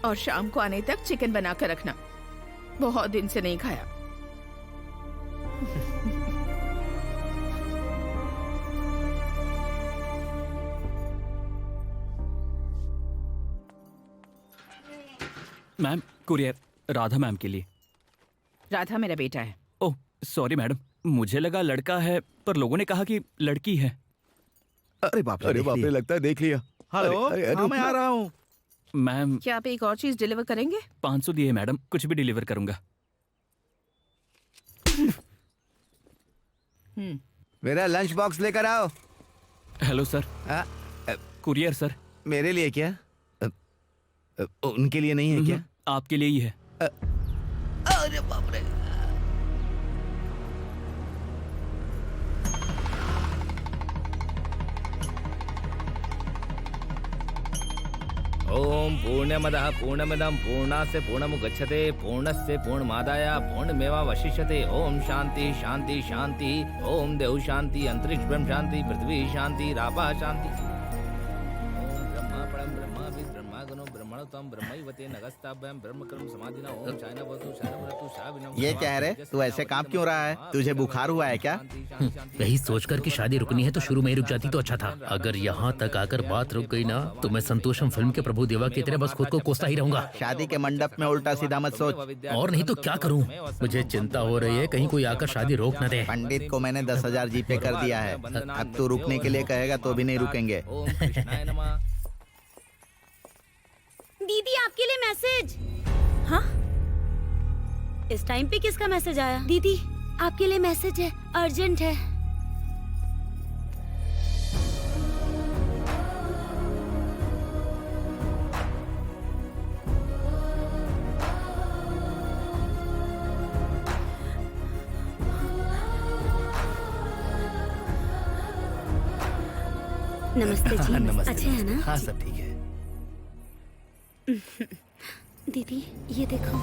और शाम को आने तक चिकन बना कर रखना, बहुत दिन से नहीं खाया। मैम, कुरियर राधा मैम के लिए। राधा मेरा बेटा है। ओह सॉरी मैडम, मुझे लगा लड़का है, पर लोगों ने कहा कि लड़की है। अरे बाप रे, लगता है देख लिया। हेलो, हाँ मैं आ रहा हूँ। मैम, क्या आप एक और चीज डिलीवर करेंगे? 500 दिए मैडम, कुछ भी डिलीवर करूंगा। मेरा लंच बॉक्स लेकर आओ। Hello sir. Courier sir. मेरे लिए क्या? उनके लिए नहीं है क्या? आपके लिए ही है। अरे बाप रे। ओम पूर्णमदः पूर्णमिदं पूर्णास्य पूर्णमुदच्यते पूर्णस्य पूर्णमादाय पूर्णमेवावशिष्यते। ओम शांति शांति शांति। ओम देव शांति, अंतरिक्ष ब्रह्म शांति, पृथ्वी शांति, रापा शांति। ओम ब्रह्मा परम ब्रह्मा विद ब्रह्मा गणो ब्रह्मणोत्तम ब्रह्मैवते नगस्ताभ्याम ब्रह्मकर्म समाधिना। ओम चाइनावतु शरणवतु शाविनम। ये क्या है रे? तू ऐसे कांप क्यों रहा है? तुझे बुखार हुआ है क्या? यही सोचकर कि शादी रुकनी है तो शुरू में ही रुक जाती तो अच्छा था। अगर यहाँ तक आकर बात रुक गई ना तो मैं संतोषम फिल्म के प्रभु देवा की तरह बस खुद को कोसता ही रहूंगा। शादी के मंडप में उल्टा सीधा मत सोच। और नहीं तो क्या करूँ? मुझे चिंता हो रही है कहीं कोई आकर शादी रोक न दे। पंडित को मैंने 10,000 जीपे कर दिया है। अब तू रुकने के लिए कहेगा तो भी नहीं रुकेंगे। दीदी आपके लिए मैसेज। हाँ, इस टाइम पे किसका मैसेज आया? दीदी आपके लिए मैसेज है, अर्जेंट है। नमस्ते जी। नमस्ते। अच्छे हैं ना? हाँ सब ठीक है। दीदी ये देखो।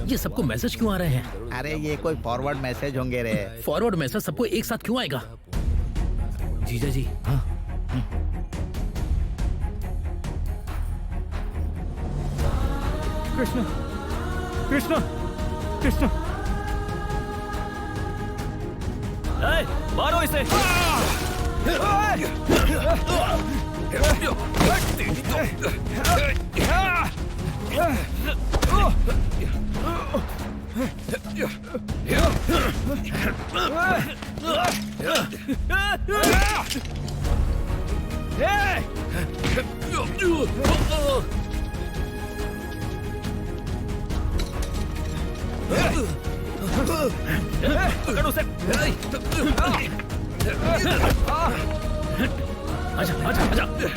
ये सबको मैसेज क्यों आ रहे हैं? अरे ये कोई फॉरवर्ड मैसेज होंगे रे। फॉरवर्ड मैसेज सबको एक साथ क्यों आएगा? जीजा जी। हाँ। कृष्णा, कृष्णा, कृष्णा। मारो इसे। पकड़ उसे। आजा आजा आजा।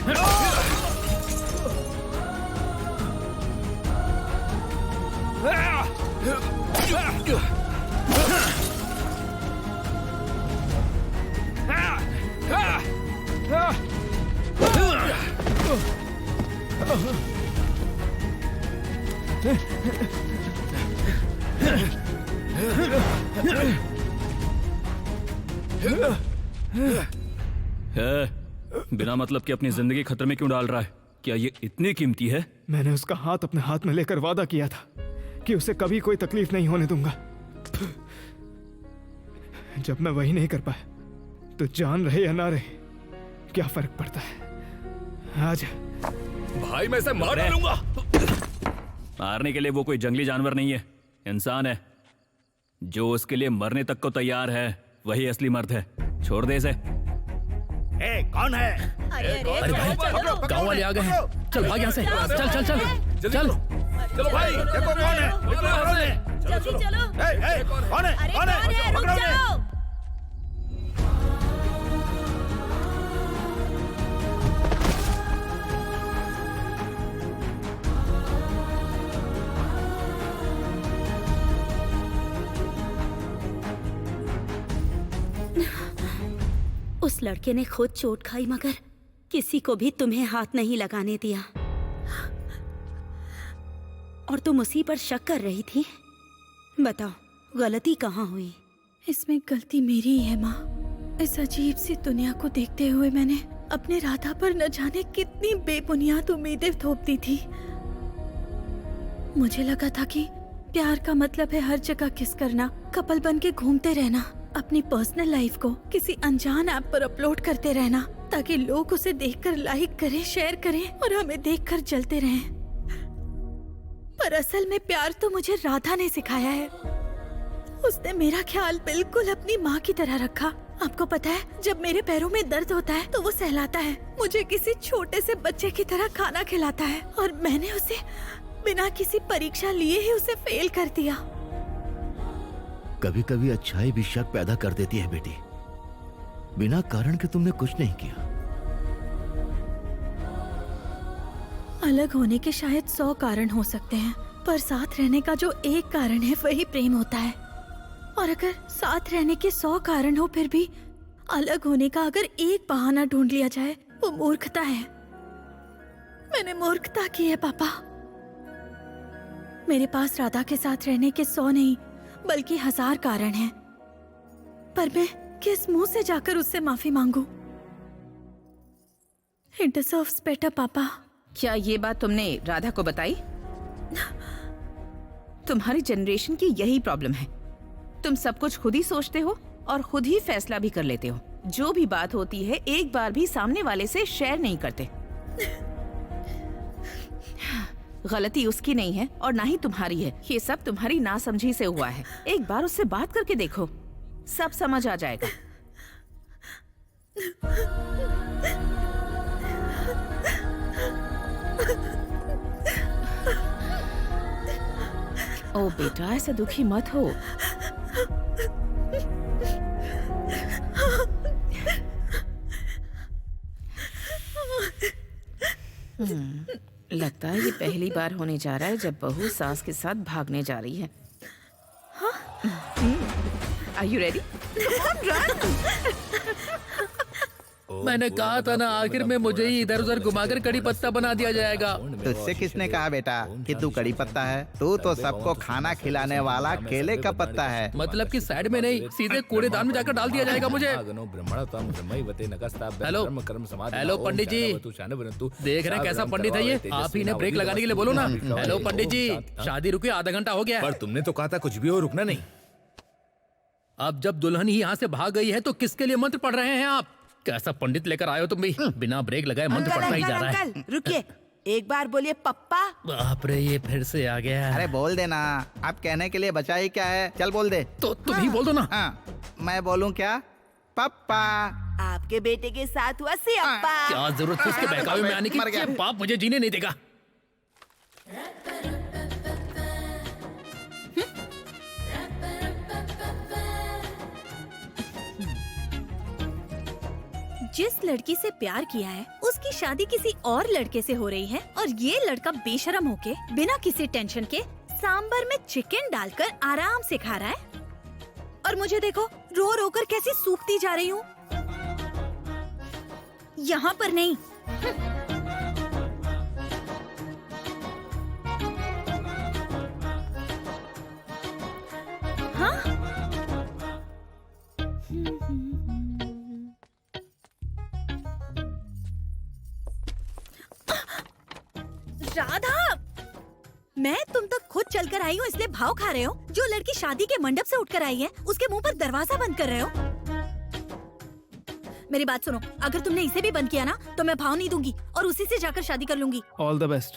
बिना मतलब कि अपनी जिंदगी खतरे में क्यों डाल रहा है? क्या ये इतनी कीमती है? मैंने उसका हाथ अपने हाथ में लेकर वादा किया था कि उसे कभी कोई तकलीफ नहीं होने दूंगा। जब मैं वही नहीं कर पाया तो जान रहे या ना रहे क्या फर्क पड़ता है। आजा भाई मैं इसे मार डालूंगा। मारने के लिए वो कोई जंगली जानवर नहीं है, इंसान है। जो उसके लिए मरने तक को तैयार है वही असली मर्द है। छोड़ दे इसे। कौन है? अरे भाई गांव वाले आ गए हैं, चल भाग यहाँ से। चल चल चल चल चलो भाई, देखो कौन है? जल्दी चलो। कौन है? कौन है? रुक जाओ। उस लड़के ने खुद चोट खाई मगर किसी को भी तुम्हें हाथ नहीं लगाने दिया। और तुम उसी पर शक कर रही थी। बताओ गलती कहाँ हुई? इसमें गलती मेरी ही है माँ। इस अजीब सी दुनिया को देखते हुए मैंने अपने राधा पर न जाने कितनी बेबुनियाद उम्मीदें थोप दी थी। मुझे लगा था कि प्यार का मतलब है हर जगह किस करना, कपल बन के घूमते रहना, अपनी पर्सनल लाइफ को किसी अनजान ऐप पर अपलोड करते रहना ताकि लोग उसे देखकर लाइक करें, शेयर करें और हमें देखकर जलते रहें। पर असल में प्यार तो मुझे राधा ने सिखाया है। उसने मेरा ख्याल बिल्कुल अपनी माँ की तरह रखा। आपको पता है, जब मेरे पैरों में दर्द होता है तो वो सहलाता है, मुझे किसी छोटे से बच्चे की तरह खाना खिलाता है और मैंने उसे बिना किसी परीक्षा लिए ही उसे फेल कर दिया। कभी कभी अच्छाई भी शक पैदा कर देती है बेटी। बिना कारण के तुमने कुछ नहीं किया। अलग होने के शायद 100 कारण हो सकते हैं, पर साथ रहने का जो एक कारण है वही प्रेम होता है। और अगर साथ रहने के 100 कारण हो फिर भी अलग होने का अगर एक बहाना ढूंढ लिया जाए वो मूर्खता है। मैंने मूर्खता की है पापा। मेरे पास राधा के साथ रहने के 100 नहीं बल्कि 1000 कारण हैं, पर मैं किस मुंह से जाकर उससे माफी मांगू? It deserves better, पापा। क्या ये बात तुमने राधा को बताई? तुम्हारी जनरेशन की यही प्रॉब्लम है। तुम सब कुछ खुद ही सोचते हो और खुद ही फैसला भी कर लेते हो। जो भी बात होती है एक बार भी सामने वाले से शेयर नहीं करते। गलती उसकी नहीं है और ना ही तुम्हारी है। ये सब तुम्हारी नासमझी से हुआ है। एक बार उससे बात करके देखो, सब समझ आ जाएगा। ओ बेटा, ऐसा दुखी मत हो। लगता है ये पहली बार होने जा रहा है जब बहू सास के साथ भागने जा रही है। Are you ready? मैंने कहा था ना, आखिर में मुझे ही इधर उधर घुमाकर कड़ी पत्ता बना दिया जाएगा। तुझसे किसने कहा बेटा कि तू कड़ी पत्ता है? तू तो सबको खाना खिलाने वाला केले का पत्ता है। मतलब कि साइड में नहीं, सीधे कूड़ेदान में जाकर डाल दिया जाएगा मुझे। हेलो हेलो पंडित जी, देख रहे हैं कैसा पंडित है ये? आप ही ने ब्रेक लगाने के लिए बोलो ना। हेलो पंडित जी, शादी रुकी आधा घंटा हो गया। पर तुमने तो कहा था कुछ भी हो रुकना नहीं। अब जब दुल्हन ही यहाँ से भाग गई है तो किसके लिए मंत्र पढ़ रहे हैं आप? कैसा पंडित लेकर आए हो तुम भी? बिना ब्रेक लगाए मंत्र पढ़ता ही जा रहा है। अंकल रुकिए, एक बार बोलिए पप्पा। बाप रे, ये फिर से आ गया। अरे बोल देना, आप कहने के लिए बचा ही क्या है? चल बोल दे। तो तुम ही बोल दो ना। मैं बोलूं क्या? पप्पा। आपके बेटे के साथ हुआ सियप्पा। क्या जरूरत थी उसके बहकावे में आने की? ये बाप मुझे जीने नहीं देगा। जिस लड़की से प्यार किया है उसकी शादी किसी और लड़के से हो रही है और ये लड़का बेशरम होके बिना किसी टेंशन के सांबर में चिकन डालकर आराम से खा रहा है और मुझे देखो रो रो कर कैसी सूखती जा रही हूँ। यहाँ पर नहीं। हाँ? राधा, मैं तुम तक खुद चलकर आई हूँ इसलिए भाव खा रहे हो? जो लड़की शादी के मंडप से उठकर आई है उसके मुंह पर दरवाजा बंद कर रहे हो? मेरी बात सुनो, अगर तुमने इसे भी बंद किया ना तो मैं भाव नहीं दूंगी और उसी से जाकर शादी कर लूंगी। All the best.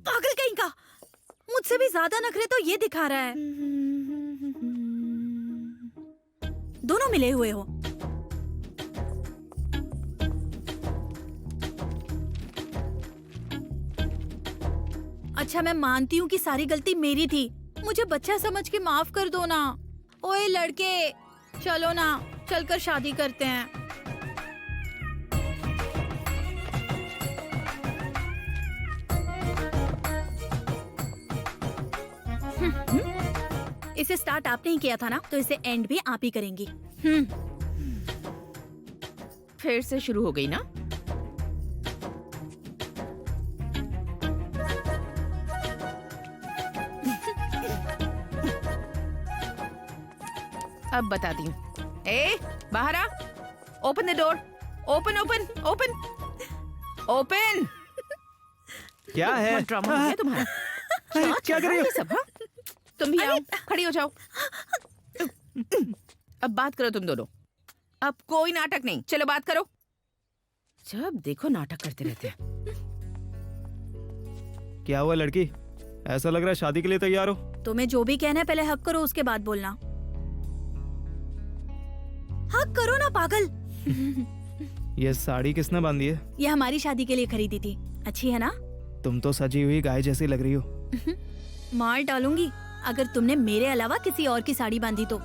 पागल कहीं का, मुझसे भी ज्यादा नखरे तो ये दिखा रहा है। दोनों मिले हुए हो। अच्छा, मैं मानती हूँ कि सारी गलती मेरी थी, मुझे बच्चा समझ के माफ कर दो ना। ओए लड़के, चलो ना, चलकर शादी करते हैं। इसे स्टार्ट आपने ही किया था ना, तो इसे एंड भी आप ही करेंगी। फिर से शुरू हो गई ना? अब बताती हूँ। ए, बाहर आ। Open the door. Open open open open. क्या है? ड्रामा हो गया तुम्हारा। क्या कर रही हो? ये सब, हाँ? तुम भी आओ, खड़ी हो जाओ। अब बात करो तुम दोनों। अब कोई नाटक नहीं, चलो बात करो। जब देखो नाटक करते रहते हैं। क्या हुआ लड़की? ऐसा लग रहा है शादी के लिए तैयार हो। तुम्हें जो भी कहना है पहले हक करो, उसके बाद बोलना। हक करो ना पागल। ये साड़ी किसने बांधी है? ये हमारी शादी के लिए खरीदी थी। अच्छी है ना? तुम तो सजी हुई गाय जैसी लग रही हो। मार डालूंगी अगर तुमने मेरे अलावा किसी और की साड़ी बांधी तो।